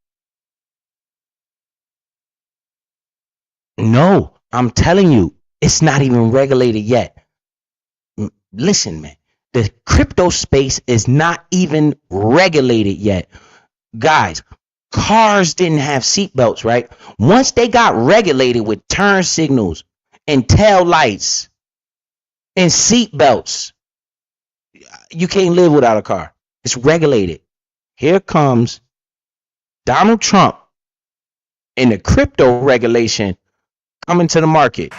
No. I'm telling you, it's not even regulated yet. Listen, man. The crypto space is not even regulated yet. Guys, cars didn't have seatbelts, right? Once they got regulated with turn signals and tail lights and seatbelts, you can't live without a car. It's regulated. Here comes Donald Trump and the crypto regulation coming to the market.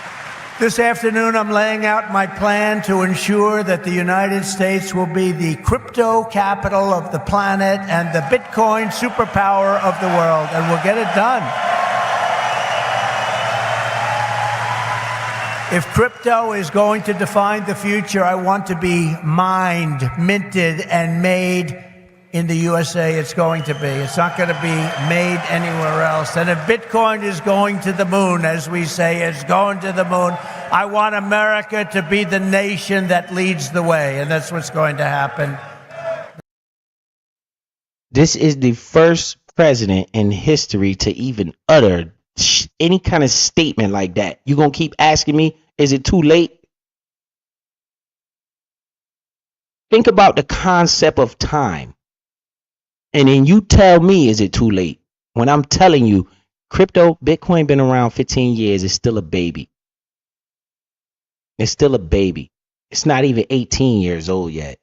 This afternoon, I'm laying out my plan to ensure that the United States will be the crypto capital of the planet and the Bitcoin superpower of the world, and we'll get it done. If crypto is going to define the future, I want to be mined, minted, and made in the USA. It's going to be. It's not going to be made anywhere else. And if Bitcoin is going to the moon, as we say, it's going to the moon, I want America to be the nation that leads the way. And that's what's going to happen. This is the first president in history to even utter any kind of statement like that. You gonna keep asking me, is it too late? Think about the concept of time. And then you tell me, is it too late? When I'm telling you, crypto, Bitcoin been around 15 years. It's still a baby. It's still a baby. It's not even 18 years old yet.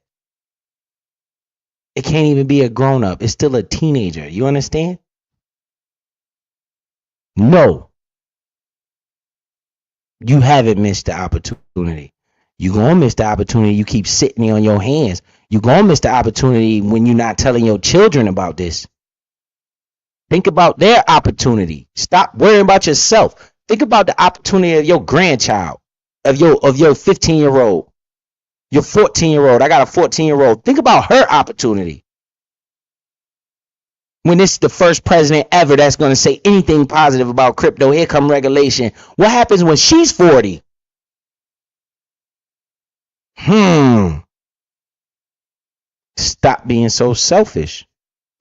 It can't even be a grown up. It's still a teenager. You understand? No. You haven't missed the opportunity. You're going to miss the opportunity. You keep sitting on your hands. You're going to miss the opportunity when you're not telling your children about this. Think about their opportunity. Stop worrying about yourself. Think about the opportunity of your grandchild, of your 15-year-old, your 14-year-old. I got a 14-year-old. Think about her opportunity. When this is the first president ever that's going to say anything positive about crypto, here come regulation. What happens when she's 40? Stop being so selfish.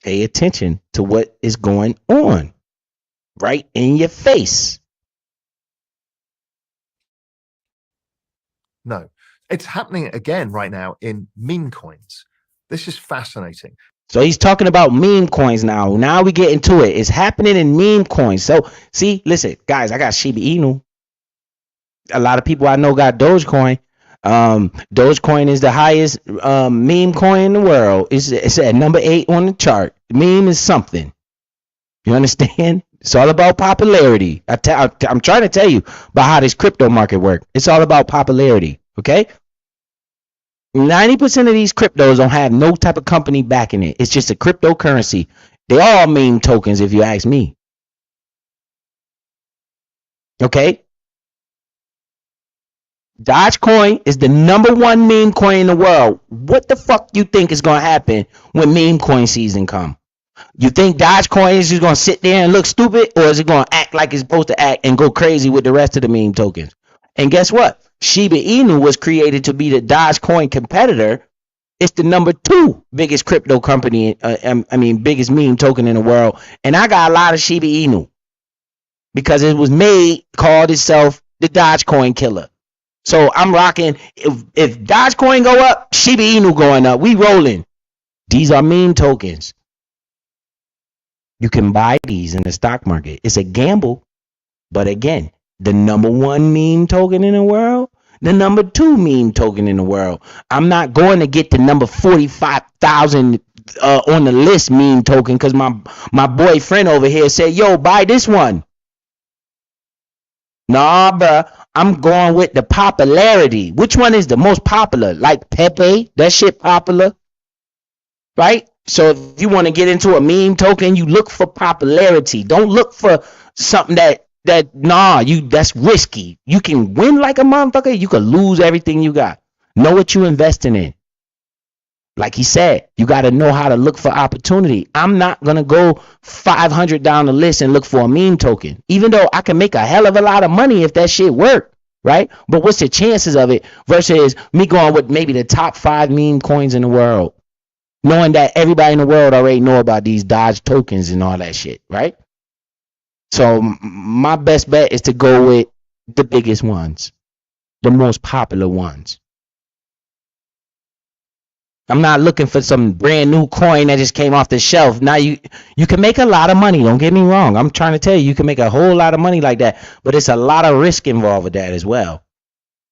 Pay attention to what is going on right in your face. No, it's happening again right now in meme coins. This is fascinating. So he's talking about meme coins now. Now we get into it. It's happening in meme coins. So see, listen, guys, I got Shiba Inu. A lot of people I know got Dogecoin. Dogecoin is the highest meme coin in the world. It's at number 8 on the chart. Meme is something. You understand? It's all about popularity. I'm trying to tell you about how this crypto market works. It's all about popularity. Okay? 90% of these cryptos don't have no type of company backing it. It's just a cryptocurrency. They all meme tokens, if you ask me. Okay? Dogecoin is the number 1 meme coin in the world. What the fuck you think is going to happen when meme coin season come? You think Dogecoin is just going to sit there and look stupid, or is it going to act like it's supposed to act and go crazy with the rest of the meme tokens? And guess what? Shiba Inu was created to be the Dogecoin competitor. It's the number 2 biggest crypto company, biggest meme token in the world. And I got a lot of Shiba Inu because it was called itself the Dogecoin killer. So I'm rocking. If Dogecoin go up, Shiba Inu going up. We rolling. These are meme tokens. You can buy these in the stock market. It's a gamble. But again, the number 1 meme token in the world, the number 2 meme token in the world. I'm not going to get the number 45,000 on the list meme token because my boyfriend over here said, yo, buy this one. Nah, bruh. I'm going with the popularity. Which one is the most popular? Like Pepe, that shit popular, right? So if you want to get into a meme token, you look for popularity. Don't look for something that's risky. You can win like a motherfucker. You can lose everything you got. Know what you investing in. Like he said, you got to know how to look for opportunity. I'm not going to go 500 down the list and look for a meme token, even though I can make a hell of a lot of money if that shit work, right? But what's the chances of it versus me going with maybe the top 5 meme coins in the world, knowing that everybody in the world already know about these Doge tokens and all that shit, right? So my best bet is to go with the biggest ones, the most popular ones. I'm not looking for some brand new coin that just came off the shelf. Now you can make a lot of money. Don't get me wrong. I'm trying to tell you can make a whole lot of money like that, but it's a lot of risk involved with that as well.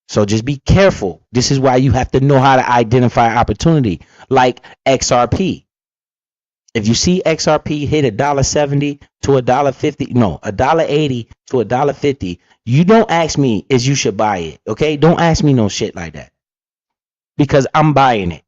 So just be careful. This is why you have to know how to identify opportunity, like XRP. If you see XRP hit $1.70 to $1.50, no, $1.80 to $1.50, You don't ask me is you should buy it, okay? Don't ask me no shit like that. Because I'm buying it.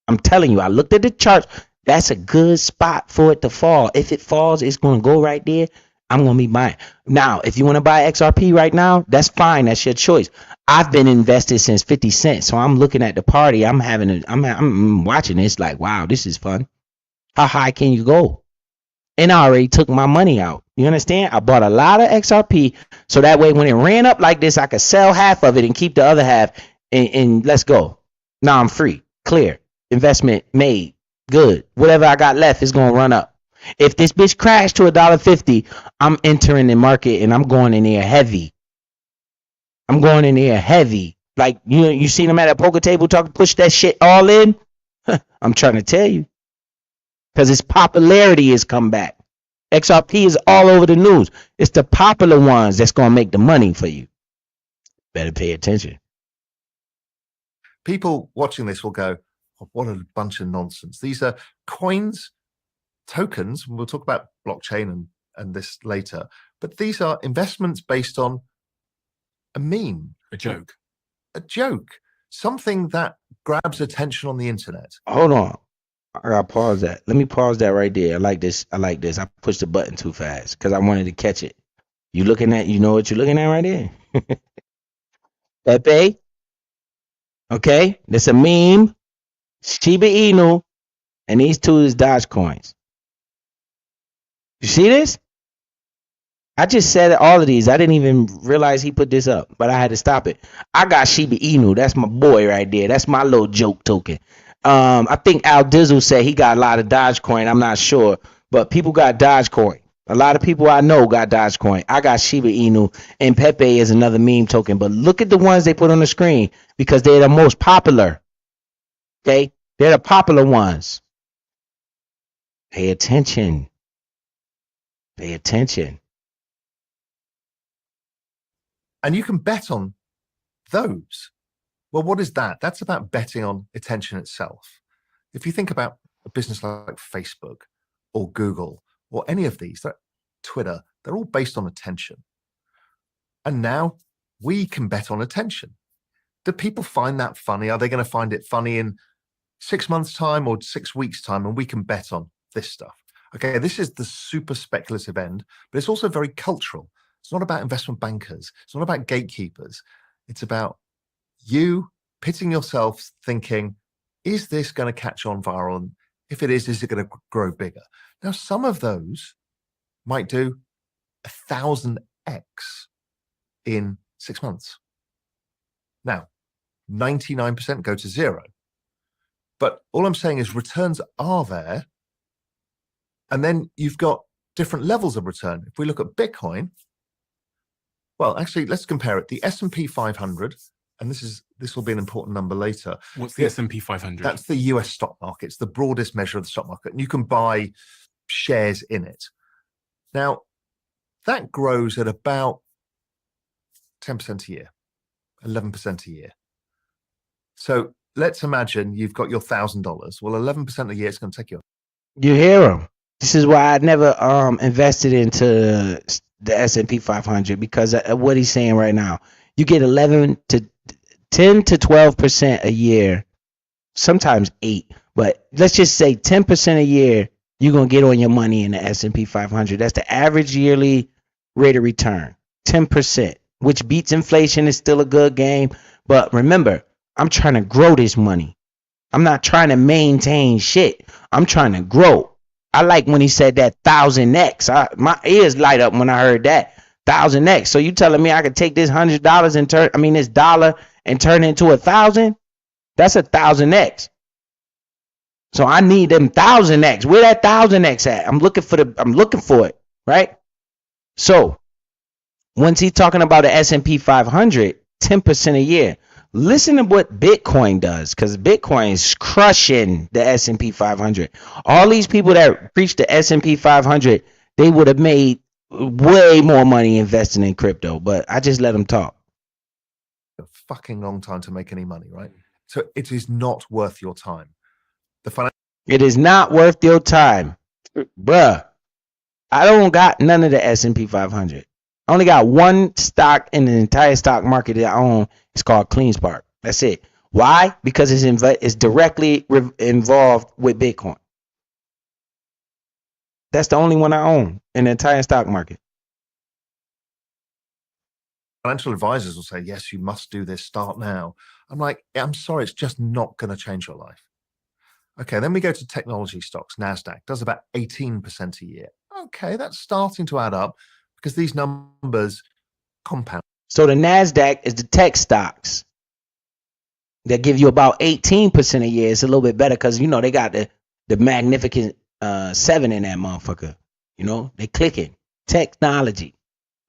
I'm telling you, I looked at the charts. That's a good spot for it to fall. If it falls, it's going to go right there. I'm going to be buying. Now, if you want to buy XRP right now, that's fine. That's your choice. I've been invested since 50 cents. So I'm looking at the party. I'm watching this like, wow, this is fun. How high can you go? And I already took my money out. You understand? I bought a lot of XRP. So that way, when it ran up like this, I could sell half of it and keep the other half. And let's go. Now I'm free. Clear. Investment made. Good. Whatever I got left is going to run up. If this bitch crashed to $1.50, I'm entering the market and I'm going in there heavy. I'm going in there heavy. Like, you seen them at a poker table talking, push that shit all in? I'm trying to tell you. Because its popularity has come back. XRP is all over the news. It's the popular ones that's going to make the money for you. Better pay attention. People watching this will go, oh, what a bunch of nonsense. These are coins, tokens. We'll talk about blockchain and this later. But these are investments based on a meme. A joke. A joke. Something that grabs attention on the internet. Hold on. I gotta pause that. Let me pause that right there. I like this. I pushed the button too fast because I wanted to catch it. You know what you're looking at right there? Pepe. Okay, that's a meme. Shiba Inu, and these two is Dogecoins. You see this? I just said all of these. I didn't even realize he put this up, but I had to stop it. I got Shiba Inu. That's my boy right there. That's my little joke token. I think Al Dizzle said he got a lot of Dogecoin. I'm not sure, but people got Dogecoin. A lot of people I know got Dogecoin. I got Shiba Inu, and Pepe is another meme token. But look at the ones they put on the screen because they're the most popular. Okay, they're the popular ones. Pay attention. Pay attention. And you can bet on those. Well, what is that? That's about betting on attention itself. If you think about a business like Facebook or Google or any of these, Twitter, they're all based on attention. And now we can bet on attention. Do people find that funny? Are they going to find it funny in 6 months' time or 6 weeks' time? And we can bet on this stuff. Okay, this is the super speculative end, but it's also very cultural. It's not about investment bankers. It's not about gatekeepers. It's about you pitting yourself thinking, is this going to catch on viral? And if it is it going to grow bigger? Now, some of those might do 1,000x in 6 months. Now, 99% go to zero. But all I'm saying is returns are there. And then you've got different levels of return. If we look at Bitcoin, well, actually, let's compare it. The S&P 500, and this will be an important number later. What's the S&P 500? That's the US stock market. It's the broadest measure of the stock market. And you can buy shares in it. Now, that grows at about 10% a year, 11% a year. So let's imagine you've got your $1,000. Well, 11% a year, it's going to take you. You hear him. This is why I never invested into the S&P 500 because of what he's saying right now. You get 10 to 12% a year, sometimes 8, but let's just say 10% a year. You're gonna get on your money in the S&P 500. That's the average yearly rate of return, 10%, which beats inflation. Is still a good game, but remember, I'm trying to grow this money. I'm not trying to maintain shit. I'm trying to grow. I like when he said that 1,000x. My ears light up when I heard that 1,000x. So you telling me I could take this $100 and this dollar and turn it into 1,000? That's 1,000x. So I need them 1,000x. Where that 1,000x at? I'm looking for it, right? So once he's talking about the S&P 500, 10% a year. Listen to what Bitcoin does, because Bitcoin is crushing the S&P 500. All these people that preach the S&P 500, they would have made way more money investing in crypto, but I just let them talk. A fucking long time to make any money, right? So it is not worth your time. It is not worth your time, bruh. I don't got none of the S&P 500. I only got one stock in the entire stock market that I own. It's called CleanSpark. That's it. Why? Because it's directly involved with Bitcoin. That's the only one I own in the entire stock market. Financial advisors will say, yes, you must do this, start now. I'm like, I'm sorry, it's just not going to change your life. Okay, then we go to technology stocks. NASDAQ does about 18% a year. Okay, that's starting to add up because these numbers compound. So the NASDAQ is the tech stocks that give you about 18% a year. It's a little bit better because, you know, they got the magnificent 7 in that motherfucker. You know, they clicking. Technology.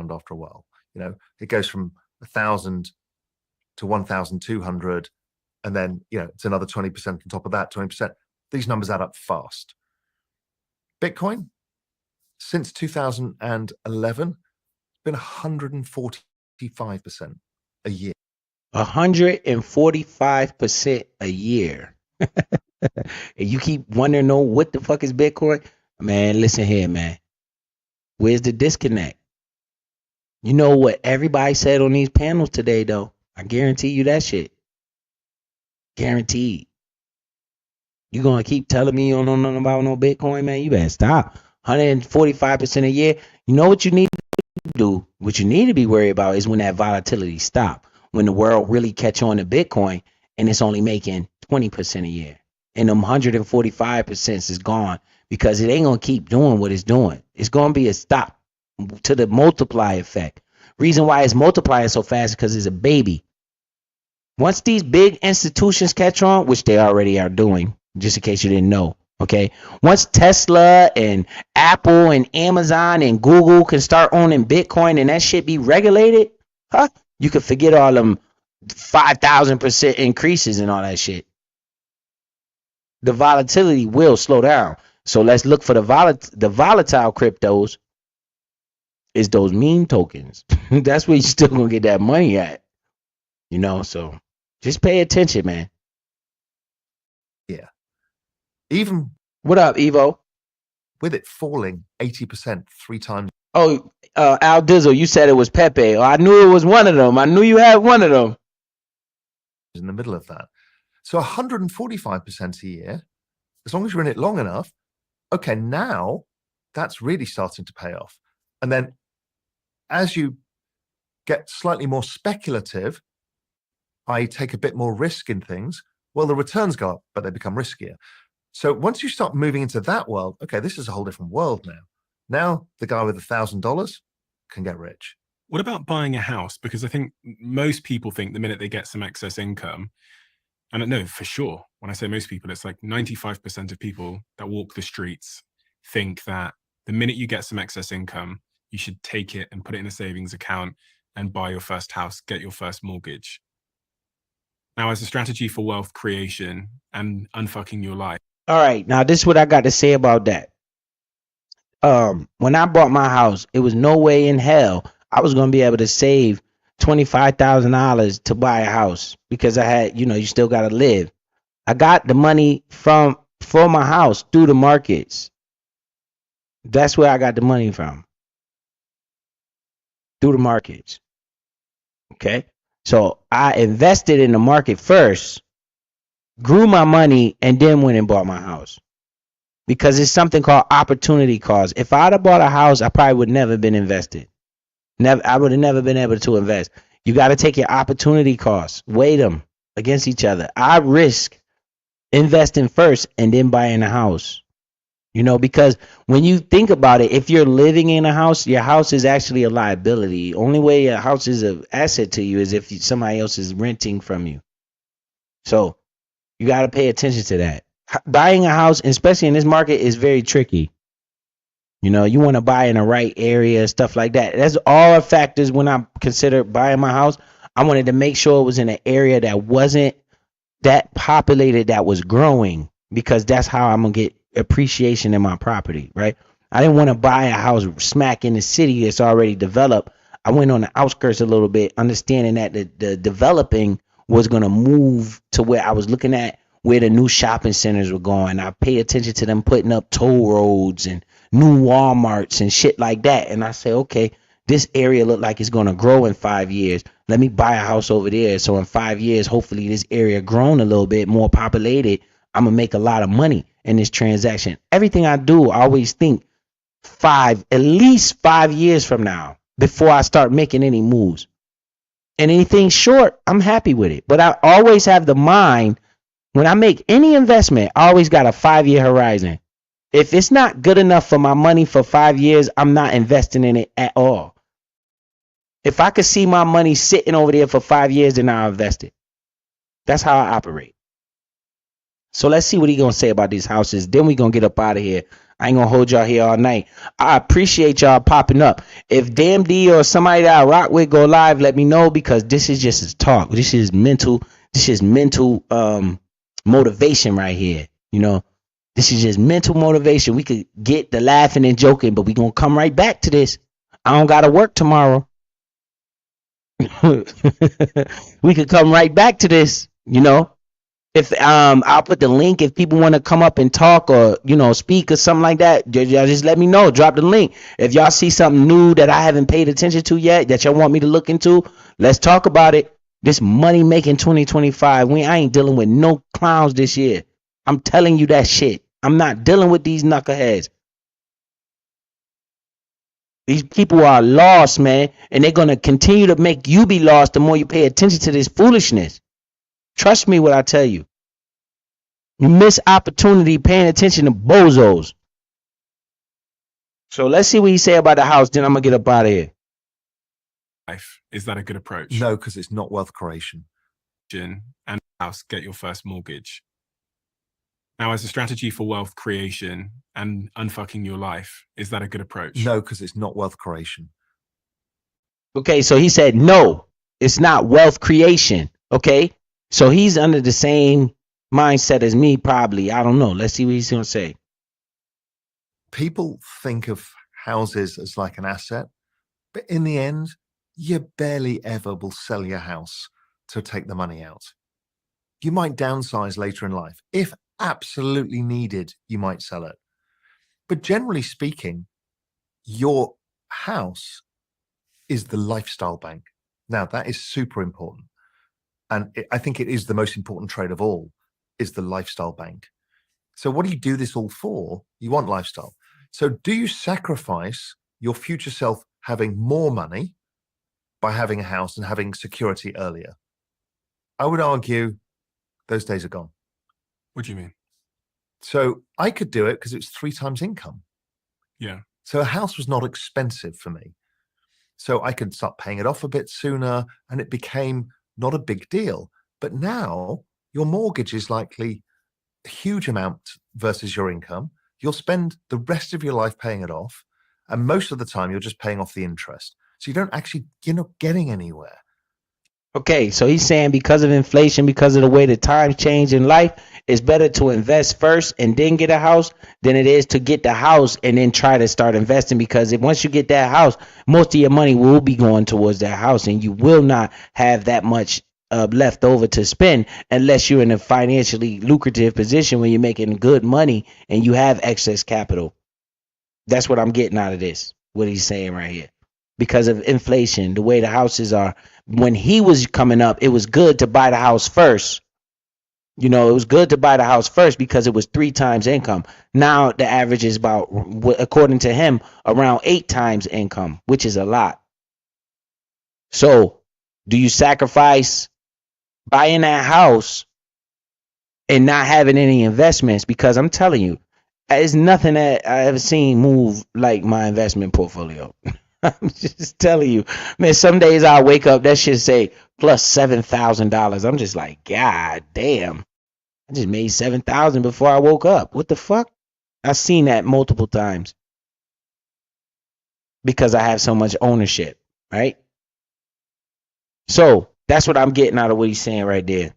After a while, you know, it goes from 1,000 to 1,200. And then, you know, it's another 20% on top of that, 20%. These numbers add up fast. Bitcoin, since 2011, been 145% a year. 145% a year. And you keep wondering, no, what the fuck is Bitcoin? Man, listen here, man. Where's the disconnect? You know what everybody said on these panels today, though? I guarantee you that shit. Guaranteed. You gonna keep telling me you don't know nothing about no Bitcoin, man? You better stop. 145% a year. You know what you need to do? What you need to be worried about is when that volatility stop. When the world really catch on to Bitcoin and it's only making 20% a year. And them 145% is gone because it ain't gonna keep doing what it's doing. It's gonna be a stop to the multiply effect. Reason why it's multiplying so fast is because it's a baby. Once these big institutions catch on, which they already are doing, just in case you didn't know, okay? Once Tesla and Apple and Amazon and Google can start owning Bitcoin and that shit be regulated, you can forget all them 5,000% increases and all that shit. The volatility will slow down. So let's look for the volatile cryptos is those meme tokens. That's where you still gonna get that money at. You know, so just pay attention, man. Yeah. Even what up, Evo? With it falling 80% 3 times. Oh, Al Dizzle, you said it was Pepe. Oh, I knew it was one of them. I knew you had one of them. In the middle of that. So 145% a year, as long as you're in it long enough, okay, now that's really starting to pay off. And then as you get slightly more speculative, I take a bit more risk in things, well, the returns go up, but they become riskier. So once you start moving into that world, okay, this is a whole different world now. Now the guy with $1,000 can get rich. What about buying a house? Because I think most people think the minute they get some excess income, and no, for sure, when I say most people, it's like 95% of people that walk the streets think that the minute you get some excess income, you should take it and put it in a savings account and buy your first house, get your first mortgage. Now, as a strategy for wealth creation and unfucking your life. All right, now this is what I got to say about that. When I bought my house, it was no way in hell I was going to be able to save $25,000 to buy a house because I had, you know, you still got to live. I got the money for my house through the markets. That's where I got the money from. Through the markets. Okay. So I invested in the market first, grew my money, and then went and bought my house. Because it's something called opportunity cost. If I'd have bought a house, I probably would never been invested. I would have never been able to invest. You got to take your opportunity costs, weigh them against each other. I risk investing first and then buying a house. You know, because when you think about it, if you're living in a house, your house is actually a liability. Only way a house is an asset to you is if somebody else is renting from you. So you got to pay attention to that. Buying a house, especially in this market, is very tricky. You know, you want to buy in the right area, stuff like that. That's all factors when I consider buying my house. I wanted to make sure it was in an area that wasn't that populated, that was growing, because that's how I'm going to get appreciation in my property, right? I didn't want to buy a house smack in the city that's already developed. I went on the outskirts a little bit, understanding that the developing was going to move to where I was looking at where the new shopping centers were going. I paid attention to them putting up toll roads and new Walmarts and shit like that. And I say, okay, this area look like it's going to grow in 5 years. Let me buy a house over there. So in 5 years, hopefully this area grown a little bit more populated. I'm going to make a lot of money in this transaction. Everything I do, I always think at least 5 years from now before I start making any moves. And anything short, I'm happy with it. But I always have the mind, when I make any investment, I always got a 5-year horizon. If it's not good enough for my money for 5 years, I'm not investing in it at all. If I could see my money sitting over there for 5 years, then I'll invest it. That's how I operate. So let's see what he's going to say about these houses. Then we're going to get up out of here. I ain't going to hold y'all here all night. I appreciate y'all popping up. If Damn D or somebody that I rock with go live, let me know, because this is just a talk. This is mental motivation right here. You know, this is just mental motivation. We could get the laughing and joking, but we going to come right back to this. I don't got to work tomorrow. We could come right back to this, you know. If I'll put the link if people want to come up and talk or, you know, speak or something like that. Y'all just let me know. Drop the link. If y'all see something new that I haven't paid attention to yet that y'all want me to look into, let's talk about it. This money making 2025. I ain't dealing with no clowns this year. I'm telling you that shit. I'm not dealing with these knuckleheads. These people are lost, man, and they're gonna continue to make you be lost the more you pay attention to this foolishness. Trust me when I tell you. You miss opportunity paying attention to bozos. So let's see what he say about the house. Then I'm going to get up out of here. Is that a good approach? No, because it's not wealth creation. And house, get your first mortgage. Now, as a strategy for wealth creation and unfucking your life, is that a good approach? No, because it's not wealth creation. Okay, so he said, no, it's not wealth creation. Okay. So he's under the same mindset as me, probably. I don't know. Let's see what he's going to say. People think of houses as like an asset, but in the end, you barely ever will sell your house to take the money out. You might downsize later in life. If absolutely needed, you might sell it. But generally speaking, your house is the lifestyle bank. Now, that is super important. And I think it is the most important trade of all, is the lifestyle bank. So what do you do this all for? You want lifestyle. So do you sacrifice your future self having more money by having a house and having security earlier? I would argue those days are gone. What do you mean? So I could do it because it's 3 times income. Yeah. So a house was not expensive for me. So I could start paying it off a bit sooner, and it became not a big deal. But now your mortgage is likely a huge amount versus your income. You'll spend the rest of your life paying it off. And most of the time you're just paying off the interest. So you're not getting anywhere. Okay, so he's saying because of inflation, because of the way the times change in life, it's better to invest first and then get a house than it is to get the house and then try to start investing, because once you get that house, most of your money will be going towards that house and you will not have that much left over to spend unless you're in a financially lucrative position when you're making good money and you have excess capital. That's what I'm getting out of this, what he's saying right here. Because of inflation, the way the houses are. When he was coming up, it was good to buy the house first. You know, it was good to buy the house first because it was 3 times income. Now the average is about, according to him, around 8 times income, which is a lot. So do you sacrifice buying that house and not having any investments? Because I'm telling you, there's nothing that I ever seen move like my investment portfolio. I'm just telling you, man, some days I'll wake up, that shit say plus $7,000. I'm just like, God damn. I just made $7,000 before I woke up. What the fuck? I've seen that multiple times because I have so much ownership, right? So that's what I'm getting out of what he's saying right there.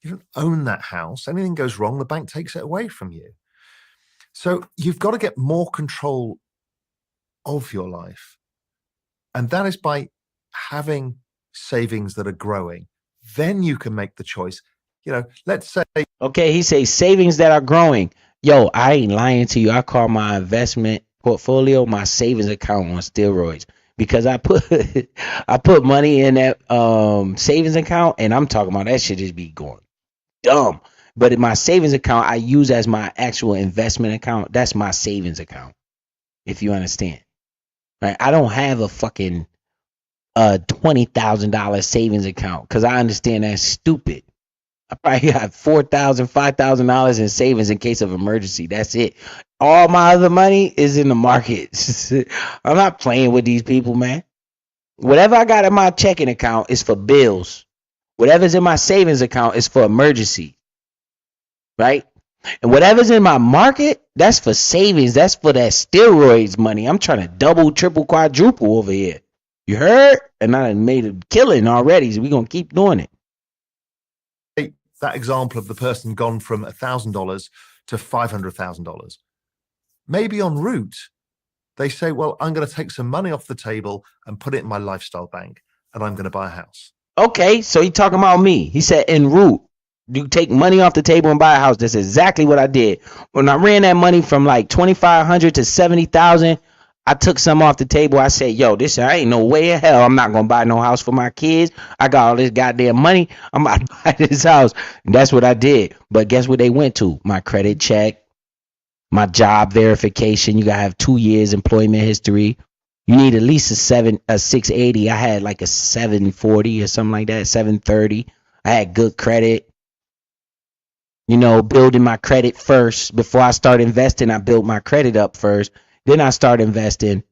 You don't own that house. Anything goes wrong, the bank takes it away from you. So you've got to get more control of your life. And that is by having savings that are growing. Then you can make the choice. You know, let's say. Okay, he says savings that are growing. Yo, I ain't lying to you. I call my investment portfolio, my savings account on steroids, because I put I put money in that savings account, and I'm talking about that shit just be going dumb. But in my savings account, I use as my actual investment account. That's my savings account, if you understand. Right? I don't have a fucking $20,000 savings account because I understand that's stupid. I probably got $4,000, $5,000 in savings in case of emergency. That's it. All my other money is in the markets. I'm not playing with these people, man. Whatever I got in my checking account is for bills. Whatever's in my savings account is for emergency. Right? And whatever's in my market, that's for savings. That's for that steroids money. I'm trying to double, triple, quadruple over here. You heard? And I done made a killing already, so we're going to keep doing it. That example of the person gone from $1,000 to $500,000. Maybe en route, they say, well, I'm going to take some money off the table and put it in my lifestyle bank, and I'm going to buy a house. Okay, so he talking about me. He said en route, you take money off the table and buy a house. That's exactly what I did. When I ran that money from like 2,500 to 70,000, I took some off the table. I said, yo, I ain't no way in hell I'm not going to buy no house for my kids. I got all this goddamn money. I'm about to buy this house. And that's what I did. But guess what they went to? My credit check, my job verification. You got to have 2 years employment history. You need at least a 680. I had like a 740 or something like that, 730. I had good credit. You know, building my credit first. Before I start investing, I built my credit up first. Then I started investing,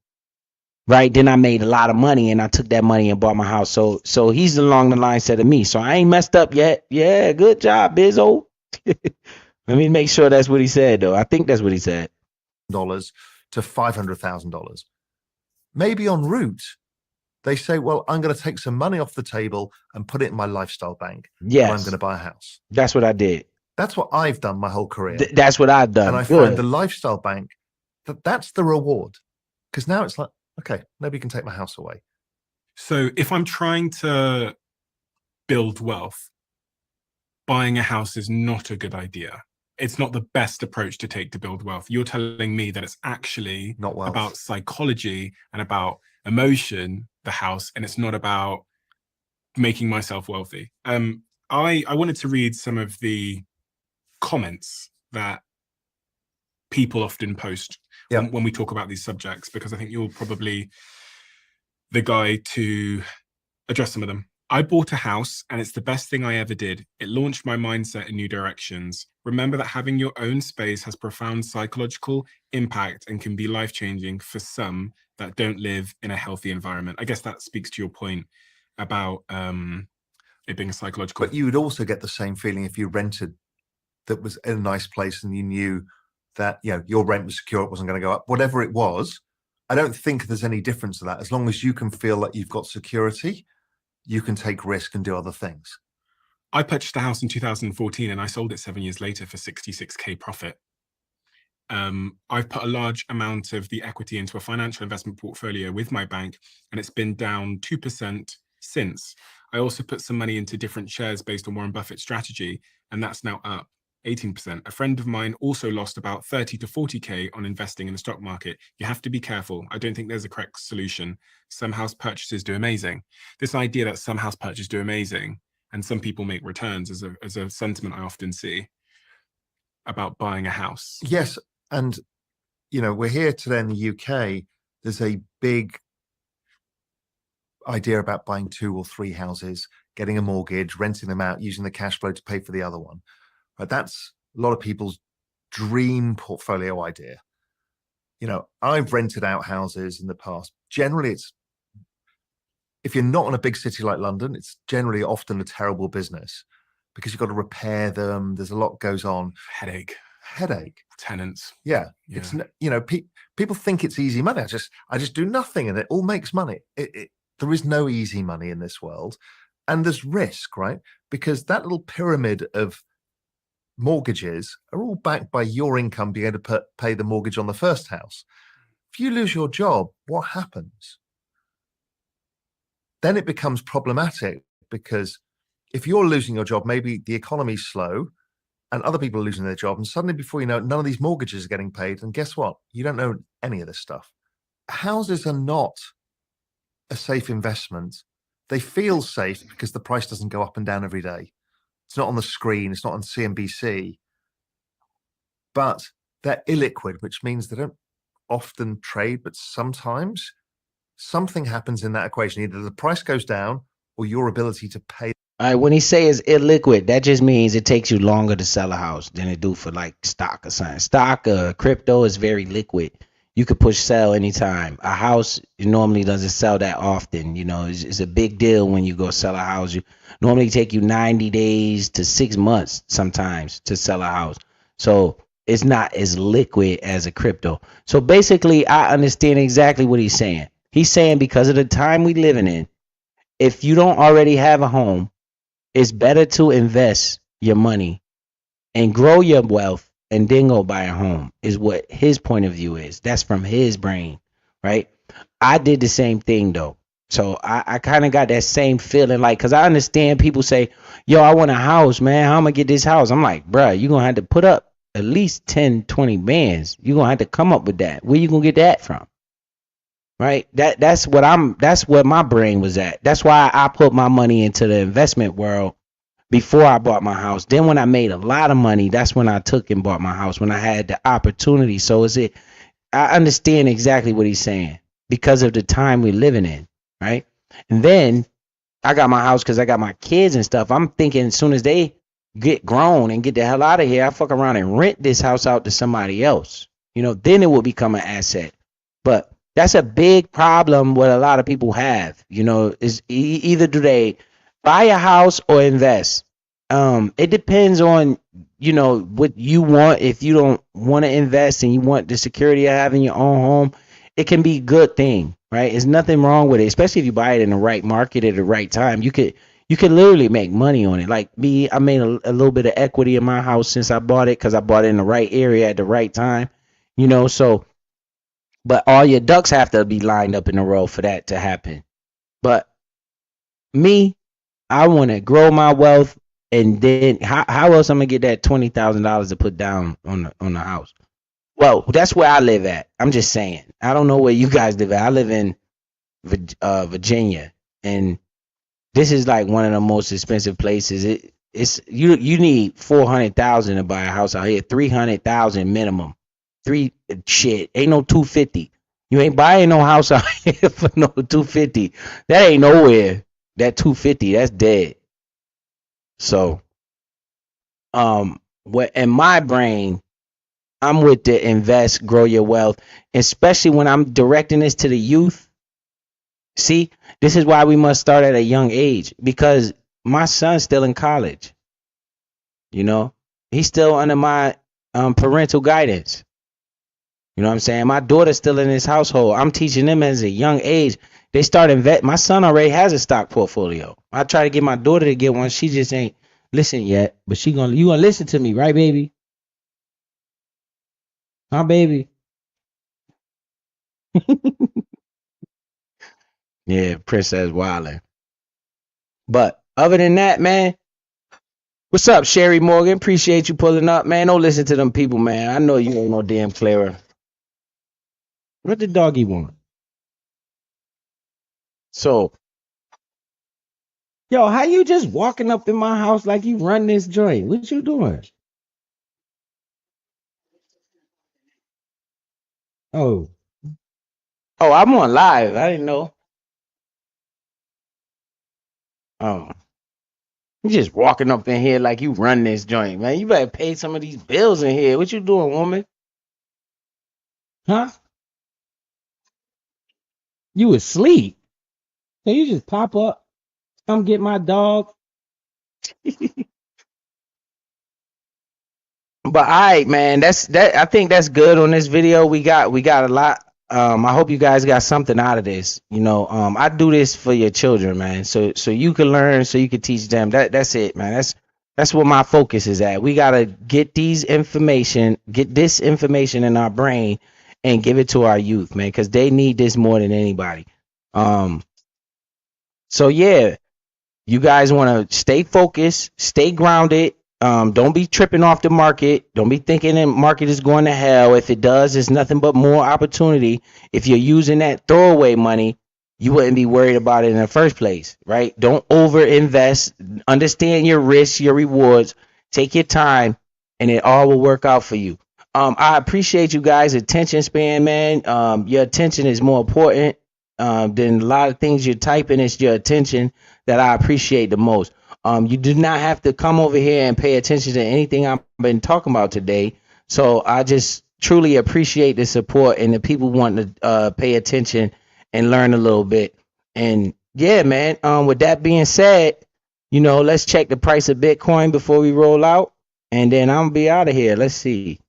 right? Then I made a lot of money, and I took that money and bought my house. So he's along the line said to me. So I ain't messed up yet. Yeah, good job, Bizzo. Let me make sure that's what he said, though. I think that's what he said. $1,000 to $500,000. Maybe en route, they say, well, I'm going to take some money off the table and put it in my lifestyle bank. Yes. And I'm going to buy a house. That's what I did. That's what I've done my whole career. That's what I've done. And I find the lifestyle bank, that's the reward. Because now it's like, okay, nobody can take my house away. So if I'm trying to build wealth, buying a house is not a good idea. It's not the best approach to take to build wealth. You're telling me that it's actually not wealth. About psychology and about emotion, the house, and it's not about making myself wealthy. I wanted to read some of the comments that people often post when we talk about these subjects, because I think you're probably the guy to address some of them. I bought a house and it's the best thing I ever did. It launched my mindset in new directions. Remember that having your own space has profound psychological impact and can be life-changing for some that don't live in a healthy environment. I guess that speaks to your point about it being a psychological. But you would also get the same feeling if you rented that was in a nice place and you knew that, you know, your rent was secure, it wasn't going to go up, whatever it was. I don't think there's any difference to that. As long as you can feel that you've got security, you can take risk and do other things. I purchased a house in 2014 and I sold it 7 years later for 66K profit. I've put a large amount of the equity into a financial investment portfolio with my bank, and it's been down 2% since. I also put some money into different shares based on Warren Buffett's strategy, and that's now up 18%. A friend of mine also lost about 30 to 40K on investing in the stock market. You have to be careful. I don't think there's a correct solution. Some house purchases do amazing. This idea that some house purchases do amazing and some people make returns is a sentiment I often see about buying a house. Yes. And, you know, we're here today in the UK. There's a big idea about buying 2 or 3 houses, getting a mortgage, renting them out, using the cash flow to pay for the other one. But that's a lot of people's dream portfolio idea. You know, I've rented out houses in the past. Generally, it's, if you're not in a big city like London, it's generally often a terrible business because you've got to repair them. There's a lot goes on. Headache. Tenants. Yeah. It's, you know, people think it's easy money. I just do nothing and it all makes money. There is no easy money in this world. And there's risk, right? Because that little pyramid of mortgages are all backed by your income being able to pay the mortgage on the first house. If you lose your job, what happens? Then it becomes problematic because if you're losing your job, maybe the economy's slow, and other people are losing their job. And suddenly, before you know it, none of these mortgages are getting paid. And guess what? You don't know any of this stuff. Houses are not a safe investment. They feel safe because the price doesn't go up and down every day. It's not on the screen. It's not on CNBC. But they're illiquid, which means they don't often trade, but sometimes something happens in that equation. Either the price goes down or your ability to pay. All right, when he say it's illiquid, that just means it takes you longer to sell a house than it do for like stock or something. Stock or crypto is very liquid. You could push sell anytime. A house normally doesn't sell that often. You know, it's a big deal when you go sell a house. You normally take you 90 days to 6 months sometimes to sell a house. So it's not as liquid as a crypto. So basically, I understand exactly what he's saying. He's saying because of the time we living in, if you don't already have a home, it's better to invest your money and grow your wealth and then go buy a home, is what his point of view is. That's from his brain, right? I did the same thing though. So I kind of got that same feeling, like, because I understand people say, yo, I want a house, man. How am I going to get this house? I'm like, bruh, you're going to have to put up at least 10, 20 bands. You're going to have to come up with that. Where you going to get that from? Right? That's what my brain was at. That's why I put my money into the investment world before I bought my house. Then when I made a lot of money, that's when I took and bought my house, when I had the opportunity. So I understand exactly what he's saying because of the time we're living in, right? And then I got my house because I got my kids and stuff. I'm thinking as soon as they get grown and get the hell out of here, I fuck around and rent this house out to somebody else. You know, then it will become an asset. But that's a big problem what a lot of people have. You know, is either do they buy a house or invest. It depends on, you know, what you want. If you don't want to invest and you want the security of having your own home, it can be a good thing, right? There's nothing wrong with it, especially if you buy it in the right market at the right time. You could literally make money on it. Like me, I made a little bit of equity in my house since I bought it because I bought it in the right area at the right time, you know. So, but all your ducks have to be lined up in a row for that to happen. But me, I want to grow my wealth, and then how else I'm gonna get that $20,000 to put down on the house? Well, that's where I live at. I'm just saying. I don't know where you guys live at. I live in Virginia, and this is like one of the most expensive places. It's you need $400,000 to buy a house out here. $300,000 minimum. Ain't no 250. You ain't buying no house out here for no 250. That ain't nowhere. That 250, that's dead. So, what in my brain, I'm with the invest, grow your wealth, especially when I'm directing this to the youth. See, this is why we must start at a young age, because my son's still in college. You know, he's still under my parental guidance. You know what I'm saying? My daughter's still in this household. I'm teaching them as a young age. They start invest. My son already has a stock portfolio. I try to get my daughter to get one. She just ain't listen yet. But you gonna listen to me, right, baby? Huh, baby? Yeah, Princess Wildin'. But other than that, man, what's up, Sherry Morgan? Appreciate you pulling up, man. Don't listen to them people, man. I know you ain't no damn Clara. What the doggy want? So, yo, how you just walking up in my house like you run this joint? What you doing? Oh, I'm on live. I didn't know. You just walking up in here like you run this joint, man. You better pay some of these bills in here. What you doing, woman? Huh? You asleep? So you just pop up, come get my dog. But all right, man, that's that. I think that's good on this video. We got a lot. I hope you guys got something out of this. You know, I do this for your children, man. So you can learn, so you can teach them. That's it, man. That's what my focus is at. We gotta get this information in our brain and give it to our youth, man, because they need this more than anybody. So yeah, you guys want to stay focused, stay grounded, Don't be tripping off the market. Don't be thinking the market is going to hell. If it does, it's nothing but more opportunity. If you're using that throwaway money, you wouldn't be worried about it in the first place, right? Don't over invest. Understand your risks, your rewards. Take your time, and it all will work out for you. I appreciate you guys' attention span, man. Your attention is more important than a lot of things you're typing. It's your attention that I appreciate the most. You do not have to come over here and pay attention to anything I've been talking about today. So I just truly appreciate the support and the people wanting to pay attention and learn a little bit. And yeah, man, with that being said, let's check the price of Bitcoin before we roll out. And then I'm gonna be out of here. Let's see.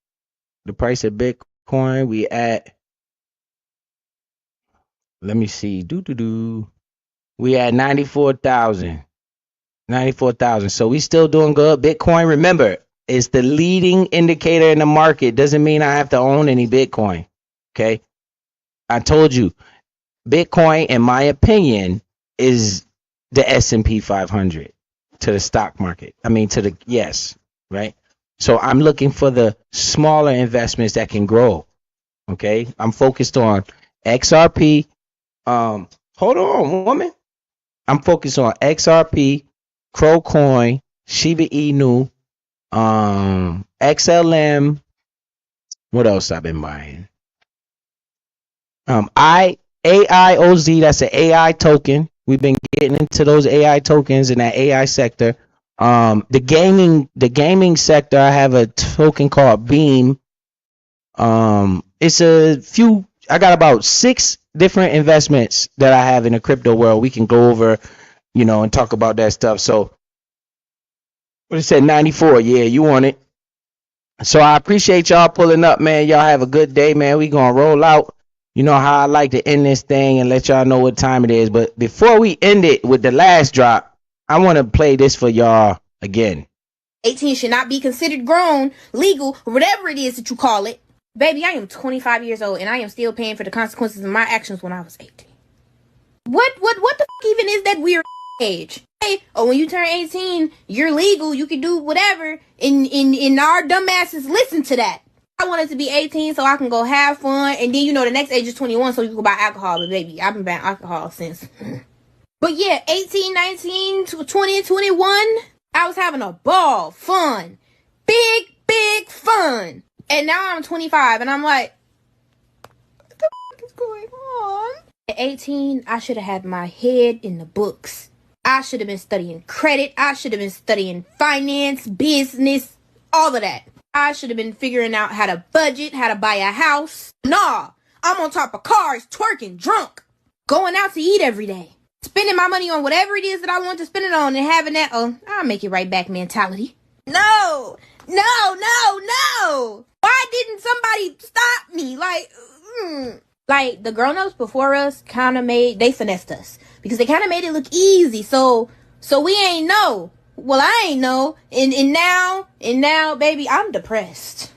The price of Bitcoin, we at, let me see. We at 94,000. 94,000. So we still doing good. Bitcoin, remember, is the leading indicator in the market. Doesn't mean I have to own any Bitcoin. Okay. I told you, Bitcoin, in my opinion, is the S&P 500 to the stock market. I mean, right? So I'm looking for the smaller investments that can grow. Okay. I'm focused on XRP. Hold on, woman. I'm focused on XRP, Crowcoin, Shiba Inu, XLM. What else I've been buying? AIOZ, that's an AI token. We've been getting into those AI tokens in that AI sector. The gaming sector, I have a token called Beam. It's I got about 6 different investments that I have in the crypto world. We can go over, and talk about that stuff. So what it said, 94. Yeah, you want it. So I appreciate y'all pulling up, man. Y'all have a good day, man. We gonna roll out. You know how I like to end this thing and let y'all know what time it is. But before we end it with the last drop, I want to play this for y'all again. 18 should not be considered grown, legal, or whatever it is that you call it. Baby, I am 25 years old and I am still paying for the consequences of my actions when I was 18. What the fuck even is that weird age? Hey, when you turn 18, you're legal, you can do whatever, and our dumbasses listen to that. I wanted to be 18 so I can go have fun, and then the next age is 21 so you can go buy alcohol. But baby, I've been buying alcohol since. But yeah, 18, 19, 20, 21, I was having a ball, fun, big fun. And now I'm 25 and I'm like, what the fuck is going on? At 18, I should have had my head in the books. I should have been studying credit. I should have been studying finance, business, all of that. I should have been figuring out how to budget, how to buy a house. Nah, I'm on top of cars, twerking, drunk, going out to eat every day, spending my money on whatever it is that I want to spend it on, and having that, I'll make it right back mentality. No. Why didn't somebody stop me? Like the grown-ups before us they finessed us because they kind of made it look easy. So we ain't know. Well, I ain't know. And now, baby, I'm depressed.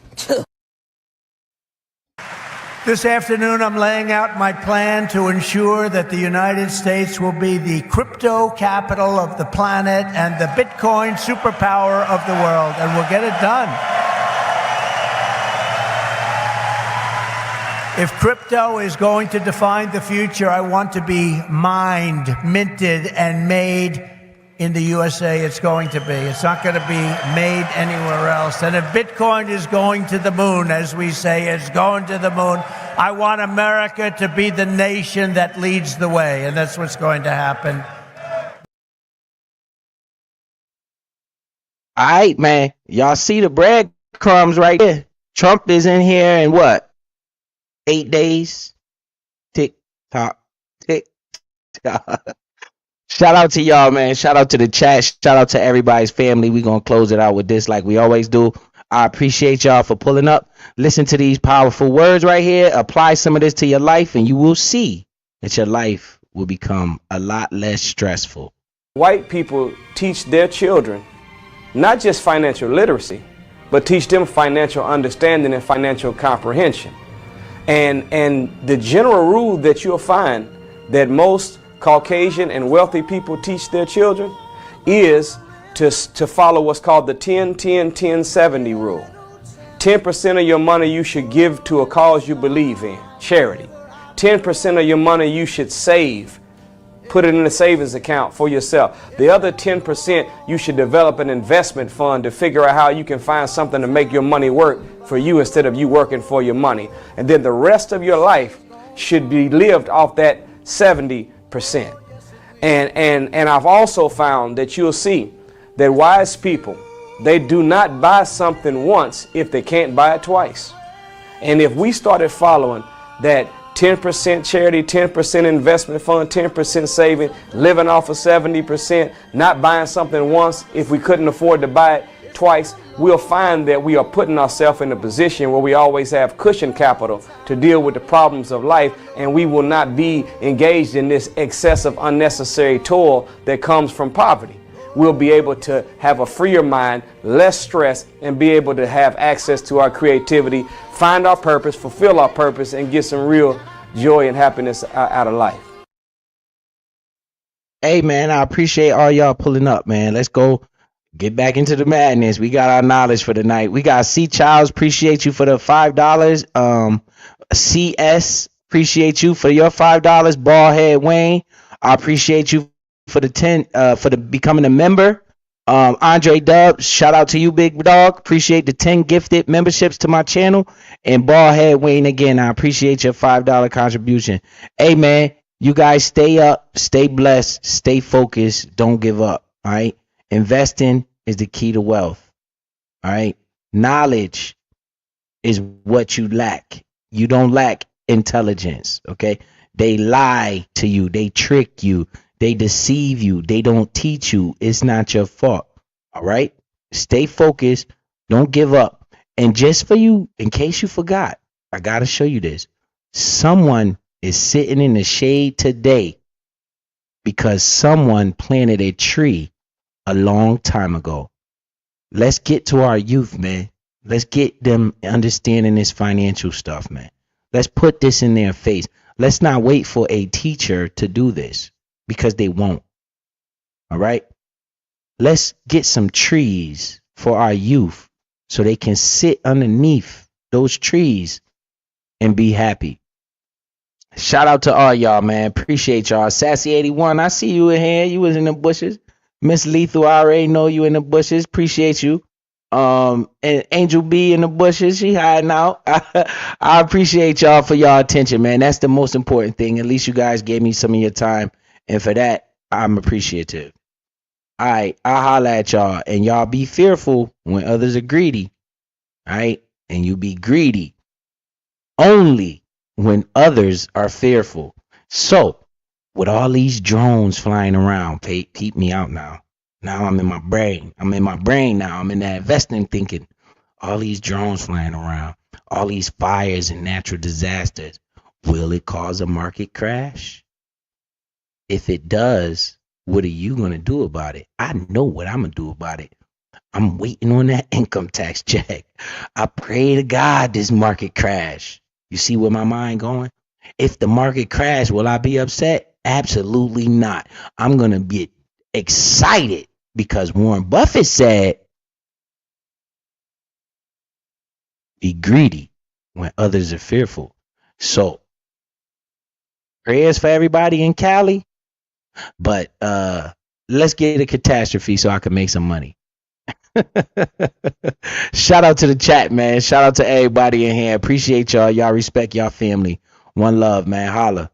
This afternoon, I'm laying out my plan to ensure that the United States will be the crypto capital of the planet and the Bitcoin superpower of the world, and we'll get it done. If crypto is going to define the future, I want to be mined, minted, and made in the USA. It's going to be. It's not going to be made anywhere else. And if Bitcoin is going to the moon, as we say, it's going to the moon, I want America to be the nation that leads the way. And that's what's going to happen. All right, man. Y'all see the breadcrumbs right there. Trump is in here in what? 8 days? Tick tock, tick tock. Shout out to y'all, man. Shout out to the chat. Shout out to everybody's family. We're going to close it out with this like we always do. I appreciate y'all for pulling up. Listen to these powerful words right here. Apply some of this to your life, and you will see that your life will become a lot less stressful. White people teach their children not just financial literacy, but teach them financial understanding and financial comprehension. And the general rule that you'll find that most Caucasian and wealthy people teach their children is to follow what's called the 10-10-10-70 rule. 10% of your money you should give to a cause you believe in, charity. 10% of your money you should save, put it in a savings account for yourself. The other 10% you should develop an investment fund to figure out how you can find something to make your money work for you instead of you working for your money. And then the rest of your life should be lived off that 70%. And I've also found that you'll see that wise people, they do not buy something once if they can't buy it twice. And if we started following that 10% charity, 10% investment fund, 10% saving, living off of 70%, not buying something once if we couldn't afford to buy it twice, we'll find that we are putting ourselves in a position where we always have cushion capital to deal with the problems of life, and we will not be engaged in this excessive unnecessary toil that comes from poverty. We'll be able to have a freer mind, less stress, and be able to have access to our creativity, find our purpose, fulfill our purpose, and get some real joy and happiness out of life. Hey, man, I appreciate all y'all pulling up, man. Let's go get back into the madness. We got our knowledge for the night. We got C. Childs, appreciate you for the $5. CS, appreciate you for your $5. Ballhead Wayne, I appreciate you for the 10 for the becoming a member. Andre Dubs, shout out to you, big dog. Appreciate the 10 gifted memberships to my channel. And Ballhead Wayne, again, I appreciate your $5 contribution. Hey, man, you guys stay up, stay blessed, stay focused, don't give up. All right, investing is the key to wealth. All right, knowledge is what you lack. You don't lack intelligence. Okay, they lie to you, they trick you, they deceive you, they don't teach you. It's not your fault. All right, stay focused, don't give up. And just for you, in case you forgot, I gotta show you this. Someone is sitting in the shade today because someone planted a tree a long time ago. Let's get to our youth, man. Let's get them understanding this financial stuff, man. Let's put this in their face. Let's not wait for a teacher to do this because they won't. All right? Let's get some trees for our youth so they can sit underneath those trees and be happy. Shout out to all y'all, man. Appreciate y'all. Sassy81, I see you in here. You was in the bushes. Miss Lethal, I already know you in the bushes. Appreciate you. And Angel B in the bushes. She hiding out. I appreciate y'all for y'all attention, man. That's the most important thing. At least you guys gave me some of your time. And for that, I'm appreciative. All right, I'll holler at y'all. And y'all be fearful when others are greedy. All right? And you be greedy only when others are fearful. So, with all these drones flying around, peep me out now. Now I'm in my brain. I'm in my brain now. I'm in that investing thinking. All these drones flying around, all these fires and natural disasters. Will it cause a market crash? If it does, what are you going to do about it? I know what I'm going to do about it. I'm waiting on that income tax check. I pray to God this market crash. You see where my mind going? If the market crash, will I be upset? Absolutely not. I'm going to be excited because Warren Buffett said, be greedy when others are fearful. So, prayers for everybody in Cali, but let's get a catastrophe so I can make some money. Shout out to the chat, man. Shout out to everybody in here. Appreciate y'all. Y'all respect y'all family. One love, man. Holla.